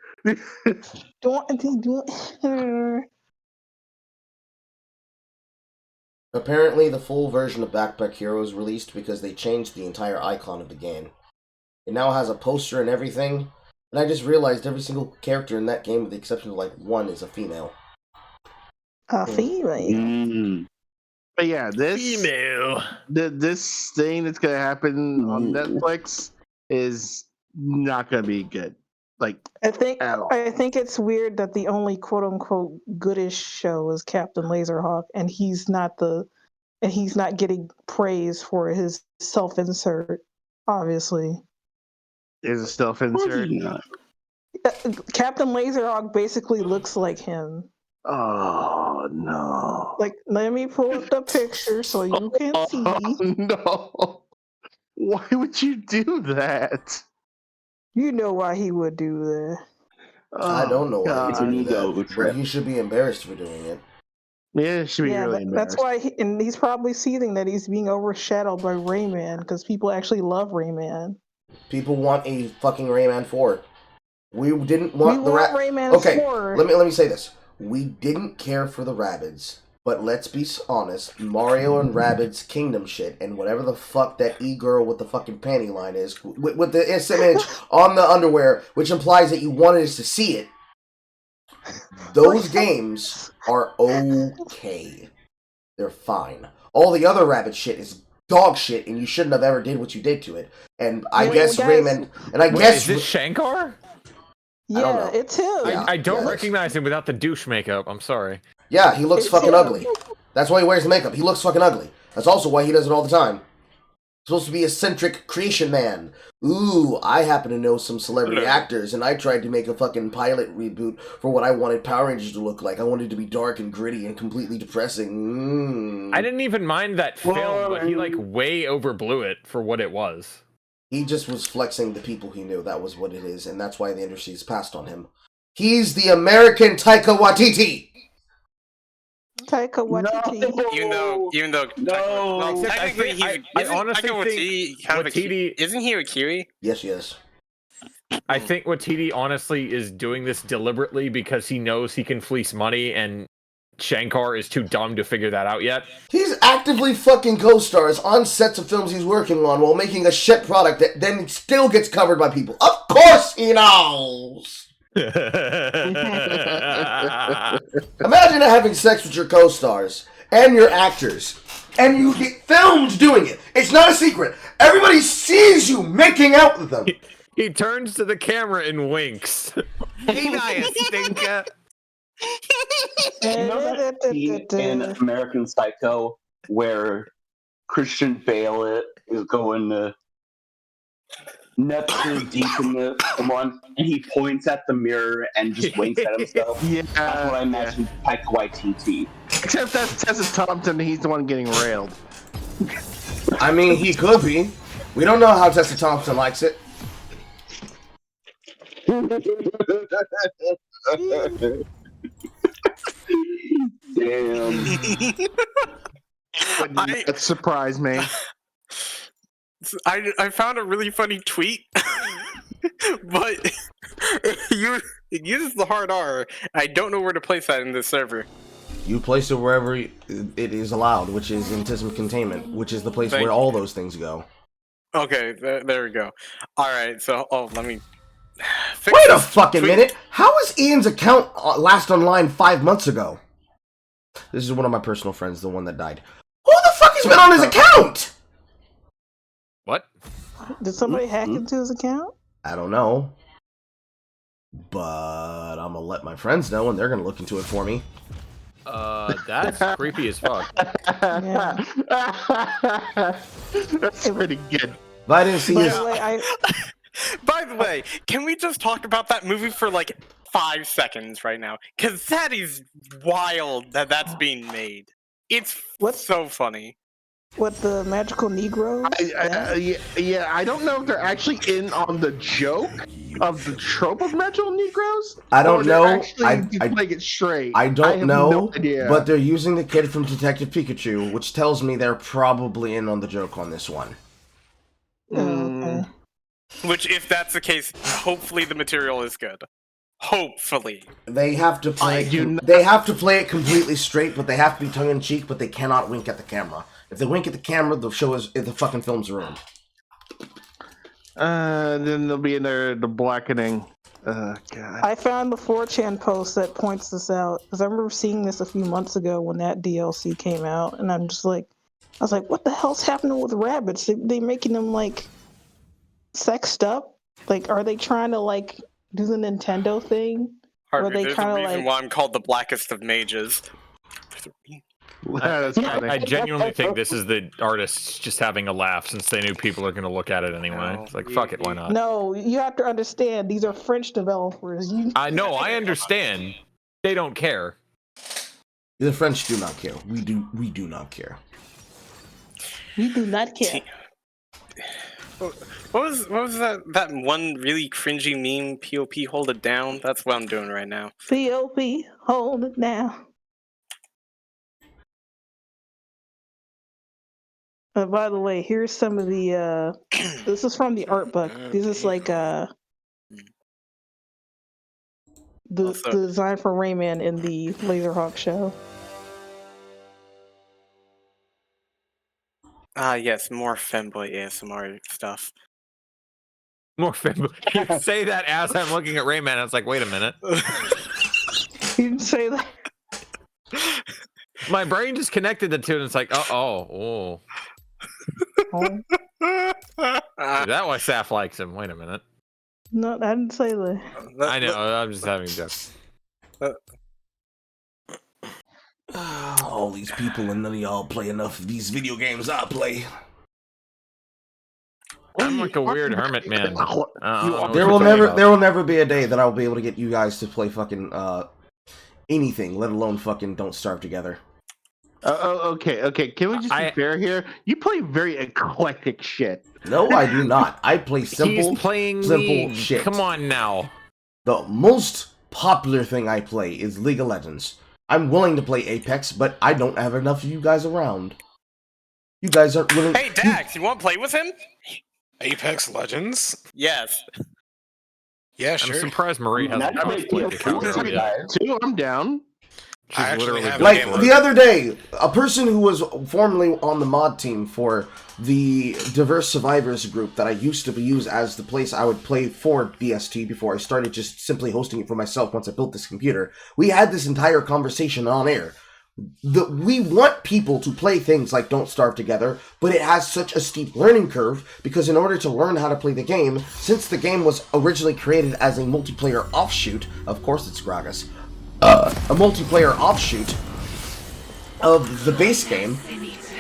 Apparently, the full version of Backpack Hero is released because they changed the entire icon of the game. It now has a poster and everything. And I just realized every single character in that game, with the exception of like 1, is a female. A female. But yeah, this thing that's gonna happen on Netflix is not gonna be good. Like I think it's weird that the only quote unquote goodish show is Captain Laserhawk, and he's not getting praise for his self-insert. Obviously, there's a self-insert. Captain Laserhawk basically looks like him. Oh no! Like, let me pull up the picture so you can see. No. Why would you do that? You know why he would do that. I don't know why It's he an would do ego that, trip. but he should be embarrassed for doing it. Yeah, it should be Yeah, really that's embarrassed. why, and he's probably seething that he's being overshadowed by Rayman because people actually love Rayman. People want a fucking Rayman 4. We didn't want We the want Rayman Okay, 4. let me say this. We didn't care for the Rabbids, but let's be honest. Mario and Rabbids Kingdom shit and whatever the fuck that e-girl with the fucking panty line is, with the image on the underwear, which implies that you wanted us to see it. Those games are okay. They're fine. All the other Rabbid shit is dog shit, and you shouldn't have ever did what you did to it. And I guess Rayman, and I guess is this Shankar? Yeah, it's him. I don't recognize him without the douche makeup. I'm sorry. Yeah, he looks fucking ugly. That's why he wears the makeup. He looks fucking ugly. That's also why he does it all the time. Supposed to be eccentric creation man. Ooh, I happen to know some celebrity actors, and I tried to make a fucking pilot reboot for what I wanted Power Rangers to look like. I wanted it to be dark and gritty and completely depressing. I didn't even mind that film, but he like way overblew it for what it was. He just was flexing the people he knew. That was what it is, and that's why the industry's passed on him. He's the American Taika Waititi. Taika Waititi. Even though well, technically I honestly Waititi think kind of Waititi isn't he Akiri? Yes, yes. I think Waititi honestly is doing this deliberately because he knows he can fleece money, and Shankar is too dumb to figure that out yet. He's actively fucking co-stars on sets of films he's working on while making a shit product that then still gets covered by people. Of course he knows! Imagine having sex with your co-stars and your actors, and you get filmed doing it. It's not a secret. Everybody sees you making out with them. He turns to the camera and winks. You know that scene in American Psycho where Christian Bale is going to Neptune deep in the one, and he points at the mirror and just winks at himself? Yeah, that's what I imagine Taika Waititi. Except that's Tessa Thompson, he's the one getting railed. I mean, he could be. We don't know how Tessa Thompson likes it. Damn. That surprised me. I found a really funny tweet, but it uses the hard R. I don't know where to place that in this server. You place it wherever it is allowed, which is in system containment, which is the place where all those things go. Okay, there we go. Alright, so, let me... Wait a fucking minute! How is Ian's account last online 5 months ago? This is one of my personal friends, the one that died. Who the fuck has been on his account? What? Did somebody hack into his account? I don't know. But I'm gonna let my friends know, and they're gonna look into it for me. That's creepy as fuck. That's pretty good. If I didn't see his... By the way, can we just talk about that movie for like 5 seconds right now? Because that is wild that that's being made. It's so funny. What, the magical Negroes? Yeah, I don't know if they're actually in on the joke of the trope of magical Negroes. I don't know. Playing it straight. I don't have know, no idea. but they're using the kid from Detective Pikachu, which tells me they're probably in on the joke on this one. Okay. Which, if that's the case, hopefully the material is good. Hopefully. They have to play. They have to play it completely straight, but they have to be tongue in cheek. But they cannot wink at the camera. If they wink at the camera, the show is the fucking film's ruined. Then they'll be in there the blackening. God. I found the 4chan post that points this out because I remember seeing this a few months ago when that DLC came out, and I'm just like, I was like, what the hell's happening with rabbits? They making them like sexed up? Like, are they trying to like do the Nintendo thing? Harvey, or are they there's kind a of reason like? why I'm called the blackest of mages. I genuinely think this is the artists just having a laugh since they knew people are going to look at it anyway. It's like, fuck it, why not? No, you have to understand. These are French developers. I know, I understand. They don't care. The French do not care. We do not care. We do not care. What was that one really cringy meme? POP, hold it down. That's what I'm doing right now. POP, hold it down. By the way, here's some of the. This is from the art book. This is like the design for Rayman in the Laserhawk show. Yes, more femboy ASMR stuff. More femboy. You say that as I'm looking at Rayman. I was like, wait a minute. You didn't say that. My brain just connected the two, and it's like, oh. Is that why Saf likes him? Wait a minute. No, I didn't say that. I know. I'm just having jokes. All these people and none of y'all play enough of these video games I play. I'm like a weird hermit man. There will never be a day that I will be able to get you guys to play fucking anything, let alone fucking Don't Starve Together. Okay. Can we just be fair here? You play very eclectic shit. No, I do not. I play simple, He's playing simple League. shit. Come on now. The most popular thing I play is League of Legends. I'm willing to play Apex, but I don't have enough of you guys around. You guys aren't willing. Hey, Dax, you want to play with him? Apex Legends? Yes. Yeah, sure. I'm surprised Marie hasn't played the counter yet. I'm down. I actually have like the other day, a person who was formerly on the mod team for the Diverse Survivors group that I used to use as the place I would play for BST before I started just simply hosting it for myself once I built this computer. We had this entire conversation on air. We want people to play things like Don't Starve Together, but it has such a steep learning curve because in order to learn how to play the game, since the game was originally created as a multiplayer offshoot, of course it's Gragas, a multiplayer offshoot of the base game,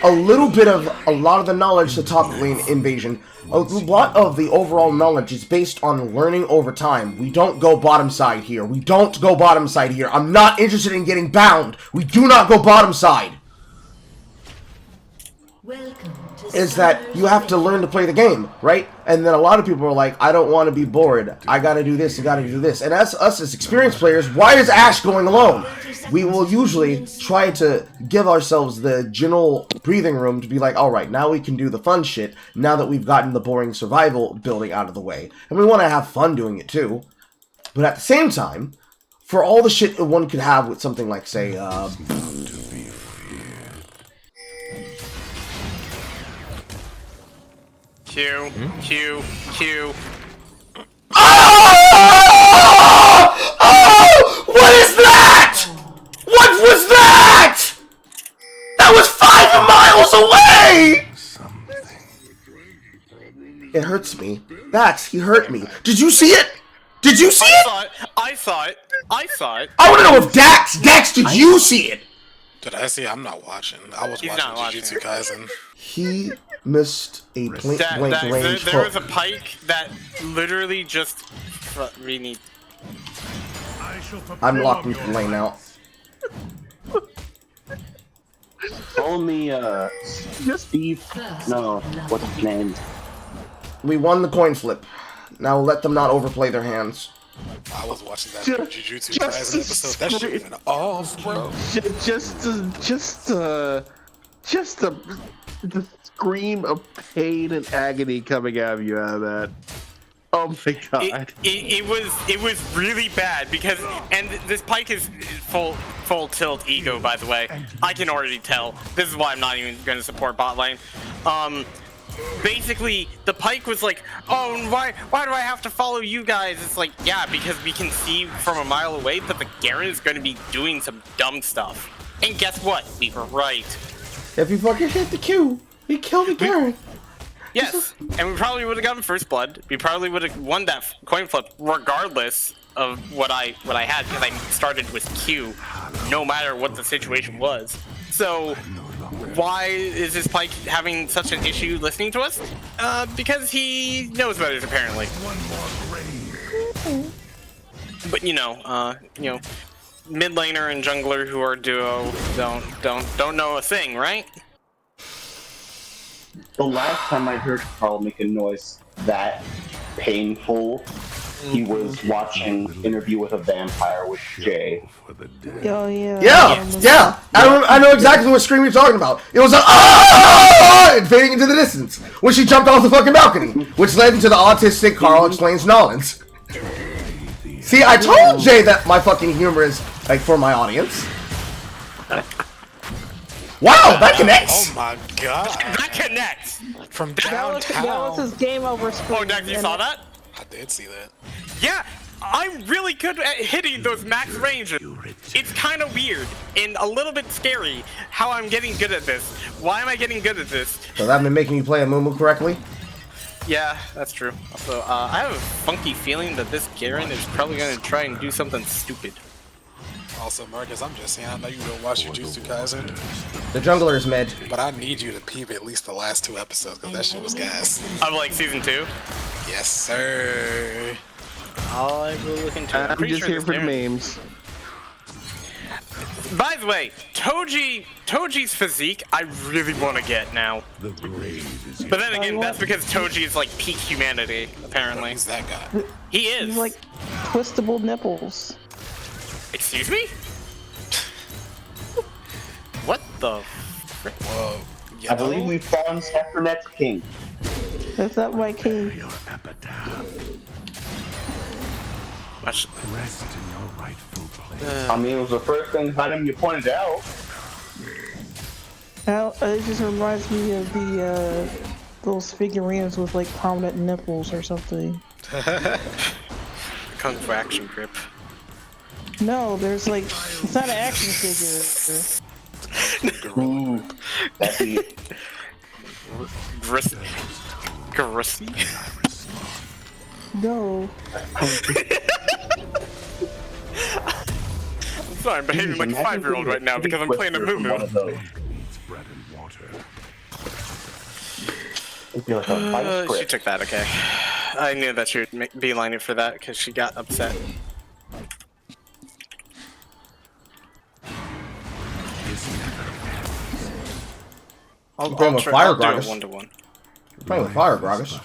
a lot of the knowledge to top lane invasion, a lot of the overall knowledge is based on learning over time. We don't go bottom side here. I'm not interested in getting bound. We do not go bottom side. Is that you have to learn to play the game, right? And then a lot of people are like, I don't want to be bored. I gotta do this, And as us as experienced players, why is Ash going alone? We will usually try to give ourselves the general breathing room to be like, alright, now we can do the fun shit, now that we've gotten the boring survival building out of the way. And we want to have fun doing it too. But at the same time, for all the shit that one could have with something like, say, Q. Oh! What is that? What was that? That was 5 miles away! It hurts me. He hurt me. Did you see it? I saw it. I want to know if Dax, did you see it? Did I see? I'm not watching. I was watching Jujutsu Kaisen. He missed a point blank range There was a pike that literally just... We need... I'm locked into the lane now. Only, Steve. No, what's his name? We won the coin flip. Now let them not overplay their hands. I was watching that Jujutsu Kaisen episode. That shit went off, bro. Just the scream of pain and agony coming out of you out of that. Oh my god. It was really bad because, and this pike is full tilt ego, by the way. I can already tell. This is why I'm not even going to support bot lane. Basically, the pike was like, oh, why do I have to follow you guys? It's like, yeah, because we can see from a mile away that the Garen is going to be doing some dumb stuff. And guess what? We were right. If you fucking hit the Q, we killed the Garen. Yes, and we probably would have gotten first blood. We probably would have won that coin flip regardless of what I had, because I started with Q, no matter what the situation was. So why is this pike having such an issue listening to us? Because he knows better, apparently. But mid laner and jungler who are duo don't know a thing, right? the last time I heard Carl make a noise that painful, he was watching Interview with a Vampire with Jay. Oh yeah. Yeah. I know exactly what scream you're talking about. It was a ah, and fading into the distance when she jumped off the fucking balcony, which led into the autistic Carl explains Nolans. See, I told Jay that my fucking humor is like for my audience. Wow, that connects. Oh my god. That connects! From That was downtown. his game over screen. Oh, Dex, you saw that? I did see that. Yeah, I'm really good at hitting those max ranges. It's kind of weird and a little bit scary how I'm getting good at this. Why am I getting good at this? So that been making you play a Mumu correctly? Yeah, that's true. Also, I have a funky feeling that this Garen is probably going to try and do something stupid. Also, Marcus, I'm just saying, I know you don't watch Jujutsu Kaisen, The jungler is mid. but I need you to peep at least the last 2 episodes, because that shit was gas. Of like season 2? Yes, sir. I will look into it. I'm Pretty just sure here this for the Garen- memes. By the way, Toji's physique, I really want to get now. But then again, that's because Toji is like peak humanity, apparently. He's that guy. He is. He's like twistable nipples. Excuse me? What the frick? Whoa. I believe we found Sephiroth's king. That's not my king. I mean, it was the first thing about him you pointed out. Now, it just reminds me of the those figurines with like prominent nipples or something. Kung Fu action grip. No, there's like it's not an action figure. Ooh, that's it. Grisly. No. I'm sorry, I'm behaving like a 5-year-old right now because I'm playing a Mumu. She took that, okay. I knew that she would beeline it for that because she got upset. I'm playing with Fire I'll do Gragas. a 1-to-1. I'm playing with Fire Gragas.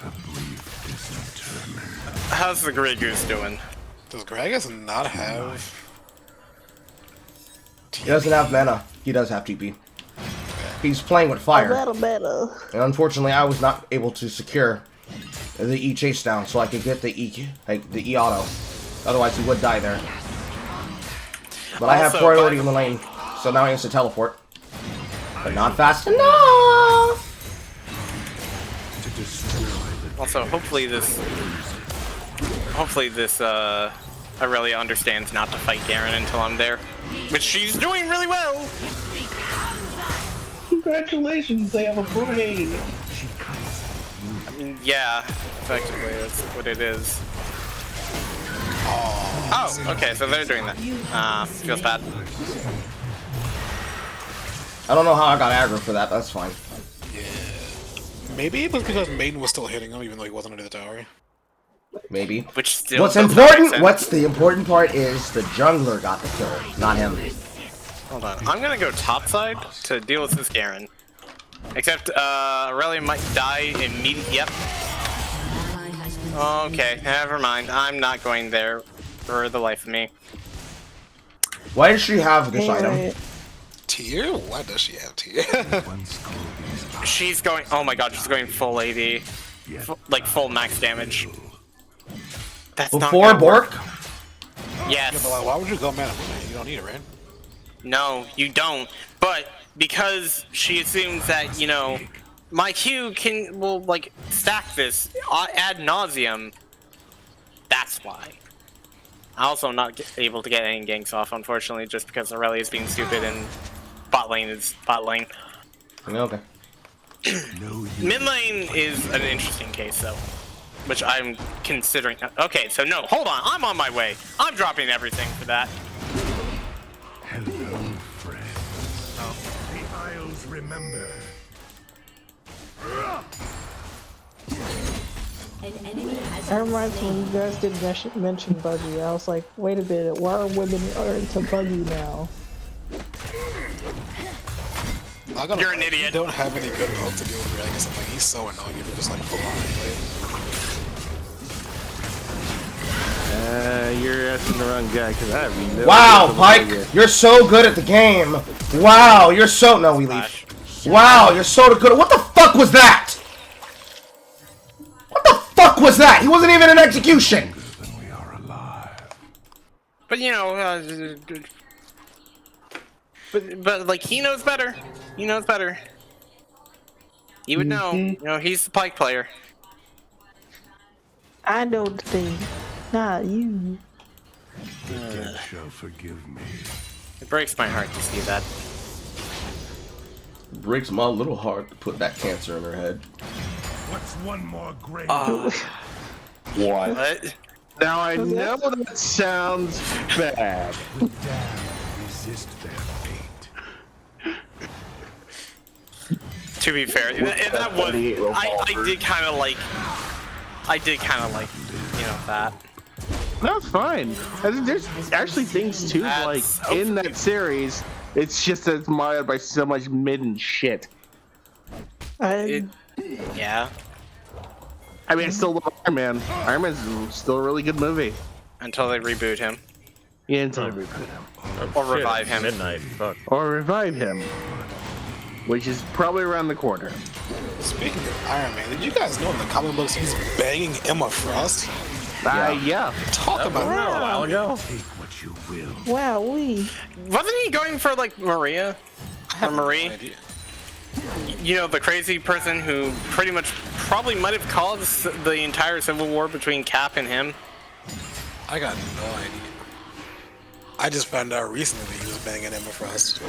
How's the Grey Goose doing? Does Gragas not have... He doesn't have mana. He does have TP. He's playing with fire. Better. And unfortunately, I was not able to secure the E chase down so I could get the E auto. Otherwise, he would die there. But I have Also, priority in the lane, so now he has to teleport. But not fast enough. Also, hopefully this Aurelia understands not to fight Garen until I'm there. Which she's doing really well! Congratulations, they have a parade. I mean, yeah, effectively, that's what it is. Oh, okay, so they're doing that. Feels bad. I don't know how I got aggro for that, that's fine. Maybe it was because Maiden was still hitting him even though he wasn't under the tower. Maybe. Which still What's doesn't make important? sense. What's the important part is the jungler got the kill, not him. Hold on, I'm gonna go topside to deal with this Garen. Except, Aurelia might die immediately. Yep. Okay, never mind. I'm not going there for the life of me. Why does she have this item? Tier? Why does she have tier? She's going. Oh my god, she's going full AD. Like full max damage. That's not Before gonna work. Bork? Yes. Yeah, but like, why would you go mana? You don't need it, right? No, you don't. But because she assumes that, you know, my Q will like stack this ad nauseum. That's why. I'm also not able to get any ganks off, unfortunately, just because Aurelia is being stupid and bot lane is bot lane. Okay. Mid lane is an interesting case, though, which I'm considering. Okay, so no, hold on, I'm on my way. I'm dropping everything for that. Hello, friends. The Isles remember. That reminds me when you guys did mention Buggy. I was like, wait a minute, why are women into Buggy now? You're an idiot. You don't have any good ult to deal with Gragas. I'm like, he's so annoying if you just like pull on You're asking the wrong guy because I have no Wow, idea Pike, what you're so good at the game. Wow, you're so no, we leave. Wow, you're so good. What the fuck was that? What the fuck was that? He wasn't even in execution. But you know, but like he knows better. He knows better. He would know. You know, he's the Pike player. I know the thing, not you. The dead shall forgive me. It breaks my heart to see that. Breaks my little heart to put that cancer in her head. What's one more grave? What? Now I know that sounds bad. The damned resist their fate. To be fair, that was I did kind of like you know that. That's fine. I think there's actually things too, like in that series. It's just that it's modded by so much mid and shit. Yeah. I mean, I still love Iron Man. Iron Man's still a really good movie. Until they reboot him. Yeah, until they reboot him. Or revive him. Midnight. Fuck. Or revive him. Which is probably around the corner. Speaking of Iron Man, did you guys know in the comic books he's banging Emma Frost? Yeah. Talk about it. A while ago. Take what you will. Wow, Wasn't he going for like Maria? Or Marie? No idea. You know, the crazy person who pretty much probably might have caused the entire civil war between Cap and him. I got no idea. I just found out recently that he was banging Emma Frost.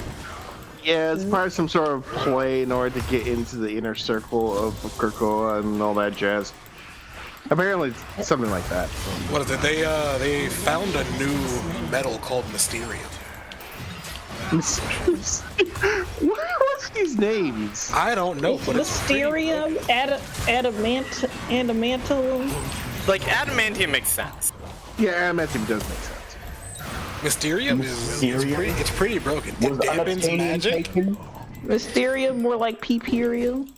Yeah, it's part of some sort of play in order to get into the inner circle of Krakoa and all that jazz. Apparently, it's something like that. What is it? They found a new metal called Mysterium. What's these names? I don't know, but Mysterium, adamantium. Like, adamantium makes sense. Yeah, adamantium does make sense. Mysterium it's pretty broken. It dampens magic. Mysterium, more like Peeperium.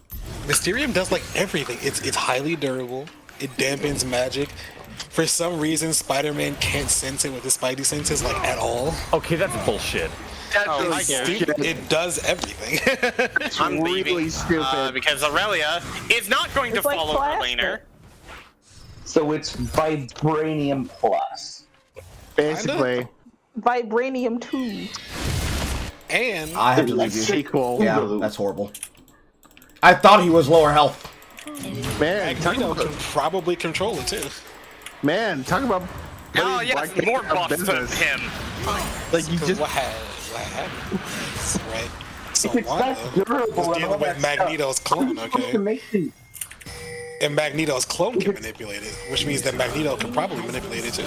Mysterium does like everything. It's highly durable. It dampens magic. For some reason, Spider-Man can't sense it with his Spidey senses, like, at all. Okay, that's bullshit. That's stupid. It does everything. I'm leaving really stupid. because Aurelia is not going to like follow her plastic. laner. So it's Vibranium Plus. Basically. Vibranium 2. And I have to leave you. Sequel. Yeah, that's horrible. I thought he was lower health. Man, talk Magneto about, can probably control it too. man, talk about. Oh yes, more buffs to him. Like you just. What happened? Right. So If it's Wanda that durable was and all dealing that with Magneto's clone, To okay? make the And Magneto's clone can manipulate it, which means that Magneto can probably manipulate it too.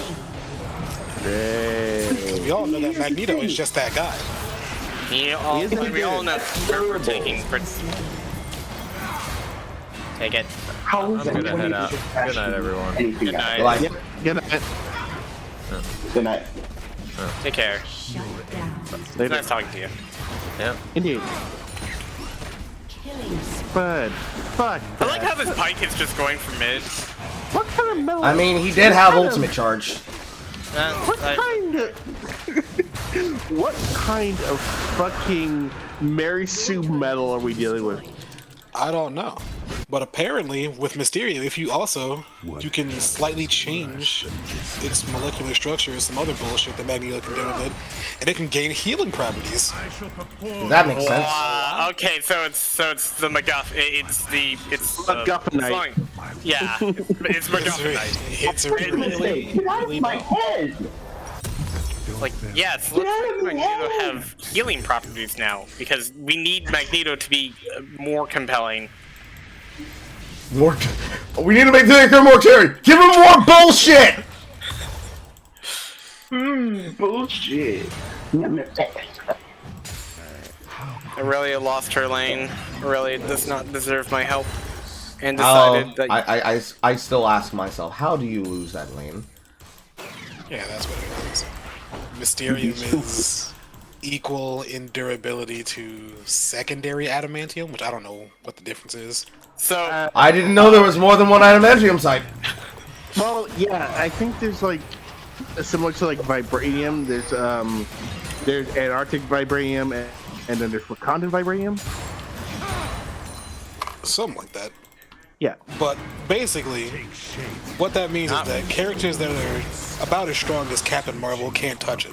Because we all know that Magneto is just that guy. We all know we're taking. Take it. how is I'm gonna head anyone out. able to Good night, everyone. anything Good else? night. Like, Good night. Good night. Take care. It's nice talking to you. Yeah. Indeed. But, fuck. I like how this Pike is just going for mid. What kind of metal? I mean, he did have ultimate charge. What kind of? What kind of fucking Mary Sue metal are we dealing with? I don't know. But apparently, with Mysterio, if you you can slightly change its molecular structure or some other bullshit that Magneto can do with it, and it can gain healing properties. That makes sense. Okay, so it's the MacGuff. It's MacGuffinite. Yeah, it's MacGuffinite. It's really, Get out of my head! Like, yes, let's make Magneto have healing properties now because we need Magneto to be more compelling. More. We need to make the character more scary. Give him more bullshit. Bullshit. Aurelia lost her lane. Aurelia does not deserve my help, and decided that. I still ask myself, how do you lose that lane? Yeah, that's what it is. Mysterium is equal in durability to secondary adamantium, which I don't know what the difference is. So I didn't know there was more than one adamantium site. Well, yeah, I think there's like similar to like vibranium. There's Antarctic vibranium, and then there's Wakandan vibranium. Something like that. Yeah. But basically, what that means is that characters that are about as strong as Captain Marvel can't touch it.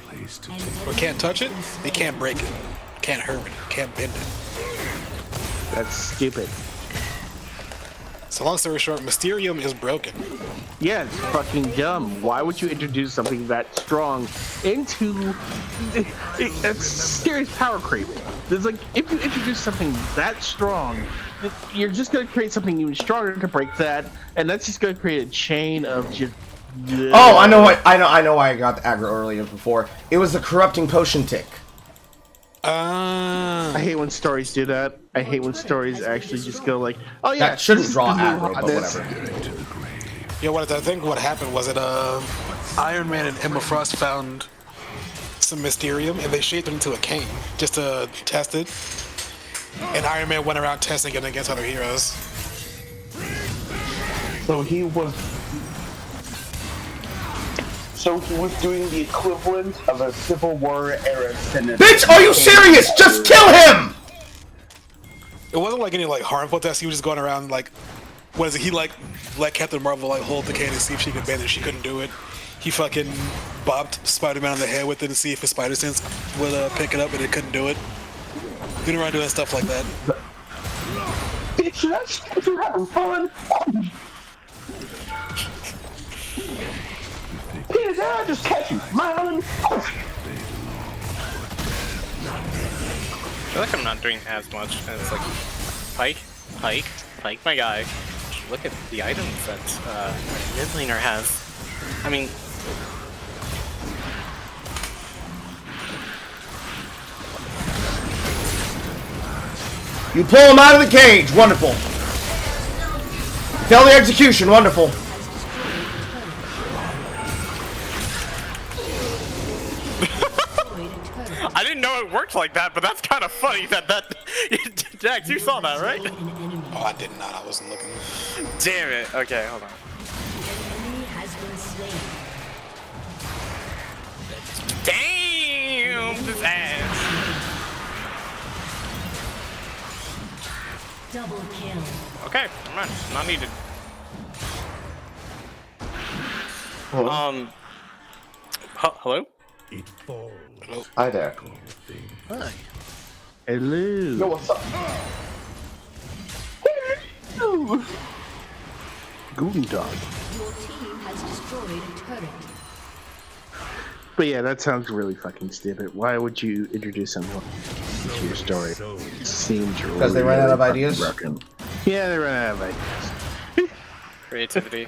Or can't touch it, they can't break it. Can't hurt it. Can't bend it. That's stupid. So long story short, Mysterium is broken. Yeah, it's fucking dumb. Why would you introduce something that strong into... It's serious power creep. It's like, if you introduce something that strong, you're just going to create something even stronger to break that, and that's just going to create a chain of just... Oh, I know why I got the aggro earlier before. It was the corrupting potion tick. I hate when stories do that. I hate when stories actually just go like, oh yeah, that shouldn't draw aggro, but whatever. Yeah, I think what happened was that Iron Man and Emma Frost found some Mysterium and they shaped it into a cane just to test it. And Iron Man went around testing it against other heroes. So he was doing the equivalent of a Civil War era sentence. Bitch, are you serious? Just kill him! It wasn't like any like harmful test. He was just going around like, what is it? He like let Captain Marvel like hold the cane and see if she could bend it. She couldn't do it. He fucking bopped Spider-Man on the head with it to see if his spider sense would pick it up, and it couldn't do it. He didn't around doing stuff like that. Bitch, that's you having fun. Peter, I just catch you smiling. I feel like I'm not doing as much, and it's like, Pike, my guy. Look at the items that Midlaner has. I mean, you pull him out of the cage, wonderful. Fail the execution, wonderful. I didn't know it worked like that, but that's kind of funny that Jax, you saw that, right? Oh, I did not. I wasn't looking. Damn it. Okay, hold on. Damn, this ass. Double kill. Okay, come on, not needed. Hello? Hello? Hi there. Hi. Hello. Yo, what's up? Hello. Guten Tag. Your team has destroyed a turret. But yeah, that sounds really fucking stupid. Why would you introduce someone to your story? It seems really, Because they ran out of ideas? broken. Yeah, they ran out of ideas. Creativity.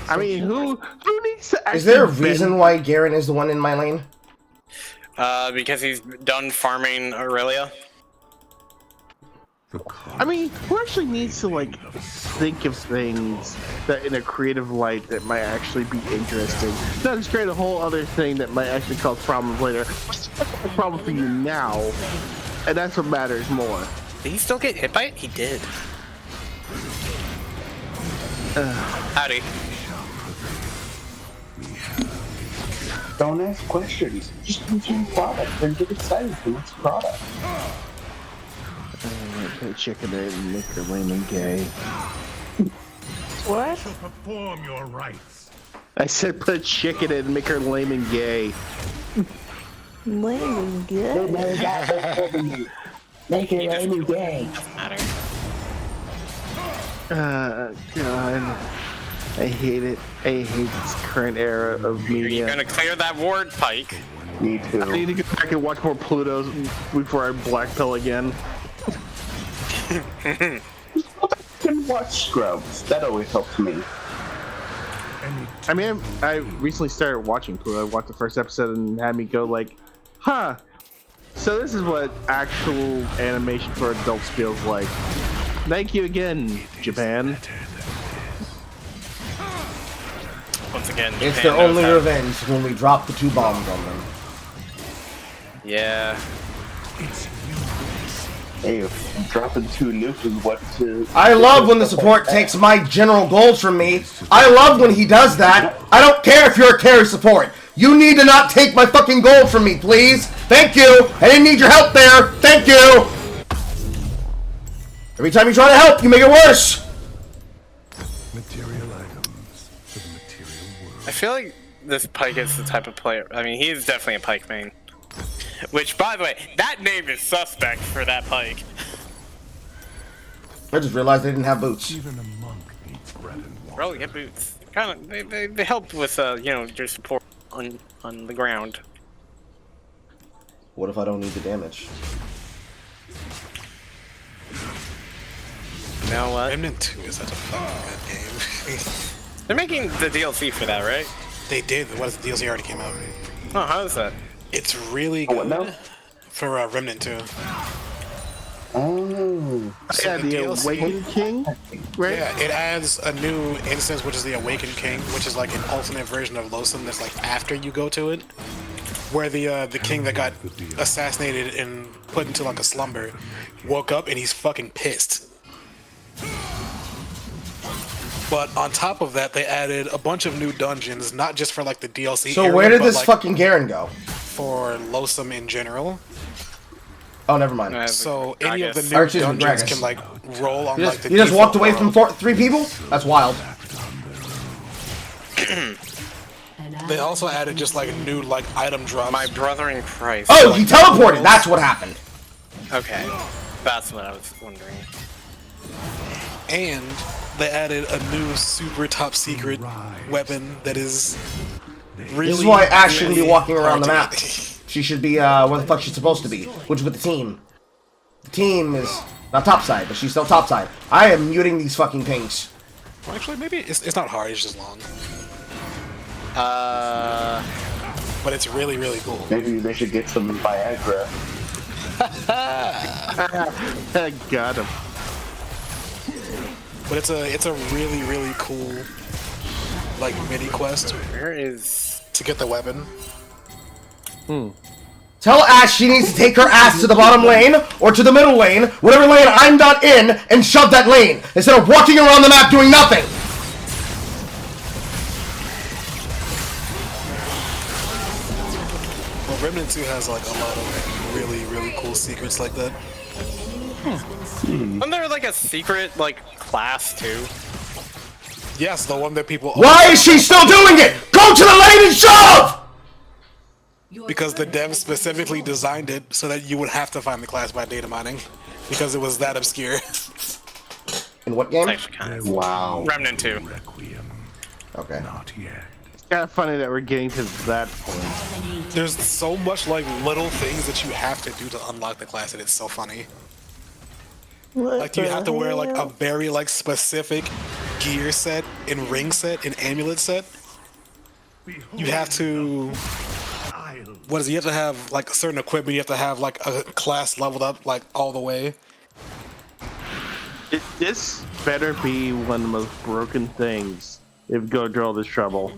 I mean, who needs to actually... Is there a reason why Garen is the one in my lane? Because he's done farming Aurelia. I mean, who actually needs to, like, think of things that in a creative light that might actually be interesting? Not just create a whole other thing that might actually cause problems later. It's a problem for you now, and that's what matters more. Did he still get hit by it? He did. Howdy. Don't ask questions. Just consume product and get excited for its product. Put chicken in and make her lame and gay. What? To perform your rites. I said put chicken in and make her lame and gay. Lame and gay. Make it lame and gay. God. I hate it. I hate this current era of Are you media. gonna clear that ward, Pike? Me too. I need to get back and watch more Pluto before I black pill again. Can watch Scrubs. That always helps me. I mean, I recently started watching Pluto. I watched the first episode and had me go like, huh. So this is what actual animation for adults feels like. Thank you again, Japan. Once again, It's Japan their knows only how- revenge when we drop the 2 bombs on them. Yeah. Hey, dropping 2 nukes is what to... I love when the support takes my general gold from me. I love when he does that. I don't care if you're a carry support. You need to not take my fucking gold from me, please. Thank you. I didn't need your help there. Thank you. Every time you try to help, you make it worse. Material items for the material world. I feel like this Pyke is the type of player. I mean, he is definitely a Pyke main. Which, by the way, that name is suspect for that Pyke. I just realized they didn't have boots. Even a monk needs bread and water. Bro, get boots. Kind of, they help with you know, your support on the ground. What if I don't need the damage? You know what? Remnant 2 is such a fucking good game. They're making the DLC for that, right? They did. What is the DLC already came out? Oh, how is that? It's really good for Remnant 2. Oh. Yeah, the DLC. Awakened King, right? Yeah, it adds a new instance, which is the Awakened King, which is like an alternate version of Loathsome that's like after you go to it, where the king that got assassinated and put into like a slumber woke up and he's fucking pissed. But on top of that, they added a bunch of new dungeons, not just for like the DLC. So area, where did but, this like, fucking Garen go? For Loathsome in general. Oh, never mind. So any of the Or, new excuse me, dungeons Gragas. can like roll on You like just, the you just walked away default from world. 3 people? That's wild. They also added just like new like item drops. My brother in Christ. Oh, he teleported! That's what happened. Okay, that's what I was wondering. And they added a new super top secret weapon that is really. This is why Ash shouldn't be really walking around hard the to map. get. She should be where the fuck she's supposed to be, which is with the team. The team is not topside, but she's still topside. I am muting these fucking pings. Well, actually, maybe it's not hard. It's just long. But it's really really cool. Maybe they should get some Viagra. Got him. But it's a really really cool like mini quest. Where is to get the weapon? Tell Ash she needs to take her ass to the bottom lane, or to the middle lane, whatever lane I'm not in, and shove that lane, instead of walking around the map doing nothing! Well, Remnant 2 has like a lot of really really cool secrets like that. Wasn't there like a secret like class too? Yes, the one that people. Why is she still doing it? Go to the lane and shove! Because the devs specifically designed it so that you would have to find the class by data mining, because it was that obscure. In what game? Wow. Remnant 2. Okay. Not yet. It's kind of funny that we're getting to that point. There's so much like little things that you have to do to unlock the class, and it's so funny. Like you have to wear like a very like specific gear set and ring set and amulet set. You have to. What is it? You have to have like a certain equipment. You have to have like a class leveled up like all the way. This better be one of the most broken things if we go through all this trouble.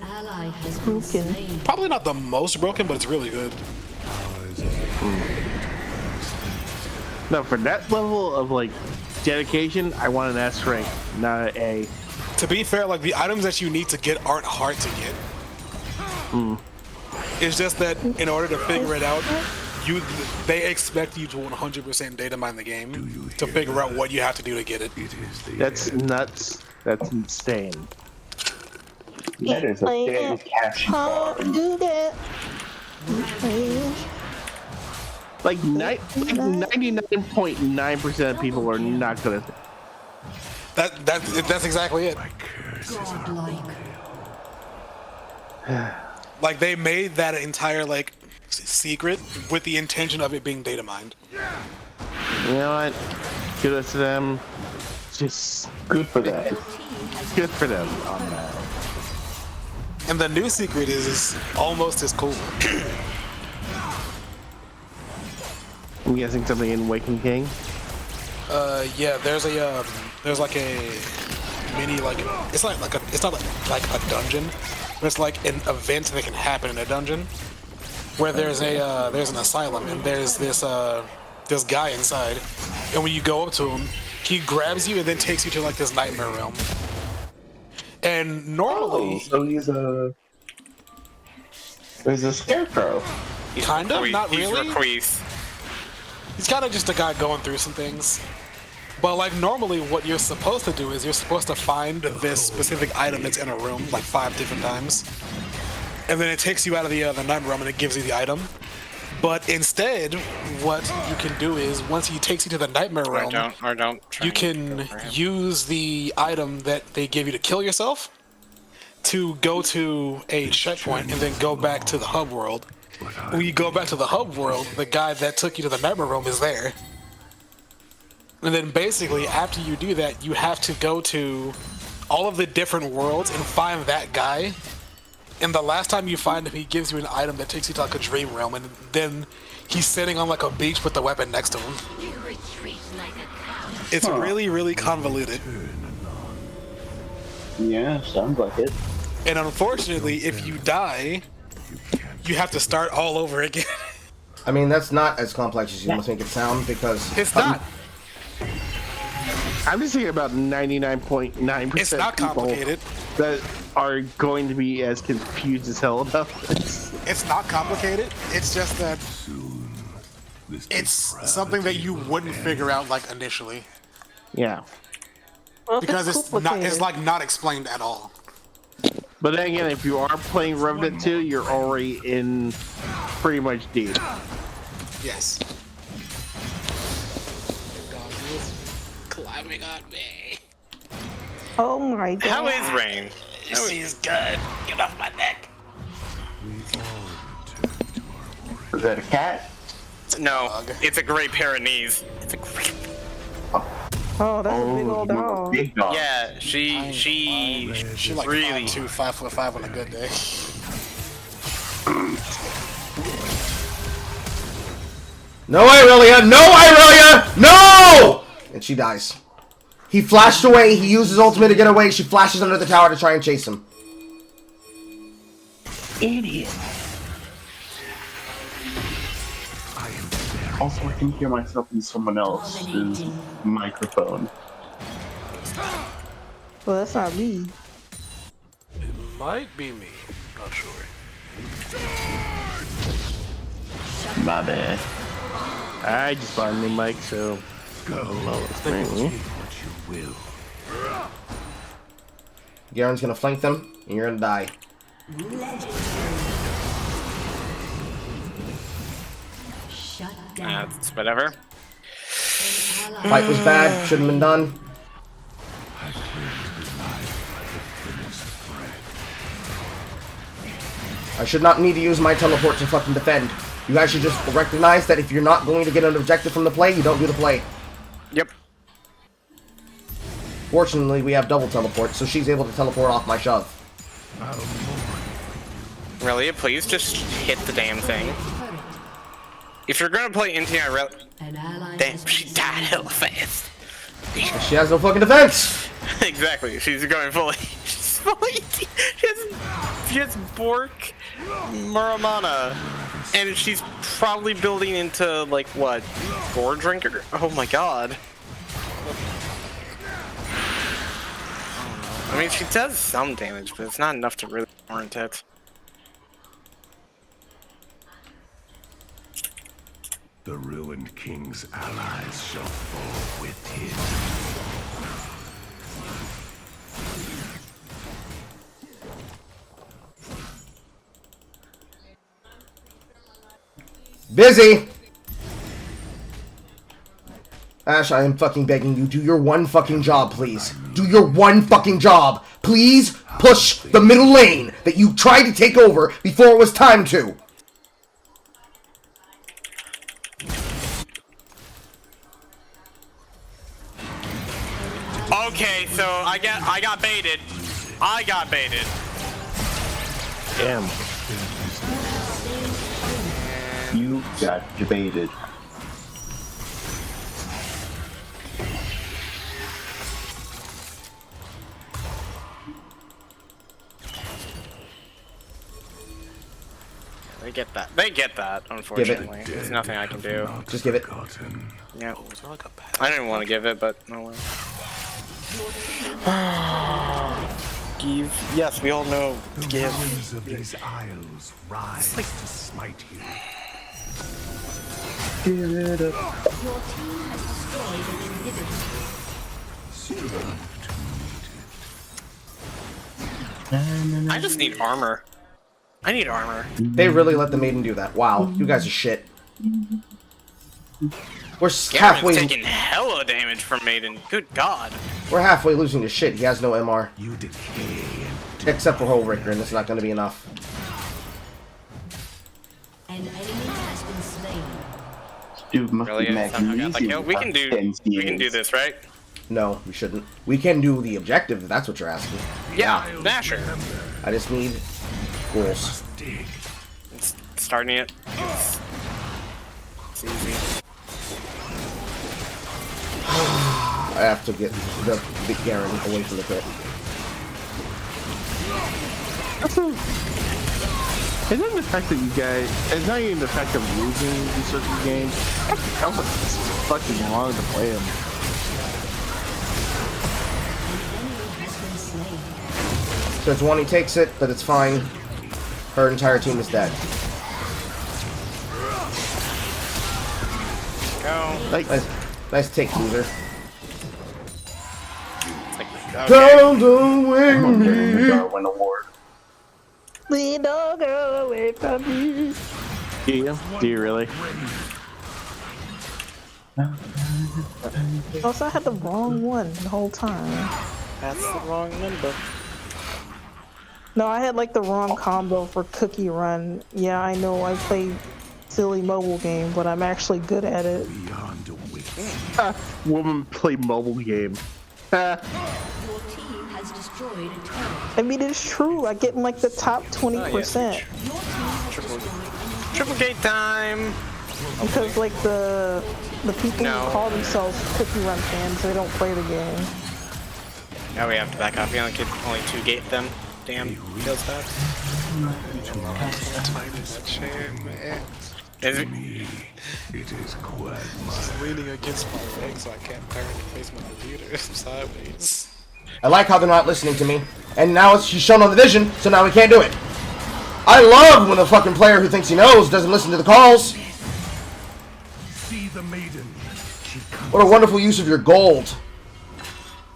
Probably not the most broken, but it's really good. No, for that level of like dedication, I want an S rank, not an A. To be fair, like the items that you need to get aren't hard to get. It's just that in order to figure it out, they expect you to 100% data mine the game to figure out what you have to do to get it. That's nuts. That's insane. That is a damn catchy bar. Do that. Like 99.9% of people are not gonna. That's exactly it. Like they made that entire like secret with the intention of it being data mined. You know what? Good to them. Just good for them. Good for them on that. And the new secret is almost as cool. I'm guessing something in Awakened King. Yeah, there's like a mini like it's not like a dungeon, but it's like an event that can happen in a dungeon where there's an asylum and there's this guy inside, and when you go up to him, he grabs you and then takes you to like this nightmare realm. And normally, so he's a scarecrow. Kind of, not He's really. Requise. He's kind of just a guy going through some things. But like normally what you're supposed to do is you're supposed to find this specific item that's in a room like 5 different times. And then it takes you out of the night room and it gives you the item. But instead, what you can do is once he takes you to the nightmare realm, you can use the item that they give you to kill yourself to go to a checkpoint and then go back to the hub world. When you go back to the hub world, the guy that took you to the nightmare realm is there. And then basically, after you do that, you have to go to all of the different worlds and find that guy. And the last time you find him, he gives you an item that takes you to like a dream realm, and then he's sitting on like a beach with the weapon next to him. It's really, really convoluted. Yeah, sounds like it. And unfortunately, if you die, you have to start all over again. I mean, that's not as complex as you must make it sound, because it's not. I'm just thinking about 99.9% It's not complicated. that are going to be as confused as hell about this. It's not complicated. It's just that it's something that you wouldn't figure out like initially. Yeah. Because it's like not explained at all. But then again, if you are playing Revenant 2, you're already in pretty much deep. Yes. Climbing on me. Oh my god. How is Rain? She's good. Get off my neck. Is that a cat? No, it's a Great Pyrenees. It's a great. Oh, that's a big old dog. Big dog. Yeah, she like really 5'5" on a good day. No, Irelia! No, Irelia! No! And she dies. He flashed away. He used his ultimate to get away. She flashes under the tower to try and chase him. Idiot. Also, I can hear myself in someone else's microphone. Well, that's not me. Might be me. Not sure. My bad. I just bought a new mic, so it's me. Garen's gonna flank them, and you're gonna die. It's whatever. Fight was bad, shouldn't have been done. I should not need to use my teleport to fucking defend. You guys should just recognize that if you're not going to get an objective from the play, you don't do the play. Yep. Fortunately, we have double teleport, so she's able to teleport off my shove. Really? Please just hit the damn thing. If you're gonna play Irelia, damn, she died hella fast. She has no fucking defense. Exactly. She's going fully. She's fully. She has Bork, Muramana, and she's probably building into like what? Gore Drinker? Oh my god. I mean, she does some damage, but it's not enough to really warrant it. The ruined king's allies shall fall with him. Busy! Ash, I am fucking begging you, do your one fucking job, please. Do your one fucking job. Please push the middle lane that you tried to take over before it was time to. Okay, so I got baited. I got baited. Damn. You got debated. get that. They get that, unfortunately. There's nothing I can do. Just give it. Yeah. I didn't want to give it, but no way. Give. Yes, we all know. Give. Winds of these isles rise to smite you. Give it up. Your team has destroyed an inhibitor. I just need armor. I need armor. They really let the maiden do that. Wow, you guys are shit. We're Garen's halfway. taking hella damage from Maiden. Good God. We're halfway losing to shit. He has no MR. Except for Hullbreaker, and it's not going to be enough. An enemy has been slain. Dude, must Really? be Somehow got like, magnesium we can do this, right? No, we shouldn't. We can do the objective if that's what you're asking. Yeah, Nasher. I just need goals. It's starting it. It's easy. I have to get the big Garen away from the pit. It's not the fact that you guys. It's not even the fact of losing these sorts of games. It's fucking long to play them. So it's one, he takes it, but it's fine. Her entire team is dead. Go. Nice take, loser. Okay. Don't away me. Darwin Award. Lead no girl away from me. Do you? Do you really? Also, I had the wrong one the whole time. That's the wrong number. No, I had like the wrong combo for Cookie Run. Yeah, I know I play silly mobile game, but I'm actually good at it. Woman play mobile game. Your team has destroyed a turret. I mean, it's true. I get in like the top 20%. Triple gate time. Because like the people No. who call themselves Cookie Run fans, they don't play the game. Now we have to back up. We only could only 2 gate them. Damn, feels bad. Is it? It is quite I'm leaning against my leg so I can't turn and face my computer sideways. I like how they're not listening to me. And now she's shown on the vision, so now we can't do it. I love when a fucking player who thinks he knows doesn't listen to the calls. See the maiden. What a wonderful use of your gold.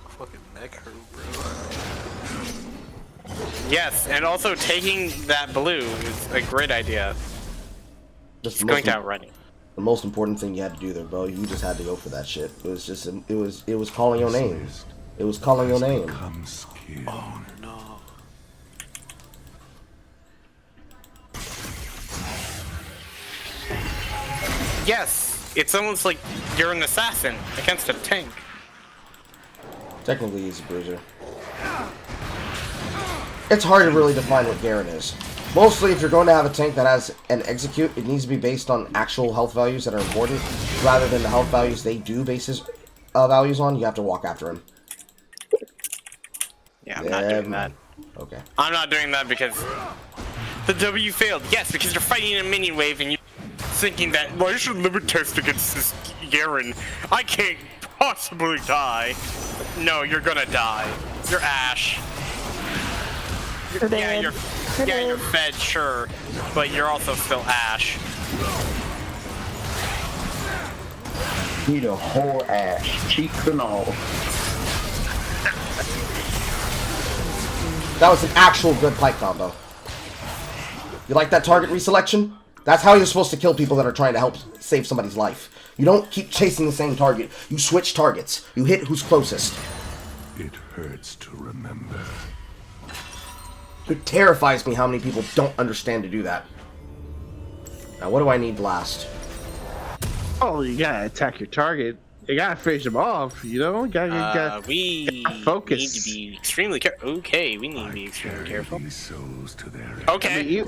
Fucking neck hurt, bro. Yes, and also taking that blue is a great idea. Just It's going to outrun you. The most important thing you had to do there, bro. You just had to go for that shit. It was just, it was calling your name. It was calling your name. Oh no. Yes, it's almost like you're an assassin against a tank. Technically, he's a bruiser. It's hard to really define what Garen is. Mostly, if you're going to have a tank that has an execute, it needs to be based on actual health values that are important, rather than the health values they do base his values on. You have to walk after him. Yeah, I'm not doing that. Okay. I'm not doing that because the W failed. Yes, because you're fighting a minion wave and you're thinking that, well, I should limit test against this Garen. I can't possibly die. No, you're gonna die. You're Ash. Yeah, you're fed, sure, but you're also still Ash. Need a whole ash, cheeks and all. That was an actual good fight combo. You like that target reselection? That's how you're supposed to kill people that are trying to help save somebody's life. You don't keep chasing the same target. You switch targets. You hit who's closest. It hurts to remember. It terrifies me how many people don't understand to do that. Now, what do I need last? Oh, you gotta attack your target. You gotta finish them off, you know? You gotta We focus. need to be extremely careful. Okay, we need to be extremely careful. Souls to their Okay.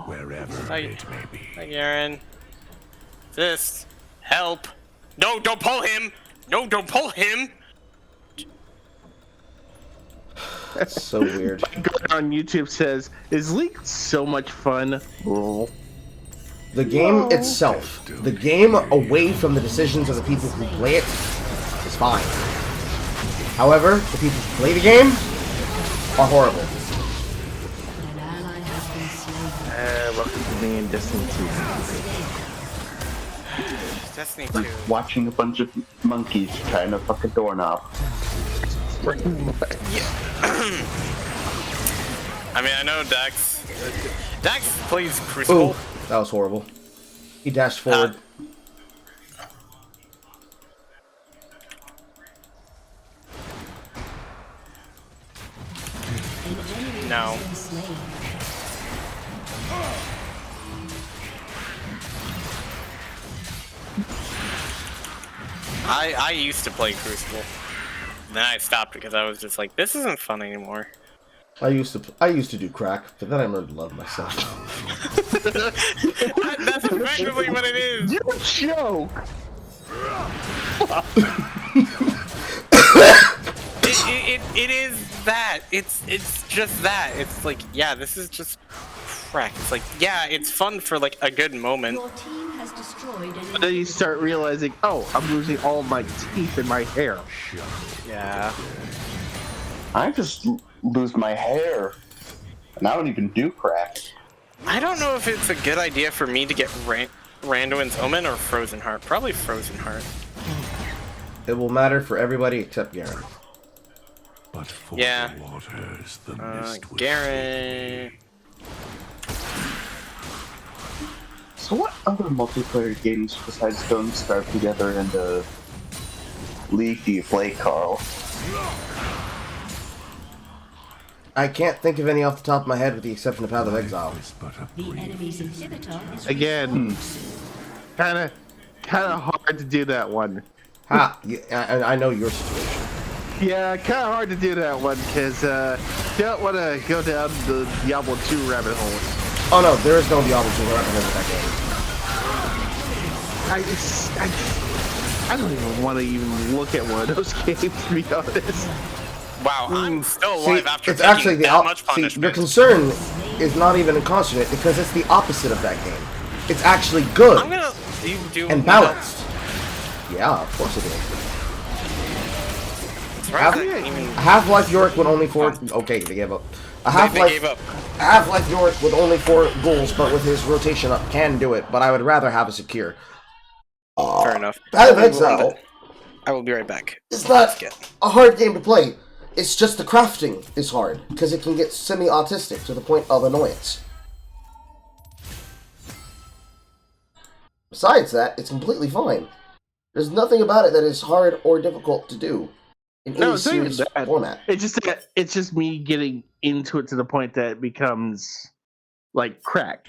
wherever Hi, it may be. hi, Garen. This help. No, don't pull him. No, don't pull him. That's so weird. Going on YouTube says, "Is League so much fun?" Lol. The game itself, the game away from the decisions of the people who play it, is fine. However, the people who play the game are horrible. Welcome to me in Destiny 2. Destiny 2. Like watching a bunch of monkeys trying to fuck a doorknob. I mean, I know Dax plays Crucible. Ooh, that was horrible. He dashed forward. No. I used to play Crucible. Then I stopped because I was just like, this isn't fun anymore. I used to do crack, but then I learned to love myself. That's effectively what it is. You joke. It is that. It's just that. It's like, yeah, this is just crack. It's like, yeah, it's fun for like a good moment. Your team has destroyed an But then you start realizing, oh, I'm losing all my teeth in my hair. Yeah. I just lose my hair, and I don't even do crack. I don't know if it's a good idea for me to get Randuin's Omen or Frozen Heart. Probably Frozen Heart. It will matter for everybody except Garen. But for Yeah. the waters, the mist will Garen. So what other multiplayer games besides Don't Starve Together and League do you play, Carl? I can't think of any off the top of my head with the exception of Path of Exile. the enemy's inhibitor is Again, kind of hard to do that one. Ha! Yeah, I know your situation. Yeah, kind of hard to do that one because don't want to go down the Diablo 2 rabbit hole. Oh no, there is no Diablo 2 rabbit hole with that game. I don't even want to even look at one of those games, to be honest. Wow, I'm still See, alive after it's taking actually the that much See, punishment. your concern is not even consonant because it's the opposite of that game. It's actually good I'm gonna do and balanced. Yeah, of course it is. Half-Life Yorick with only 4. Okay, they gave up. A They gave up. Half-Life Yorick with only 4 goals, but with his rotation up, can do it. But I would rather have a secure. Fair enough. Path of Exile. I will be right back. It's not a hard game to play. It's just the crafting is hard because it can get semi-autistic to the point of annoyance. Besides that, it's completely fine. There's nothing about it that is hard or difficult to do in any it's not even serious that. format. It's just me getting into it to the point that it becomes like crack.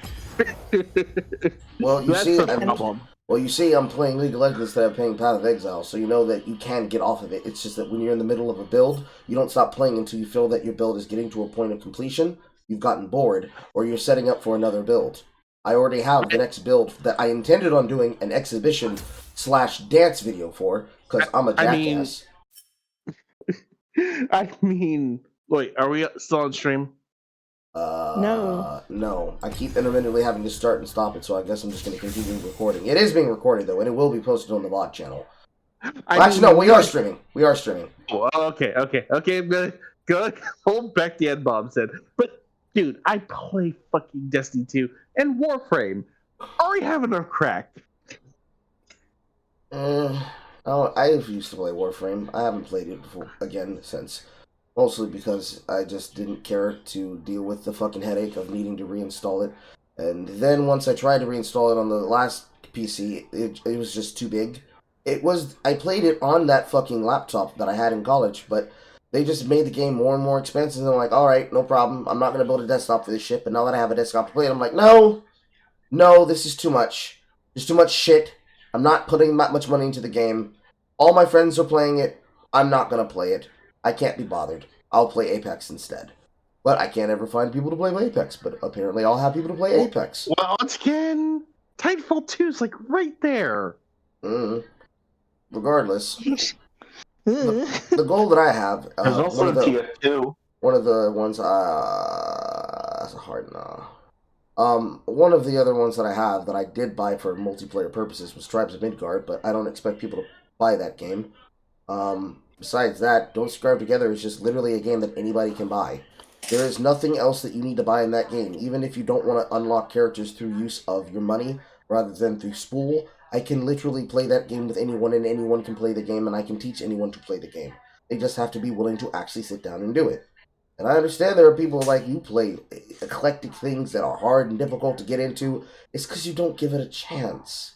Well, you That's see, the problem. Well, you see, I'm playing League of Legends instead of playing Path of Exile, so you know that you can get off of it. It's just that when you're in the middle of a build, you don't stop playing until you feel that your build is getting to a point of completion, you've gotten bored, or you're setting up for another build. I already have the next build that I intended on doing an exhibition/dance video for, because I'm a jackass. I mean, wait, are we still on stream? No. I keep intermittently having to start and stop it, so I guess I'm just going to continue recording. It is being recorded, though, and it will be posted on the VOD channel. Actually, no, we are streaming. We are streaming. Oh, okay. I'm gonna hold back the N-bomb said. But, dude, I play fucking Destiny 2 and Warframe. Already have enough crack. I used to play Warframe. I haven't played it before again since. Mostly because I just didn't care to deal with the fucking headache of needing to reinstall it. And then once I tried to reinstall it on the last PC, it was just too big. I played it on that fucking laptop that I had in college, but they just made the game more and more expensive. And I'm like, alright, no problem. I'm not going to build a desktop for this shit. But now that I have a desktop to play it, I'm like, no, this is too much. There's too much shit. I'm not putting that much money into the game. All my friends are playing it. I'm not going to play it. I can't be bothered. I'll play Apex instead. But I can't ever find people to play Apex. But apparently I'll have people to play Apex. Well, once again, Titanfall 2 is like right there. Regardless, the goal that I have... There's also TF2. One of the ones... that's a hard no. One of the other ones that I have that I did buy for multiplayer purposes was Tribes of Midgard, but I don't expect people to buy that game. Besides that, Don't Starve Together is just literally a game that anybody can buy. There is nothing else that you need to buy in that game. Even if you don't want to unlock characters through use of your money rather than through spool, I can literally play that game with anyone and anyone can play the game and I can teach anyone to play the game. They just have to be willing to actually sit down and do it. And I understand there are people like you play eclectic things that are hard and difficult to get into. It's because you don't give it a chance.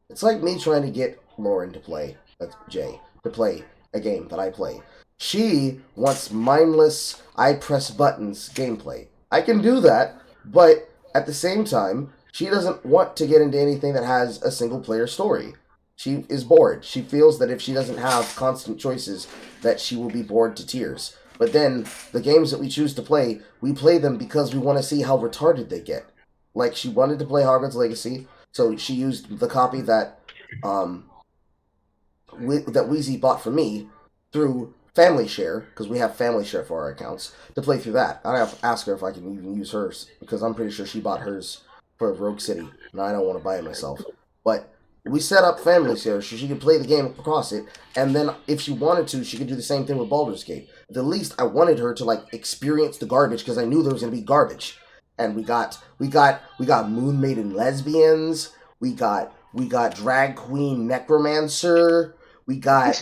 It's like me trying to get Lauren to play, Jay, to play a game that I play. She wants mindless, I press buttons gameplay. I can do that, but at the same time, she doesn't want to get into anything that has a single player story. She is bored. She feels that if she doesn't have constant choices, that she will be bored to tears. But then, the games that we choose to play, we play them because we want to see how retarded they get. Like, she wanted to play Hogwarts Legacy, so she used the copy that that Wheezy bought for me through Family Share, because we have Family Share for our accounts, to play through that. I have to ask her if I can even use hers, because I'm pretty sure she bought hers for Rogue City, and I don't want to buy it myself. But we set up Family Share so she could play the game across it, and then if she wanted to, she could do the same thing with Baldur's Gate. At the least, I wanted her to, like, experience the garbage, because I knew there was going to be garbage. And we got Moon Maiden lesbians, we got drag queen necromancer, we have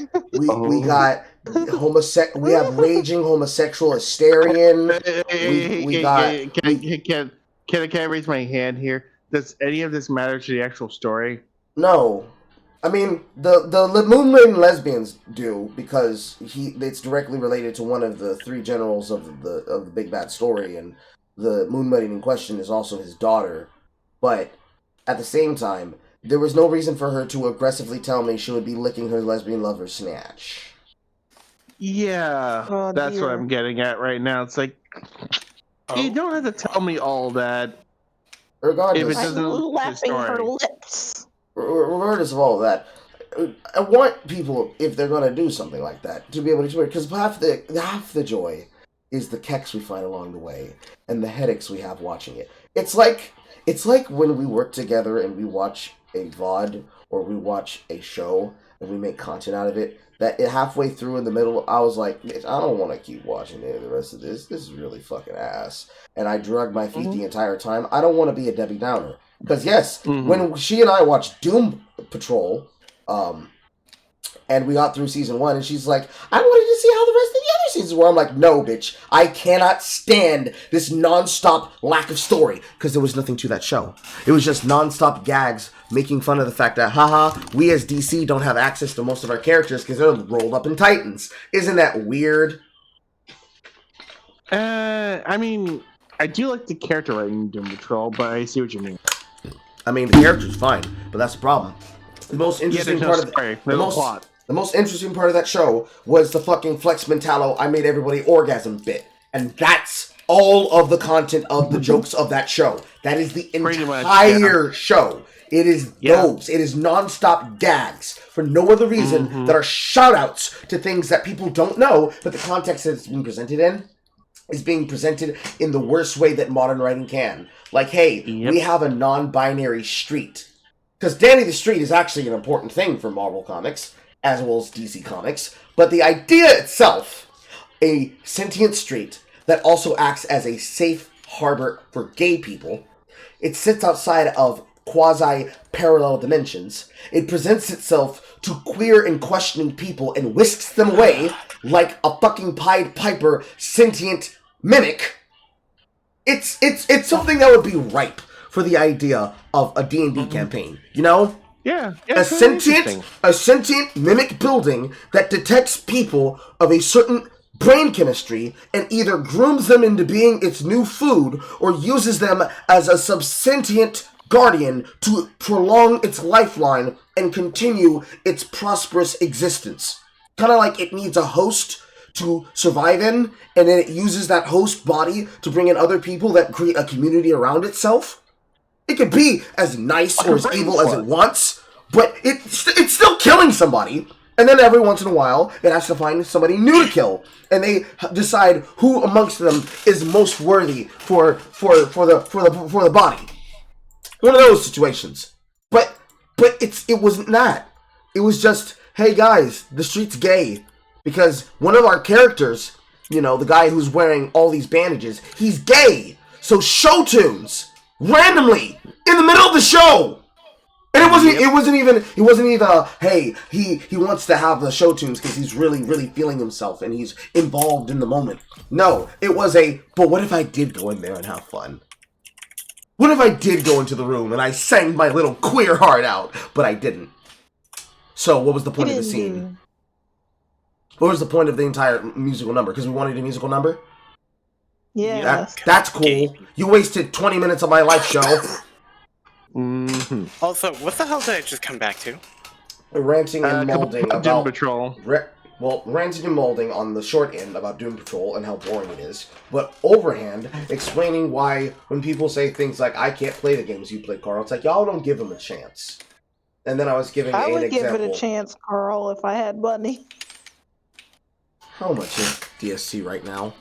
raging homosexual Asterion. Can I raise my hand here? Does any of this matter to the actual story? No. I mean, the Moon Maiden lesbians do, because it's directly related to one of the three generals of the Big Bad Story, and the Moon Maiden in question is also his daughter. But at the same time, there was no reason for her to aggressively tell me she would be licking her lesbian lover's snatch. Yeah, that's what I'm getting at right now. It's like, you don't have to tell me all that. Regardless, if it doesn't laughing her lips. Regardless of all of that, I want people, if they're going to do something like that, to be able to do it, because half the joy is the keks we find along the way and the headaches we have watching it. It's like when we work together and we watch a VOD or we watch a show and we make content out of it, that halfway through in the middle, I was like, I don't want to keep watching the rest of this. This is really fucking ass. And I drug my feet the entire time. I don't want to be a Debbie Downer. Because yes, when she and I watched Doom Patrol, and we got through season 1, and she's like, I wanted to see how the rest of the other seasons were. I'm like, no, bitch. I cannot stand this non-stop lack of story. Because there was nothing to that show. It was just non-stop gags making fun of the fact that, haha, we as DC don't have access to most of our characters because they're rolled up in Titans. Isn't that weird? I mean, I do like the character writing in Doom Patrol, but I see what you mean. I mean, the character's fine, but that's the problem. The most interesting part of the most interesting part of that show was the fucking Flex Mentallo, I made everybody orgasm bit. And that's all of the content of the jokes of that show. That is the entire show. It is those. It is non-stop gags for no other reason that are shout-outs to things that people don't know, but the context that it's being presented in is being presented in the worst way that modern writing can. Like, hey, we have a non-binary street. Because Danny the Street is actually an important thing for Marvel Comics, as well as DC Comics. But the idea itself, a sentient street that also acts as a safe harbor for gay people, it sits outside of quasi-parallel dimensions. It presents itself to queer and questioning people and whisks them away like a fucking Pied Piper sentient mimic. It's something that would be ripe for the idea of a D&D campaign, you know? Yeah. A sentient mimic building that detects people of a certain brain chemistry and either grooms them into being its new food or uses them as a subsentient guardian to prolong its lifeline and continue its prosperous existence. Kind of like it needs a host to survive in, and then it uses that host body to bring in other people that create a community around itself. It could be as nice or as evil as it wants, but it's still killing somebody. And then every once in a while, it has to find somebody new to kill, and they decide who amongst them is most worthy for the body. One of those situations. But it wasn't that. It was just, hey guys, the street's gay because one of our characters, you know, the guy who's wearing all these bandages, he's gay. So show tunes randomly in the middle of the show. And it wasn't even hey, he wants to have the show tunes because he's really feeling himself and he's involved in the moment. No, it was but what if I did go in there and have fun? What if I did go into the room and I sang my little queer heart out, but I didn't? So what was the point of the scene? What was the point of the entire musical number? Because we wanted a musical number? Yeah. That's cool. You wasted 20 minutes of my life show. Mm-hmm. Also, what the hell did I just come back to? Ranting and molding about Doom Patrol. Ranting and molding on the short end about Doom Patrol and how boring it is, but overhand explaining why when people say things like "I can't play the games you play, Carl," it's like y'all don't give them a chance. And then I was giving I an would example. give it a chance, Carl, if I had money. How much is DSC right now?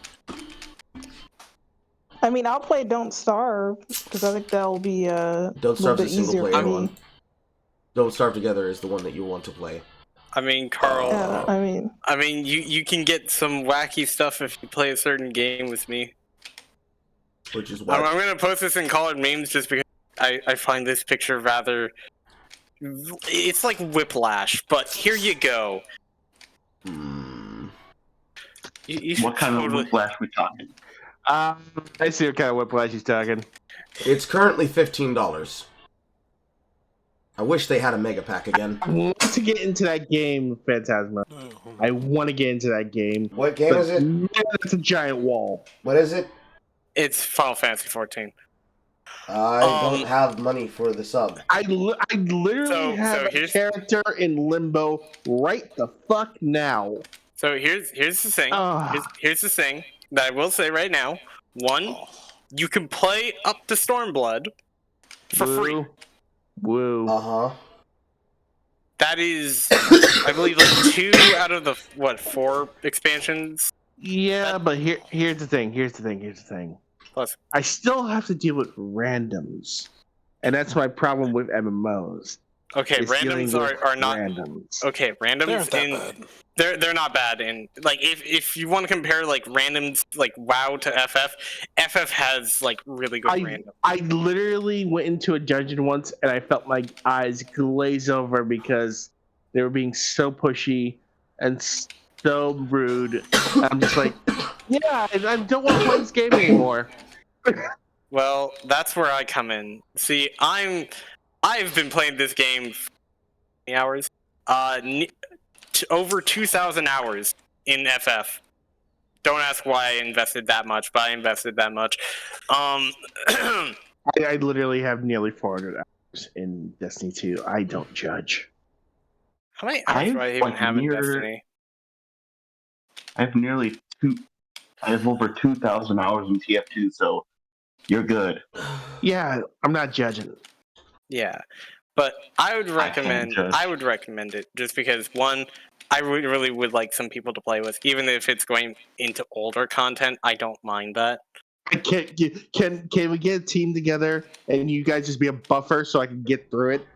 I mean, I'll play Don't Starve because I think that'll be Don't Starve is a single player for one. me. Don't Starve Together is the one that you want to play. I mean, Carl. Yeah, I mean, you can get some wacky stuff if you play a certain game with me. Which is what? I'm gonna post this and call it memes just because I find this picture rather. It's like Whiplash, but here you go. What kind of Whiplash we talking? I see what kind of Whiplash he's talking. It's currently $15. I wish they had a mega pack again. I want to get into that game, Phantasma. I want to get into that game. What game is it? Man, it's a giant wall. What is it? It's Final Fantasy 14. I don't have money for the sub. I literally have a character in Limbo right the fuck now. So here's the thing. Here's the thing that I will say right now. One, you can play up to Stormblood for free. Woo. Uh-huh. That is, I believe, like 2 out of the, 4 expansions? Yeah, but here's the thing. Plus, I still have to deal with randoms. And that's my problem with MMOs. Okay, randoms are not randoms. Okay, randoms they're not bad, and like if you want to compare like randoms like WoW to FF has like really good randoms. I literally went into a dungeon once and I felt my eyes glaze over because they were being so pushy and so rude. I'm just like, yeah, I don't want to play this game anymore. Well, that's where I come in. See, I've been playing this game for many hours. Over 2,000 hours in FF. Don't ask why I invested that much, but I invested that much. I literally have nearly 400 hours in Destiny 2. I don't judge. How many hours do I even have in Destiny? I have over 2,000 hours in TF2, so you're good. Yeah, I'm not judging. Yeah, but I would recommend it just because one, I really would like some people to play with, even if it's going into older content. I don't mind that. Can we get a team together and you guys just be a buffer so I can get through it?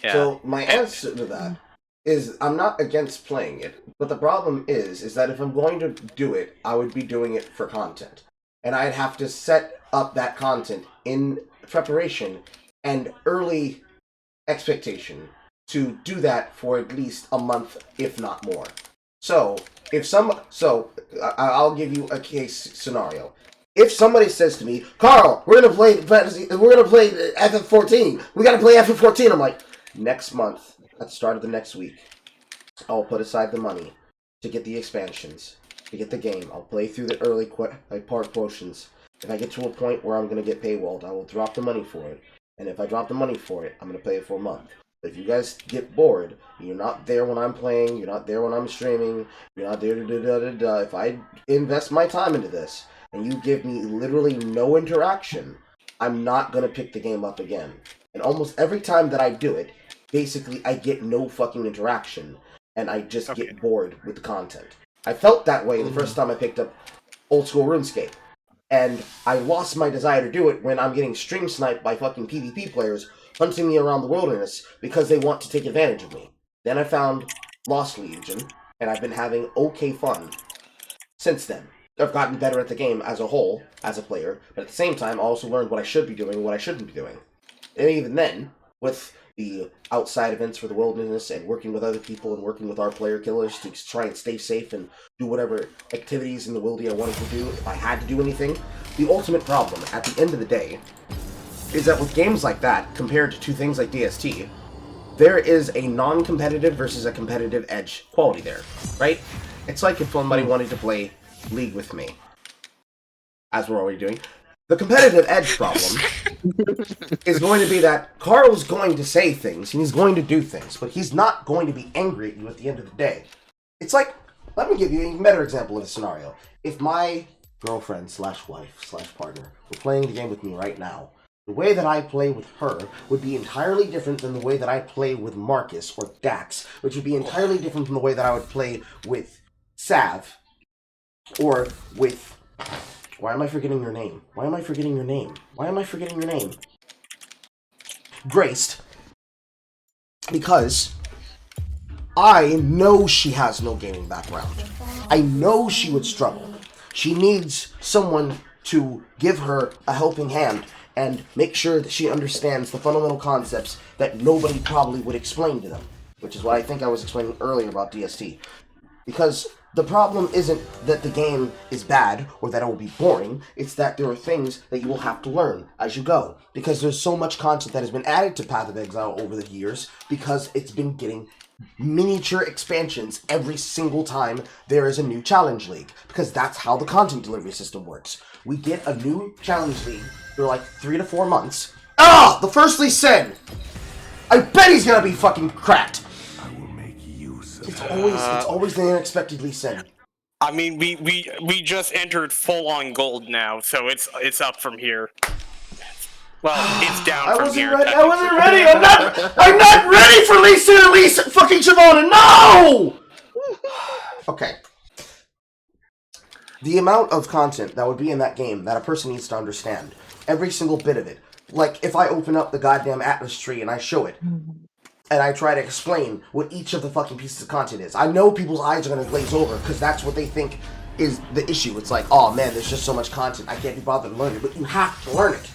Yeah. So my answer to that is I'm not against playing it, but the problem is that if I'm going to do it, I would be doing it for content, and I'd have to set up that content in preparation and early expectation to do that for at least a month, if not more. So I'll give you a case scenario. If somebody says to me, Carl, we're gonna play FF14, we gotta play FF14, I'm like, next month, at the start of the next week, I'll put aside the money to get the expansions, to get the game. I'll play through the early part portions. If I get to a point where I'm gonna get paywalled, I will drop the money for it. And if I drop the money for it, I'm going to pay it for a month. But if you guys get bored, you're not there when I'm playing, you're not there when I'm streaming, you're not there if I invest my time into this, and you give me literally no interaction, I'm not going to pick the game up again. And almost every time that I do it, basically I get no fucking interaction. and I just get bored with the content. I felt that way the first time I picked up old school RuneScape. And I lost my desire to do it when I'm getting stream sniped by fucking PvP players hunting me around the wilderness because they want to take advantage of me. Then I found Lost Legion, and I've been having okay fun since then. I've gotten better at the game as a whole, as a player, but at the same time I also learned what I should be doing and what I shouldn't be doing. And even then, with the outside events for the wilderness and working with other people and working with our player killers to try and stay safe and do whatever activities in the wildy I wanted to do if I had to do anything, the ultimate problem at the end of the day is that with games like that, compared to things like DST, there is a non-competitive versus a competitive edge quality there, right? It's like if somebody wanted to play League with me, as we're already doing. The competitive edge problem is going to be that Carl's going to say things, and he's going to do things, but he's not going to be angry at you at the end of the day. It's like, let me give you an even better example of a scenario. If my girlfriend slash wife slash partner were playing the game with me right now, the way that I play with her would be entirely different than the way that I play with Marcus or Dax, which would be entirely different from the way that I would play with Sav, or with... Why am I forgetting your name? Why am I forgetting your name? Why am I forgetting your name? Graced. Because I know she has no gaming background. I know she would struggle. She needs someone to give her a helping hand and make sure that she understands the fundamental concepts that nobody probably would explain to them. Which is what I think I was explaining earlier about DST. Because the problem isn't that the game is bad or that it will be boring, it's that there are things that you will have to learn as you go. Because there's so much content that has been added to Path of Exile over the years because it's been getting miniature expansions every single time there is a new Challenge League. Because that's how the content delivery system works. We get a new Challenge League for like 3 to 4 months. Ah! The first Lee Sin! I bet he's gonna be fucking cracked! It's always the unexpected Lee Sin. I mean, we just entered full-on gold now, so it's up from here. Well, it's down from here. I wasn't ready! I'm not ready for Lee Sin and Lee fucking Shyvana! No! Okay. The amount of content that would be in that game that a person needs to understand. Every single bit of it. Like, if I open up the goddamn Atlas tree and I show it, and I try to explain what each of the fucking pieces of content is, I know people's eyes are going to glaze over, because that's what they think is the issue. It's like, oh man, there's just so much content, I can't be bothered to learn it, but you have to learn it.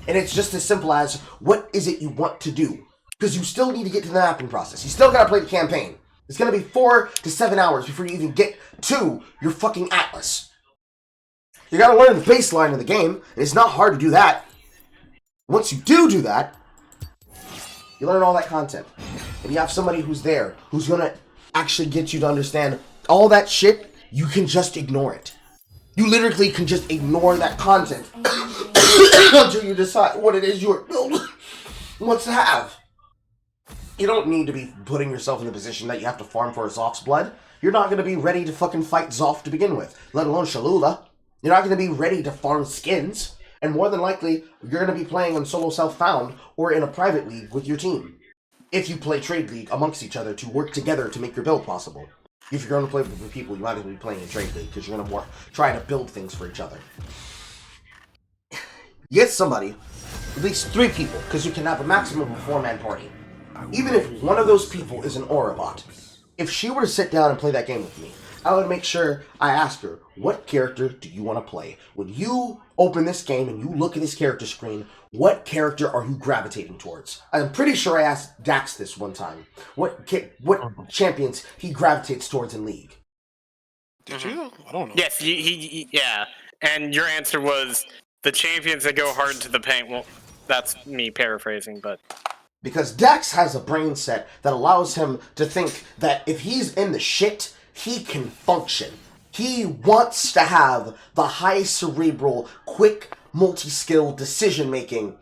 And it's just as simple as, what is it you want to do? Because you still need to get to the mapping process. You still gotta play the campaign. It's gonna be 4 to 7 hours before you even get to your fucking Atlas. You gotta learn the baseline of the game, and it's not hard to do that. Once you do that, you learn all that content. And you have somebody who's there, who's gonna actually get you to understand all that shit, you can just ignore it. You literally can just ignore that content until you decide what it is your build wants to have. You don't need to be putting yourself in the position that you have to farm for a Zoth's blood. You're not going to be ready to fucking fight Zoth to begin with, let alone Shalula. You're not going to be ready to farm skins. And more than likely, you're going to be playing on solo self-found or in a private league with your team. If you play Trade League amongst each other to work together to make your build possible. If you're going to play with people, you might as well be playing in Trade League because you're going to try to build things for each other. Get somebody, at least 3 people, because you can have a maximum of a 4-man party. Even if one of those people is an Aura bot, if she were to sit down and play that game with me, I would make sure I asked her, what character do you want to play? When you open this game and you look at this character screen, what character are you gravitating towards? I'm pretty sure I asked Dax this one time. What champions he gravitates towards in League? Did you? I don't know. Yes, yeah. And your answer was the champions that go hard into the paint. Well, that's me paraphrasing, but... Because Dax has a brain set that allows him to think that if he's in the shit, he can function. He wants to have the high cerebral, quick, multi-skill decision-making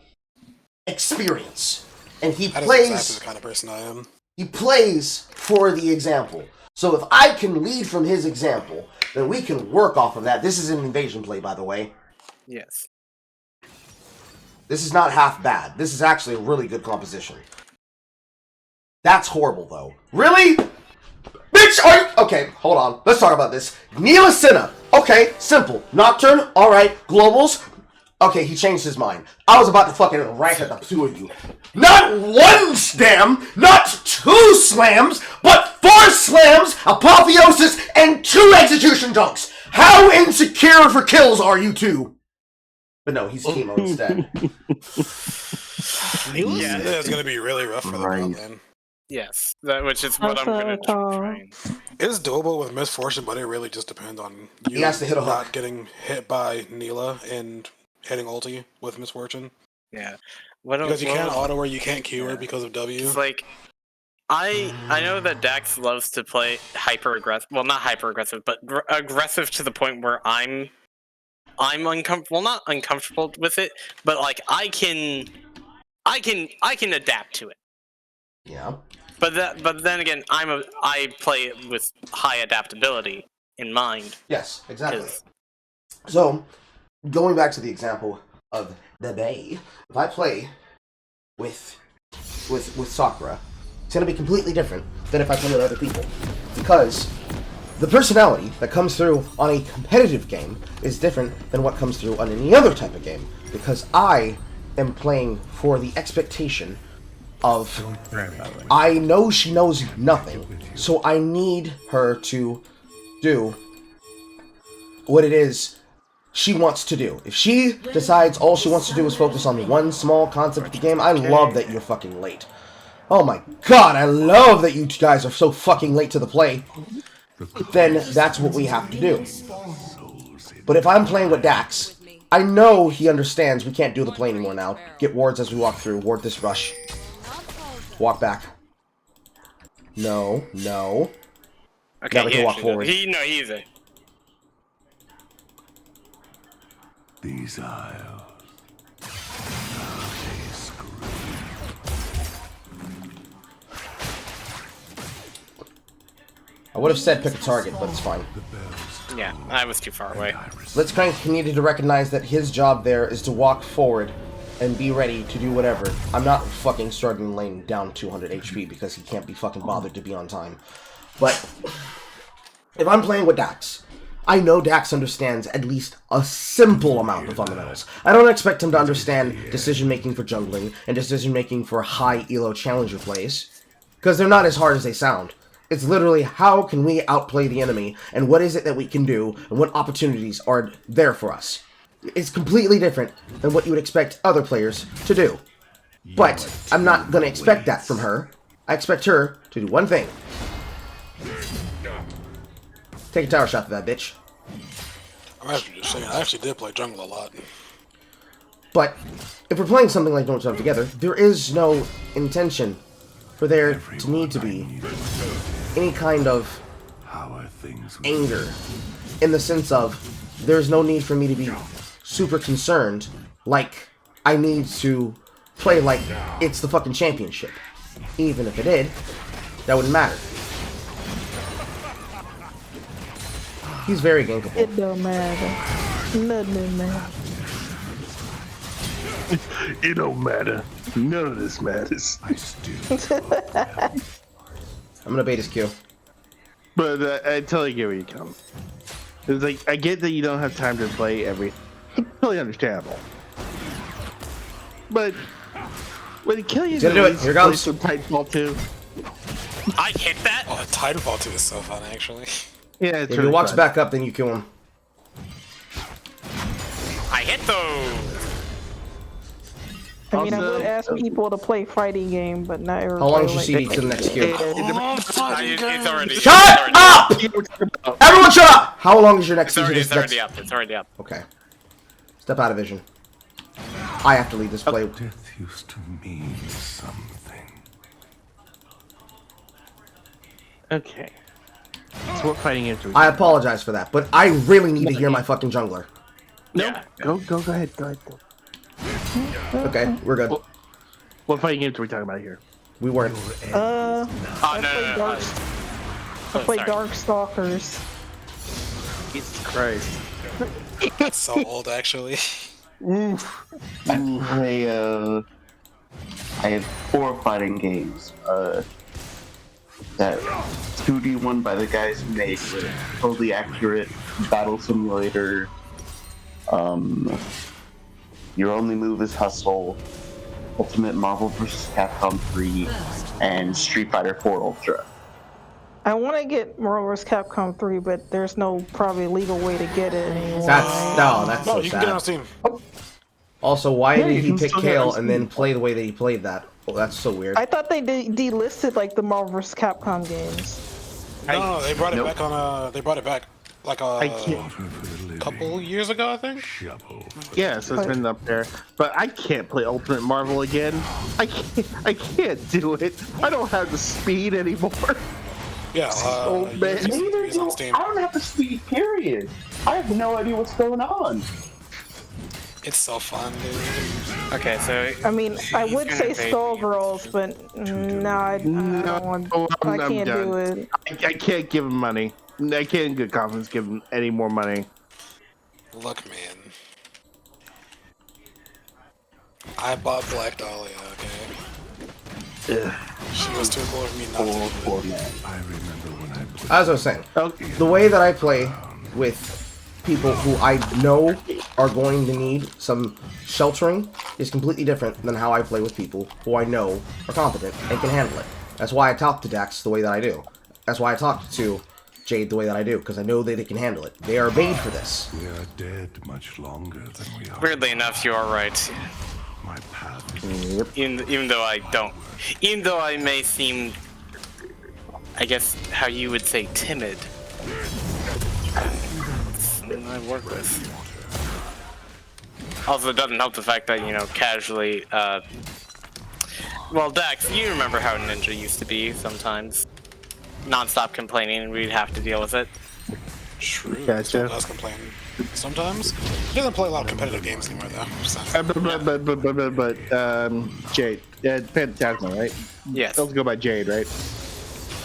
experience. And he plays... Exactly the kind of person I am. He plays for the example. So if I can lead from his example, then we can work off of that. This is an invasion play, by the way. Yes. This is not half bad. This is actually a really good composition. That's horrible, though. Really? bitch, are you? Okay, hold on. Let's talk about this. Neela Sinha. Okay, simple. Nocturne, alright. Globals. Okay, he changed his mind. I was about to fucking rank at the two of you. Not one slam, not two slams, but 4 slams, apotheosis, and 2 execution dunks. How insecure for kills are you two? But no, he's chemo instead. Yeah, it's gonna be really rough for the bot lane. Yes, which is what I'm gonna try. It's doable with Misfortune, but it really just depends on you He has to hit a not hook. getting hit by Neela and hitting ulti with Misfortune. Yeah, Because you can't auto or you can't Q her because of W. It's like I know that Dax loves to play hyper aggressive. Well, not hyper aggressive, but aggressive to the point where I'm uncomfortable. Well, not uncomfortable with it, but like I can adapt to it. Yeah. But then again, I play with high adaptability in mind. Yes, exactly. So, going back to the example of the Bay, if I play with Sakura, it's going to be completely different than if I play with other people. Because the personality that comes through on a competitive game is different than what comes through on any other type of game. Because I am playing for the expectation of, I know she knows nothing, so I need her to do what it is she wants to do. If she decides all she wants to do is focus on one small concept of the game, I love that you're fucking late. Oh my god, I love that you guys are so fucking late to the play. Then that's what we have to do. But if I'm playing with Dax, I know he understands we can't do the play anymore now. Get wards as we walk through. Ward this rush. Walk back. No. Okay, now we can walk forward. He's a. These isles. I would have said pick a target, but it's fine. Yeah, I was too far away. Blitzcrank needed to recognize that his job there is to walk forward and be ready to do whatever. I'm not fucking starting lane down 200 HP because he can't be fucking bothered to be on time. But if I'm playing with Dax, I know Dax understands at least a simple amount of fundamentals. I don't expect him to understand decision-making for jungling and decision-making for high elo challenger plays, because they're not as hard as they sound. It's literally how can we outplay the enemy, and what is it that we can do, and what opportunities are there for us. It's completely different than what you would expect other players to do. But I'm not going to expect that from her. I expect her to do one thing. Take a tower shot for that bitch. I'm actually just saying, I actually did play jungle a lot. But if we're playing something like Don't Starve Together, there is no intention for there to need to be any kind of anger, in the sense of there's no need for me to be super concerned like I need to play like it's the fucking championship. Even if it did, that wouldn't matter. He's very gankable. It don't matter. Nothing matters. It don't matter. None of this matters. I'm gonna bait his Q. But I totally get where you come. It's like, I get that you don't have time to play everything. Totally understandable. But when you kill you, gonna do it. Here goes. Some Titanfall 2. I hit that. Oh, Titanfall 2 is so fun, actually. Yeah, it's if really he walks fun. back up, then you kill him. I hit those. I mean, I would ask people to play fighting game, but not everybody. How long is your like CD to the next Q? It's already. Shut up! Everyone shut up! How long is your next CD? It's already up. It's already up. Okay. Step out of vision. I have to lead this play. Death used to mean something. Okay. So we're fighting into each I other. apologize for that, but I really need to hear my fucking jungler. No. Yeah. Go ahead. Go ahead. Okay, we're good. What fighting games are we talking about here? We weren't. Oh, I play Darkstalkers. Jesus Christ. That's so old, actually. I have 4 fighting games. that 2D one by the guys who made totally accurate battle simulator. Your only move is hustle, Ultimate Marvel vs. Capcom 3, and Street Fighter 4 Ultra. I want to get Marvel vs. Capcom 3, but there's no probably legal way to get it anymore. That's so you can get it on sad. Steam. Also, why Yeah, did you he can pick still get it Kale on and then Steam. play the way that he played that? Oh, that's so weird. I thought they delisted like the Marvel vs. Capcom games. No, they brought it Nope. back on. They brought it back like I a can't. couple years ago, I think. Yeah, so it's been up there, but I can't play Ultimate Marvel again. I can't do it. I don't have the speed anymore. Yeah, Oh, you man. can see Neither it's on do Steam. I don't have the speed, period. I have no idea what's going on. It's so fun, dude. Okay, so I mean, I would gonna say invade Skullgirls, but no, I don't want. I I'm can't do done. it. I can't give him money. I can't in good confidence give him any more money. Look, man. I bought Black Dahlia, okay? Ugh. She was too cool for me not to do it. As I was saying, Okay. the way that I play with people who I know are going to need some sheltering is completely different than how I play with people who I know are competent and can handle it. That's why I talk to Dax the way that I do. That's why I talk to Jade the way that I do, because I know that they can handle it. They are made for this. We are dead much longer than we are. weirdly enough, you are right. My path is Even though I don't, even though I may seem, I guess how you would say, timid. I work with. Also, it doesn't help the fact that, you know, casually, well, Dax, you remember how Ninja used to be sometimes. Non-stop complaining, and we'd have to deal with it. True. Gotcha. Still does complain sometimes. He doesn't play a lot of competitive games anymore, though. Just saying. But Jade, Phantasma, right? Yes. Let's go by Jade, right?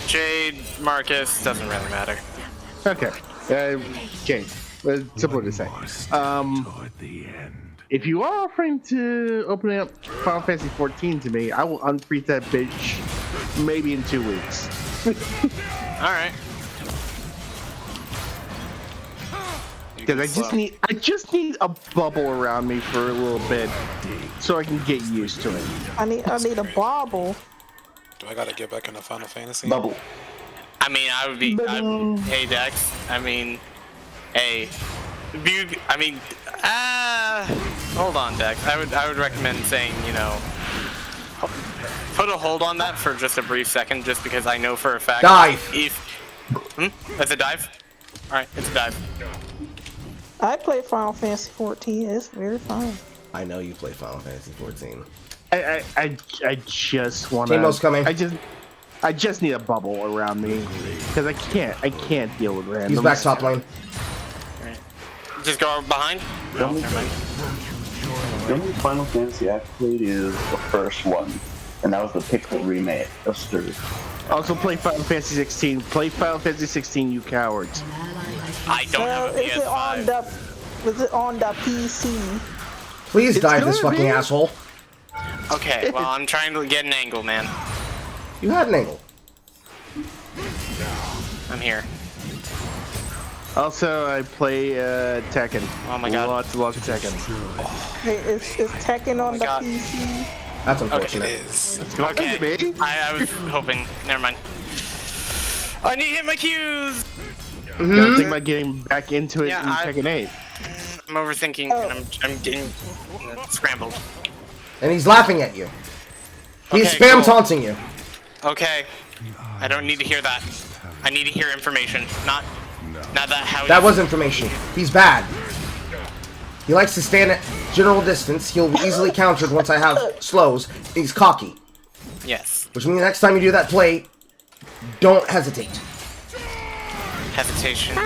Jade, Marcus, doesn't really matter. Okay. Jade. Simple to say. toward the end. If you are offering to open up Final Fantasy 14 to me, I will unfreeze that bitch maybe in 2 weeks. Alright. Because I just need a bubble around me for a little bit, so I can get used to it. I need a bobble. Do I gotta get back into Final Fantasy? Bubble. I mean, I would be. Hey, Dex. I mean, hey. Hold on, Dex. I would recommend saying, you know, put a hold on that for just a brief second, just because I know for a fact. Dive. That's a dive. All right, it's a dive. I play Final Fantasy 14. It's very fun. I know you play Final Fantasy 14. I just want to. Teemo's coming. I just need a bubble around me because I can't deal with random. He's back top lane. Just go behind. The only Final Fantasy I've played is the first one, and that was the Pixel remake of Stir. Also play Final Fantasy 16. Play Final Fantasy 16, you cowards. I don't have a Is it on PS5. the? Was it on the PC? Please It's dive this gonna fucking be. asshole. Okay, well, I'm trying to get an angle, man. You had an angle. I'm here. Also, I play Tekken. Oh my god. Lots of Tekken. Hey, is Tekken on the God. PC? That's It unfortunate. is. Okay. Maybe. I was hoping. Never mind. I need to hit my cues. Gotta think about getting back into it Yeah, in Tekken 8. I'm overthinking, and I'm getting scrambled. And he's laughing at you. He's Okay, spam cool. taunting you. Okay. I don't need to hear that. I need to hear information, not that how. That was information. He's bad. He likes to stand at general distance. He'll be easily countered once I have slows. He's cocky. Yes. Which means next time you do that play, don't hesitate. Hesitation.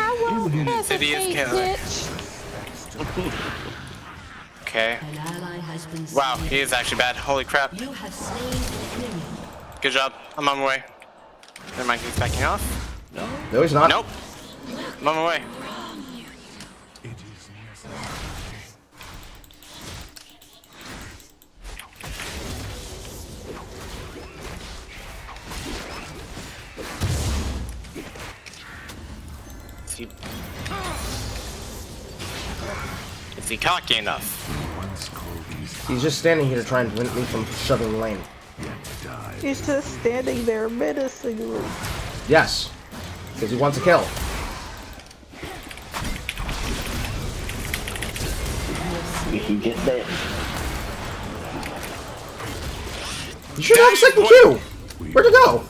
Insidious killer. Okay. An ally has been Wow, slain. he is actually bad. Holy crap. You have slain an enemy. Good job. I'm on my way. Never mind, he's backing off. No, he's not. Nope. I'm on my way. Is he cocky enough? He's just standing here trying to prevent me from shoving lane. He's just standing there menacingly. Yes, because he wants a kill. We can get that. You should have a second Q! Where'd it go?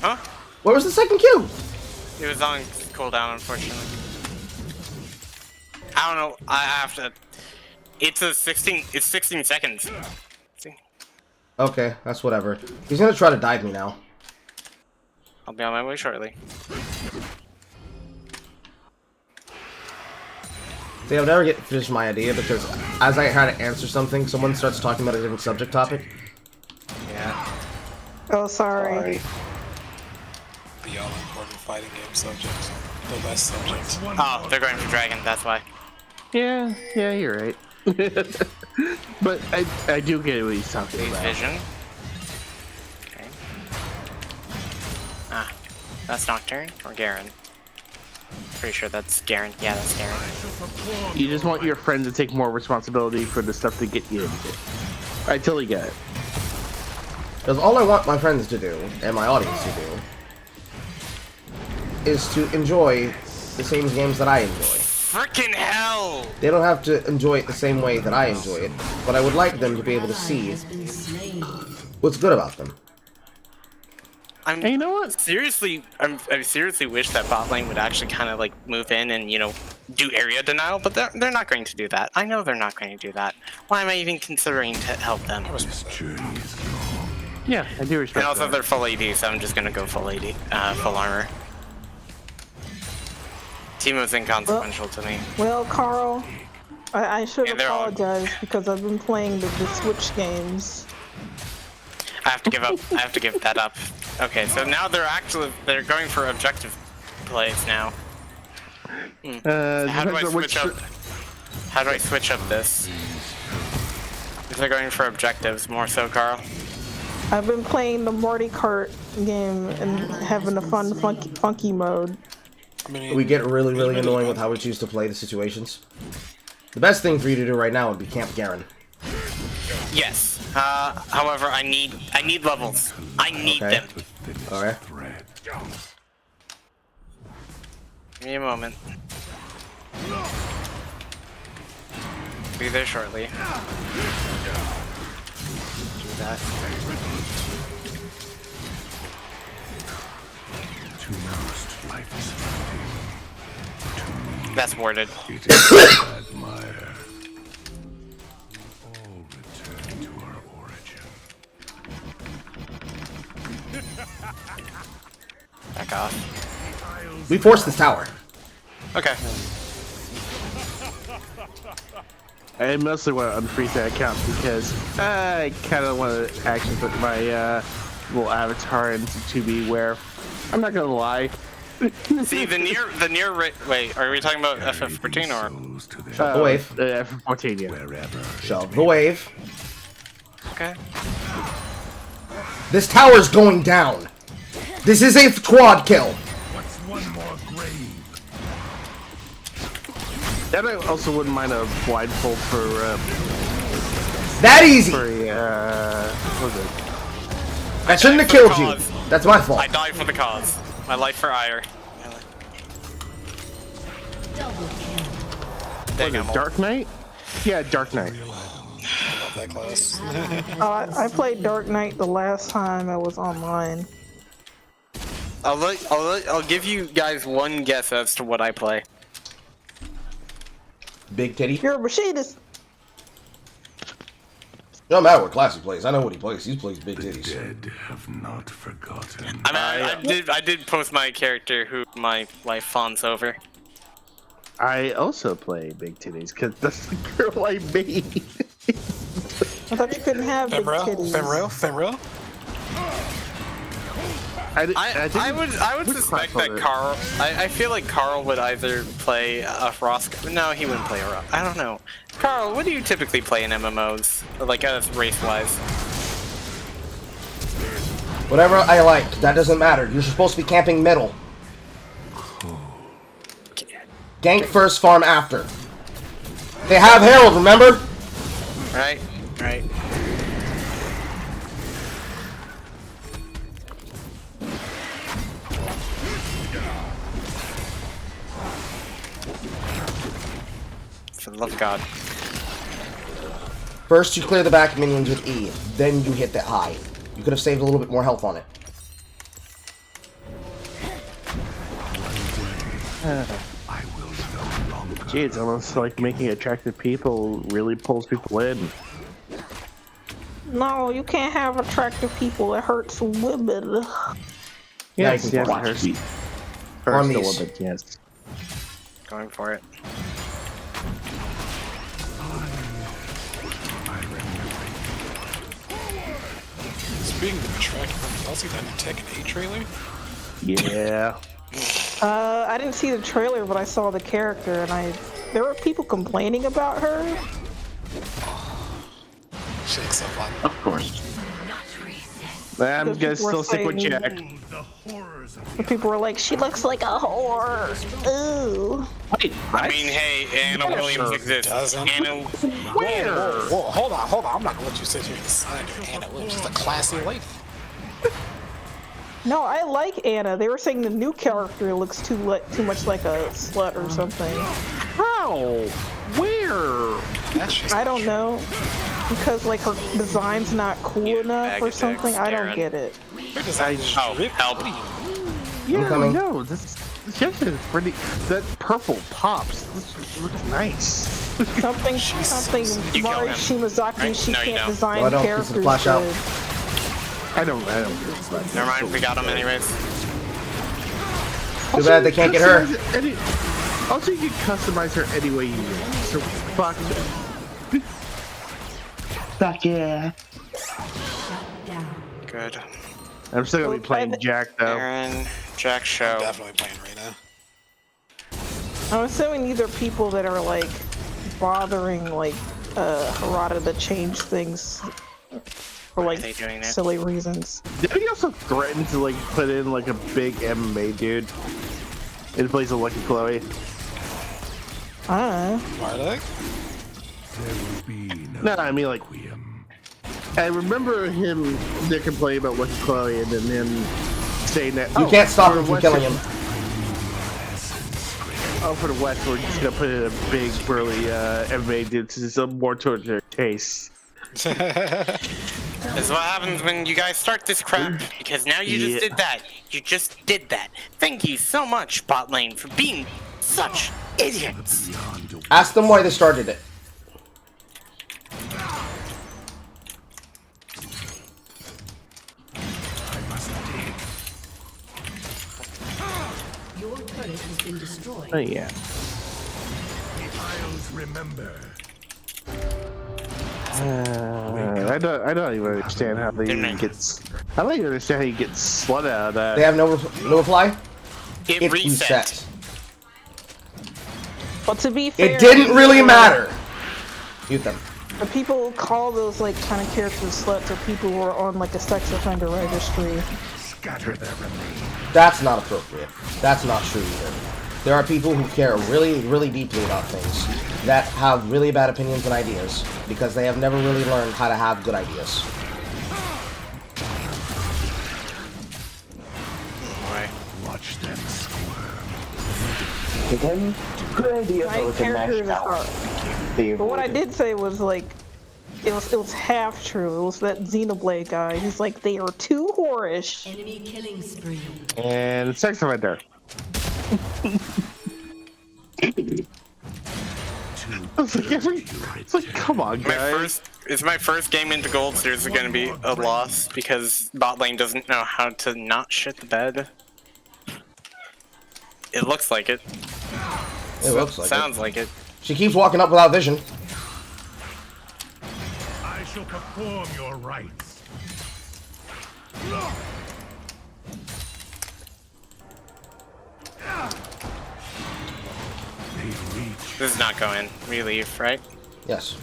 Huh? Where was the second Q? It was on cooldown, unfortunately. I don't know. I have to. It's 16 seconds. See? Okay, that's whatever. He's gonna try to dive me now. I'll be on my way shortly. See, I'll never get to finish my idea because as I try to answer something, someone starts talking about a different subject topic. Yeah. Oh, sorry. The all-important fighting game subject. The best subject. Oh, they're going for dragon. That's why. Yeah, you're right. But I do get what he's talking Phase about. vision. Okay. Ah, that's Nocturne or Garen. Pretty sure that's Garen. Yeah, that's Garen. You just want your friend to take more responsibility for the stuff to get you into. I totally get it. Because all I want my friends to do, and my audience to do, is to enjoy the same games that I enjoy. Frickin' hell! They don't have to enjoy it the same way that I enjoy it, but I would like them to be able to see what's good about them. And you know what? Seriously, I seriously wish that bot lane would actually kind of like move in and, you know, do area denial, but they're not going to do that. I know they're not going to do that. Why am I even considering to help them? Yeah, I do respect And also that. they're full AD, so I'm just gonna go full AD, full armor. Teemo's inconsequential to me. Well, Carl, I should Yeah, they're all- apologize because I've been playing the Switch games. I have to give up. I have to give that up. Okay, so now they're going for objective plays now. How do I switch up? How do I switch up this? If they're going for objectives more so, Carl. I've been playing the Marty Kart game and having a fun, funky mode. We get really, really annoying with how we choose to play the situations. The best thing for you to do right now would be Camp Garen. Yes. However, I need levels. I need them. Alright. Give me a moment. Be there shortly. Do that. That's worded. Back off. We forced this tower. Okay. I mostly want to unfreeze that account because I kind of want to actually put my little avatar into 2B where I'm not gonna lie. See the near wait, are we talking about FF14 or the wave? FF14, yeah. Shove the wave. Okay. This tower's going down. This is a quad kill. What's one more grave? And I also wouldn't mind a blindfold for that easy. For what was it? I shouldn't have killed you. That's my fault. I died for the cause. My life for ire. What is it, Dark Knight? Yeah, Dark Knight. Not that close. I played Dark Knight the last time I was online. I'll give you guys one guess as to what I play. Big titty. You're a machinist. No matter what class he plays, I know what he plays. He plays big titties. Dead have not forgotten. I did post my character who my life fawns over. I also play big titties because that's the girl I made. I thought you couldn't have big titties. Femreal? I would suspect that Carl. I feel like Carl would either play a Frost. No, he wouldn't play a Rosk. I don't know. Carl, what do you typically play in MMOs? Like race-wise? Whatever I like, that doesn't matter. You're supposed to be camping middle. Gank first, farm after. They have Herald, remember? Right. For the love of God. First, you clear the back minions with E, then you hit the I. You could have saved a little bit more health on it. Gee, it's almost like making attractive people really pulls people in. No, you can't have attractive people. It hurts women. Yes, you can yes, watch hurts. me. Hurts On a these. little bit, yes. Going for it. Speaking of attractive, y'all see that Tekken 8 trailer? Yeah. I didn't see the trailer, but I saw the character, and there were people complaining about her. She looks so fun. Of course. I'm Because gonna people still were stick with saying- Jack. The people were like, she looks like a whore. Ooh. Wait, I mean, hey, Anna Williams exists. Anna. Whoa, hold on. I'm not gonna let you sit here and slander Anna Williams. She's a classy lady. No, I like Anna. They were saying the new character looks too much like a slut or something. How? Where? I don't know. Because like her design's not cool enough or something. I don't get it. Oh, help. Yeah, coming. no, this character is pretty. That purple pops. This looks nice. Something You kill Mari him. Shimazaki, Right? she No, you can't don't. design Well, I don't, 'cause characters it's flash out. good. I don't. Never mind, we got him anyways. Too bad they can't get her. Also, you can customize her any way you want. So fuck it. Fuck yeah. Good. I'm still gonna be playing Jack though. Aaron, Jack show. Definitely playing right now. I'm assuming these are people that are like bothering like Harada to change things for like they doing it? silly reasons. Did he also threaten to like put in like a big MMA dude in place of Lucky Chloe? I Are they? No, I mean like. I remember him. They complaining about Lucky Chloe, and then him saying that You can't stop him from killing him. Oh, for the West, we're just gonna put in a big burly MMA dude to some more towards their taste. This is what happens when you guys start this crap, because now you just did that. You just did that. Thank you so much, bot lane, for being such idiots. Ask them why they started it. Your turret has been destroyed. Oh yeah. The Isles remember. I don't even understand how they even get. I don't even understand how you get slut out of that. They have no reply? It reset. But to be fair, It didn't really matter. Mute them. the people who call those like kind of characters sluts are people who are on like a sex offender registry. Scatter their remains. That's not appropriate. That's not true either. There are people who care really, really deeply about things that have really bad opinions and ideas because they have never really learned how to have good ideas. Watch them squirm. Again, good idea My with the characters Nash are. Tower. But what I did say was like, it was half true. It was that Xenoblade guy. He's like, they are too whorish. Enemy killing spree. And sex offender. It's like, come on, guys. It's my first game into gold, so there's gonna be a loss because bot lane doesn't know how to not shit the bed. It looks like it. It looks like Sounds like it. She keeps walking up without vision. I shall perform your rites. This is not going. We leave, right? Yes.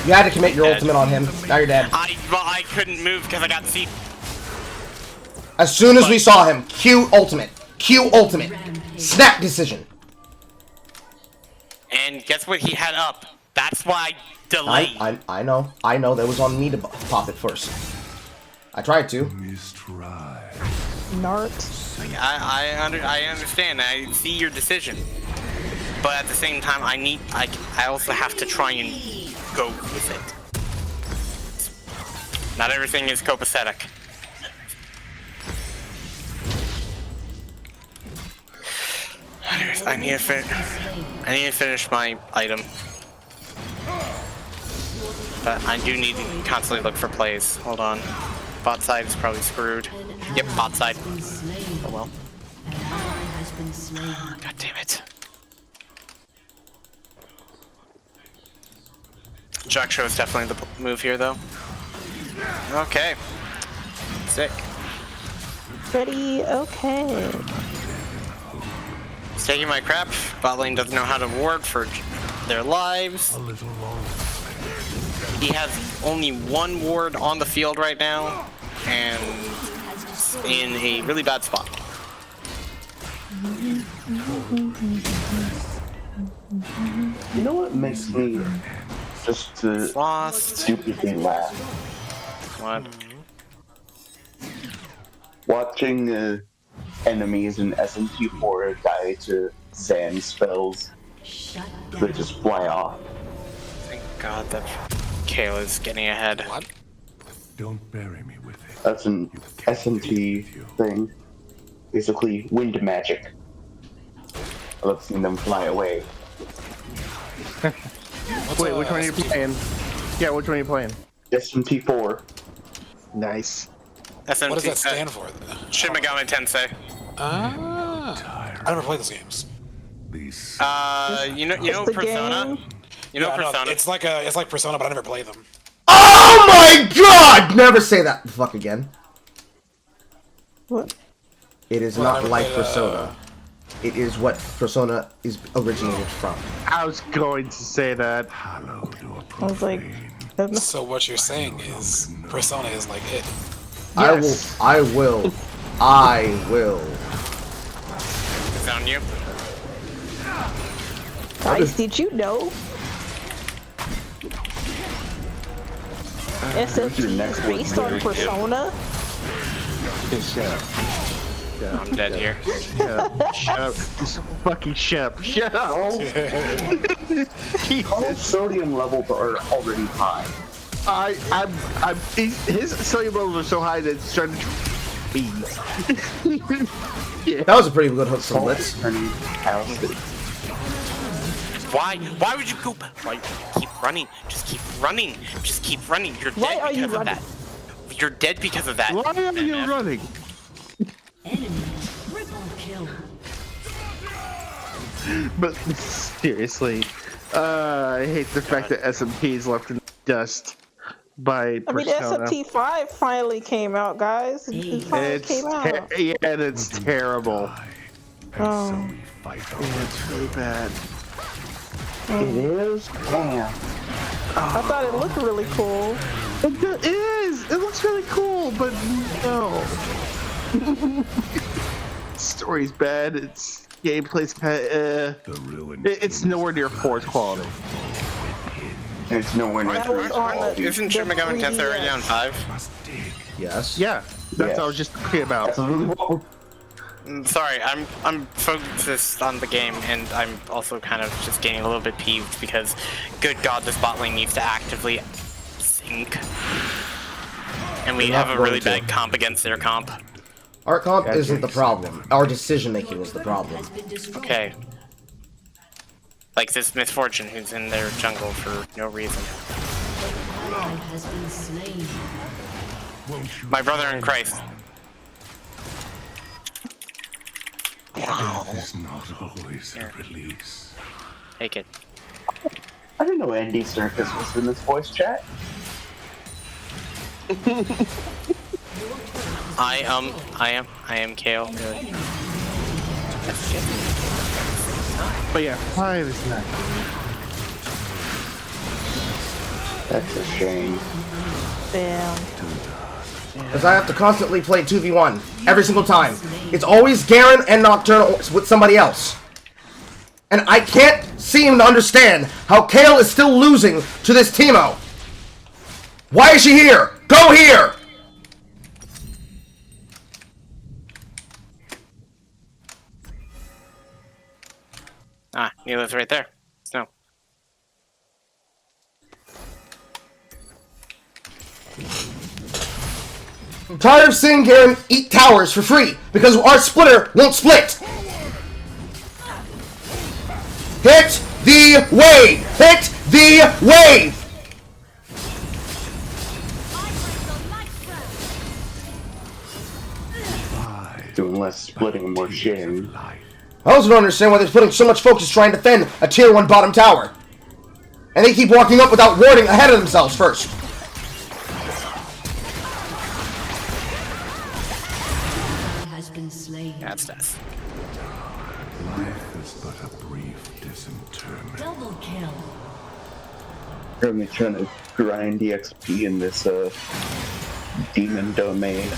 You had to commit your Dead. ultimate on him. Now you're dead. I couldn't move because I got C. As soon as we saw him, Q ultimate. Q ultimate. Snap decision. And guess what he had up? That's why I delayed. I know. I know. That was on me to pop it first. I tried to. Nart. Like, I understand. I see your decision. But at the same time, I also have to try and go with it. Not everything is copacetic. Anyways, I need to finish my item. But I do need to constantly look for plays. Hold on. Bot side is probably screwed. Yep, bot side. Oh well. God damn it. Jackshow is definitely the move here, though. Okay. Sick. Pretty okay. It's taking my crap. Bot lane doesn't know how to ward for their lives. He has only one ward on the field right now, and in a really bad spot. You know what makes me just stupidly laugh? What? Watching enemies in SMT4 die to sand spells that just fly off. Thank God that Kayla's getting ahead. What? Don't bury me with it. That's an SMT thing. Basically, wind magic. I love seeing them fly away. Wait, which one are you playing? Yeah, which one are you playing? SMT4. Nice. What does that stand for? Shin Megami Tensei. I never played those games. You know Persona? You know Persona? It's like Persona, but I never played them. Oh my God! Never say that the fuck again. What? It is Well, not I never like played, Persona. It is what Persona is originated from. I was going to say that. I was like, So what you're saying is Persona is like it. Yes. I will. It's on you. guys, did you know? SMT is based on Persona? Shut up. I'm dead here. Shut up. Shut up. Just fucking shut up. Shut up. All sodium levels are already high. His sodium levels are so high that it's starting to be. That was a pretty good hook from Blitz. Why would you go? Why keep running? Just keep running. Just keep running. You're Why dead are you because of that. You're dead because of that. Why are you running? But seriously, I hate the fact that SMP is left in the dust by I mean, Persona. SMT5 finally came out, guys. It finally came out. Yeah, and it's terrible. Oh. It's really bad. It is? Damn. I thought it looked really cool. It is! It looks really cool, but no. Story's bad, it's gameplay's it's nowhere near Force quality. It's nowhere near Force quality. Isn't Shin Megami Tensei already on 5? Yes. Yeah, that's what I was just talking about. Sorry, I'm focused on the game, and I'm also kind of just getting a little bit peeved because, good God, this bot lane needs to actively sync, and we They're have not a really going to. bad comp against their comp. Our comp isn't the problem. Our decision making is the problem. Okay. Like this Misfortune who's in their jungle for no reason. My brother in Christ. Wow. It's not always a release. Take it. I didn't know Andy Serkis was in this voice chat. I am Kale. Really. But yeah, 5 is not. That's a shame. Damn. Because I have to constantly play 2v1 every single time. It's always Garen and Nocturne with somebody else. And I can't seem to understand how Kayle is still losing to this Teemo. Why is she here? Go here! Ah, Neela's right there. Snow. I'm tired of seeing Garen eat towers for free because our splitter won't split. Hit the wave! Hit the wave! Doing less splitting and more sharing. I also don't understand why they're putting so much focus trying to defend a tier 1 bottom tower. And they keep walking up without warding ahead of themselves first. Has been slain. That's Life is but a brief disinterment. Double kill. Currently trying to grind EXP in this demon domain.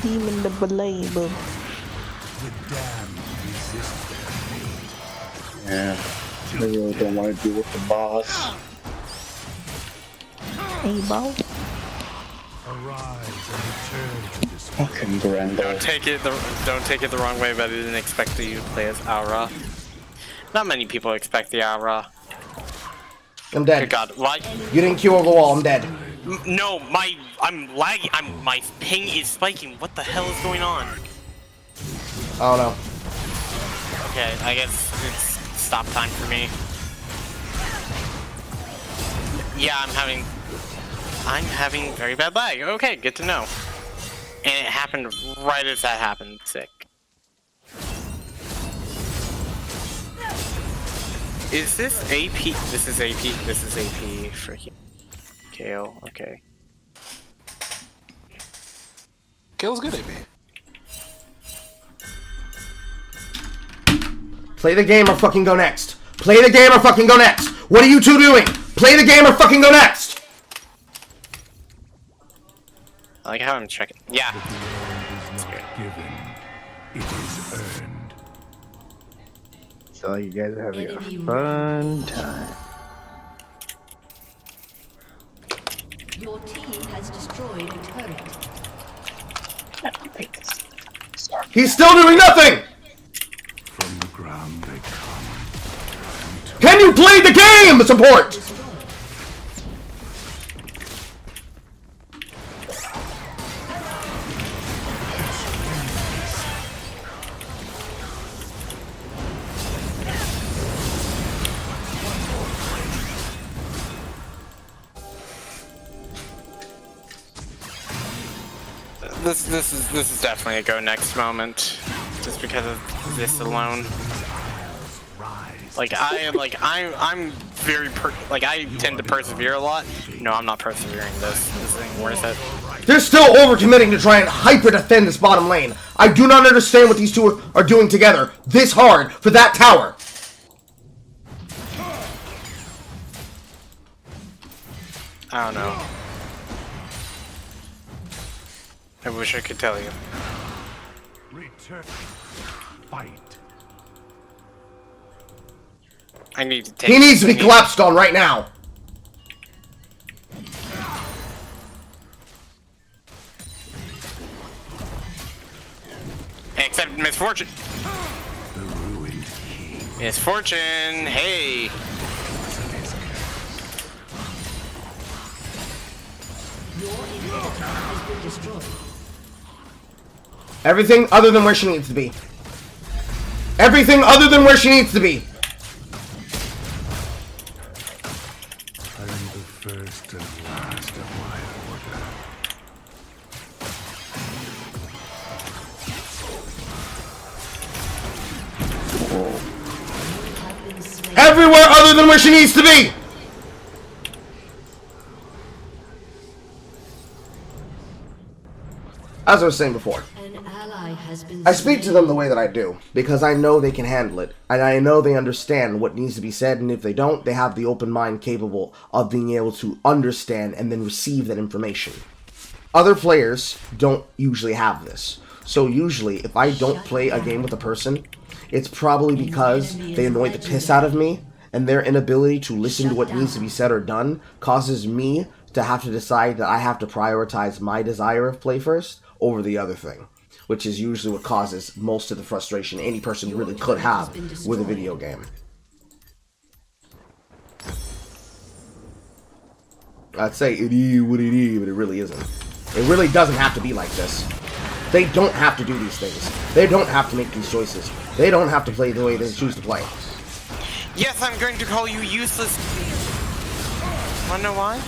Demon the blade. The damned resist their fate. Yeah. I really don't want to deal with the boss. Hey, boss. Arise and return to this Fucking Brenda. Don't take it the wrong way, but I didn't expect you to play as Aura. Not many people expect the Aura. I'm dead. Good God, why? You didn't Q over the wall, I'm dead. No, I'm lagging. My ping is spiking. What the hell is going on? Oh no. Okay, I guess it's stop time for me. Yeah, I'm having very bad lag. Okay, good to know. And it happened right as that happened. Sick. Is this AP? This is AP. This is AP for Kayle. Okay. Kayle's good AP. Play the game or fucking go next. Play the game or fucking go next. What are you two doing? Play the game or fucking go next. I like how I'm checking. Yeah. is not given, it is earned. So you guys are having a fun time. Your team has destroyed a turret. He's still doing nothing! From the ground they come. Can you play the game, support? This is definitely a go next moment, just because of this alone. I'm very I tend to persevere a lot. No, I'm not persevering. This ain't worth it. They're still overcommitting to try and hyper defend this bottom lane. I do not understand what these two are doing together this hard for that tower. I don't know. I wish I could tell you. Return. Fight. I need to take. He needs to be collapsed on right now. Except Misfortune. Misfortune, hey. Everything other than where she needs to be. Everything other than where she needs to be. I am the first and last of my order. Everywhere other than where she needs to be. as I was saying before, An ally has been I speak to them the way that I do because I know they can handle it, and I know they understand what needs to be said, and if they don't, they have the open mind capable of being able to understand and then receive that information. Other players don't usually have this. So usually, if I don't play a game with a person, it's probably because they annoy the piss out of me, and their inability to listen to what needs to be said or done causes me to have to decide that I have to prioritize my desire of play first over the other thing, which is usually what causes most of the frustration any person really could have with a video game. I'd say it is what it is, but it really isn't. It really doesn't have to be like this. They don't have to do these things. They don't have to make these choices. They don't have to play the way they choose to play. Yes, I'm going to call you useless. Wanna know why?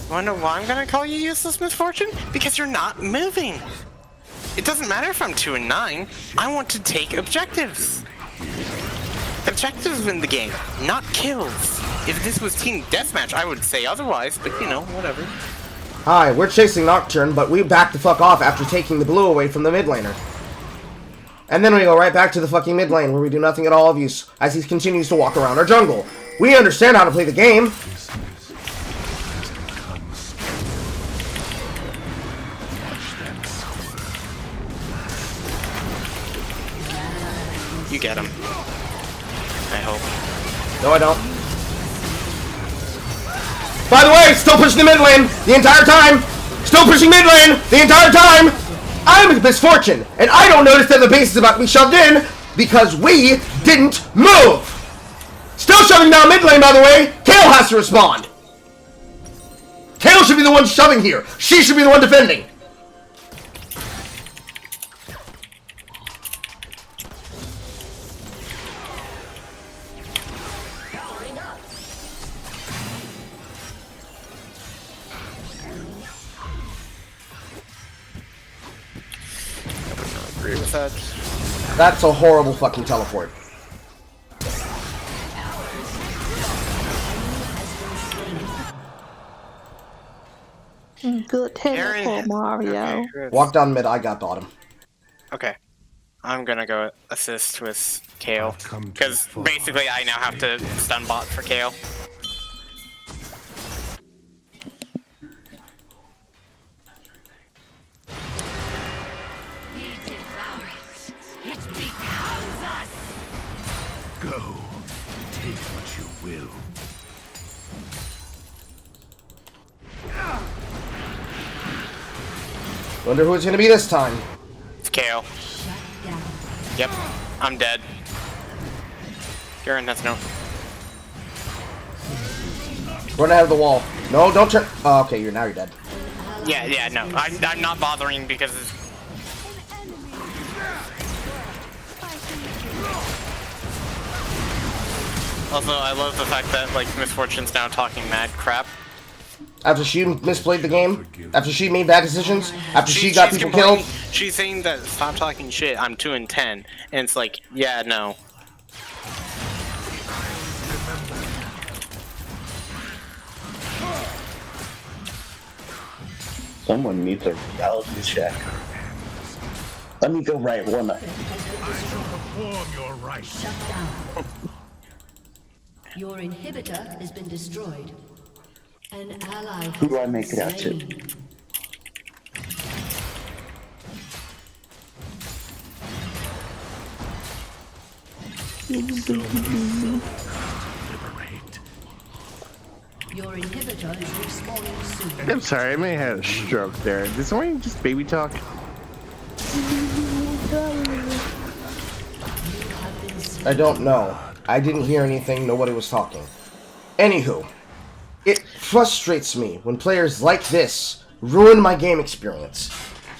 Wanna know why I'm gonna call you useless, Misfortune? Because you're not moving. It doesn't matter if I'm 2 and 9. I want to take objectives. Objectives win the game, not kills. If this was team deathmatch, I would say otherwise, but you know, whatever. Hi, we're chasing Nocturne, but we backed the fuck off after taking the blue away from the mid laner. And then we go right back to the fucking mid lane, where we do nothing at all of use, as he continues to walk around our jungle. We understand how to play the game. You get him. I hope. No, I don't. By the way, still pushing the mid lane the entire time. Still pushing mid lane the entire time. I'm Misfortune, and I don't notice that the base is about to be shoved in because we didn't move. Still shoving down mid lane, by the way. Kayle has to respond. Kayle should be the one shoving here. She should be the one defending. Agree with that. That's a horrible fucking teleport. Good teleport, Mario. Okay, Walk down mid, I got bottom. okay. I'm gonna go assist with Kayle. Because basically I now have to stun bot for Kayle. Go. Take what you will. Wonder who it's gonna be this time. It's Kayle. Yep, I'm dead. Garen has no. Run ahead of the wall. No, don't turn. Oh, okay, now you're dead. Yeah, no. I'm not bothering because it's... Also, I love the fact that, like, Misfortune's now talking mad crap. After she misplayed the game, after she made bad decisions, after she got people killed. She's saying that stop talking shit, I'm 2 and 10. And it's like, yeah, no. Someone needs a reality check. Let me go right one night. I shall perform your rites. Shut down. Your inhibitor has been destroyed. An ally has Who do I been make it out to? slain. Your inhibitor is respawning soon. I'm sorry, I may have had a stroke there. Did someone just baby talk? I don't know. I didn't hear anything, nobody was talking. Anywho, it frustrates me when players like this ruin my game experience.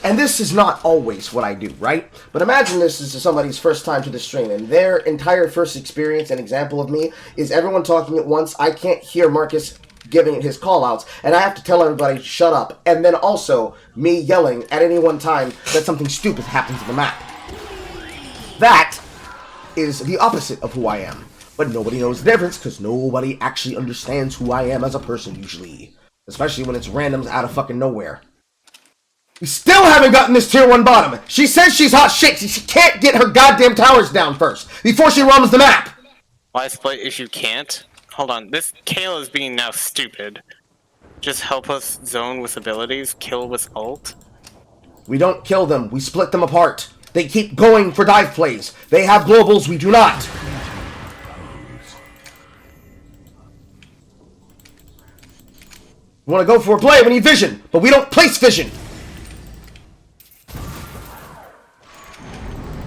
And this is not always what I do, right? But imagine this is somebody's first time to the stream, and their entire first experience and example of me is everyone talking at once. I can't hear Marcus giving his callouts, and I have to tell everybody, shut up. And then also, me yelling at any one time that something stupid happens in the map. That is the opposite of who I am. But nobody knows the difference, because nobody actually understands who I am as a person, usually. especially when it's randoms out of fucking nowhere. We still haven't gotten this tier 1 bottom. She says she's hot shit. She can't get her goddamn towers down first before she roams the map. Why split if you can't? Hold on, this Kayla is being now stupid. Just help us zone with abilities, kill with ult. We don't kill them. We split them apart. They keep going for dive plays. They have globals. We do not. We want to go for a play. We need vision, but we don't place vision.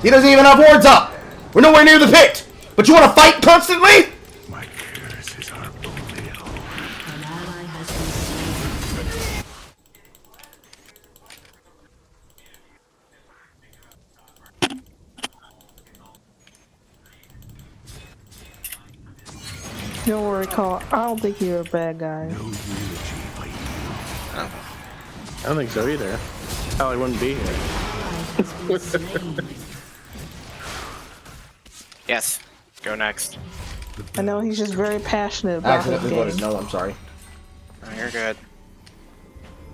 He doesn't even have wards up. We're nowhere near the pit. But you want to fight constantly? My curses are fulfilled. An ally has been slain. Don't worry, Carl. I don't think you're a bad guy. I don't think so either. Hell, I wouldn't be here. Yes, go next. I know he's just very passionate I about his accidentally voted game. no. I'm sorry. Oh, you're good.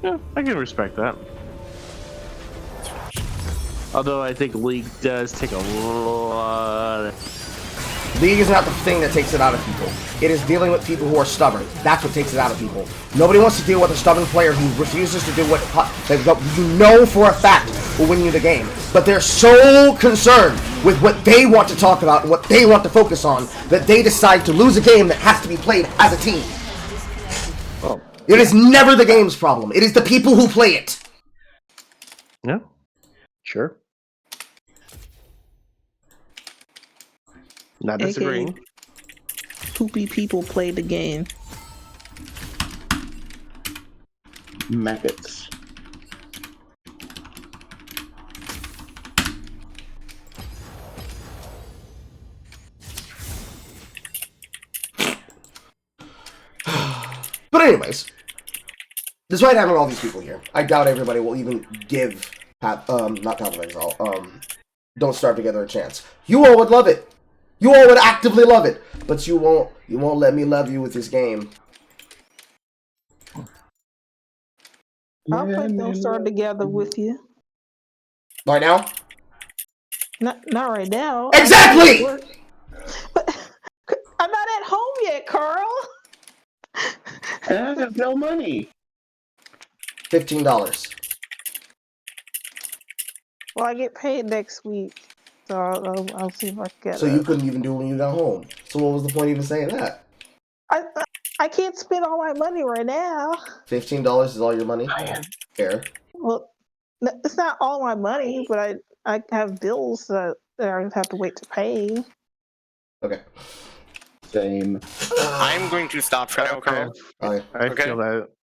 Yeah, I can respect that. Although I think League does take a lot. League is not the thing that takes it out of people. It is dealing with people who are stubborn. That's what takes it out of people. Nobody wants to deal with a stubborn player who refuses to do what you know for a fact will win you the game. But they're so concerned with what they want to talk about and what they want to focus on that they decide to lose a game that has to be played as a team. Oh, it is never the game's problem. It is the people who play it. Yeah, sure. Not disagreeing. AKA, poopy people play the game. Maggots. But anyways, despite having all these people here, I doubt everybody will even give not Path of Exile, Don't Starve Together a chance. You all would love it. You all would actively love it, but you won't let me love you with this game. I'll play Don't Starve Together with you. Right now? Not right now. Exactly! But I'm not at home yet, Carl. I have no money. $15. Well, I get paid next week, so I'll see if I can get So it. you couldn't even do it when you got home. So what was the point of even saying that? I can't spend all my money right now. $15 is all your money? Fair. Well, it's not all my money, but I have bills that I have to wait to pay. Okay. Same. I'm going to stop for now, Carl. Okay. I feel that.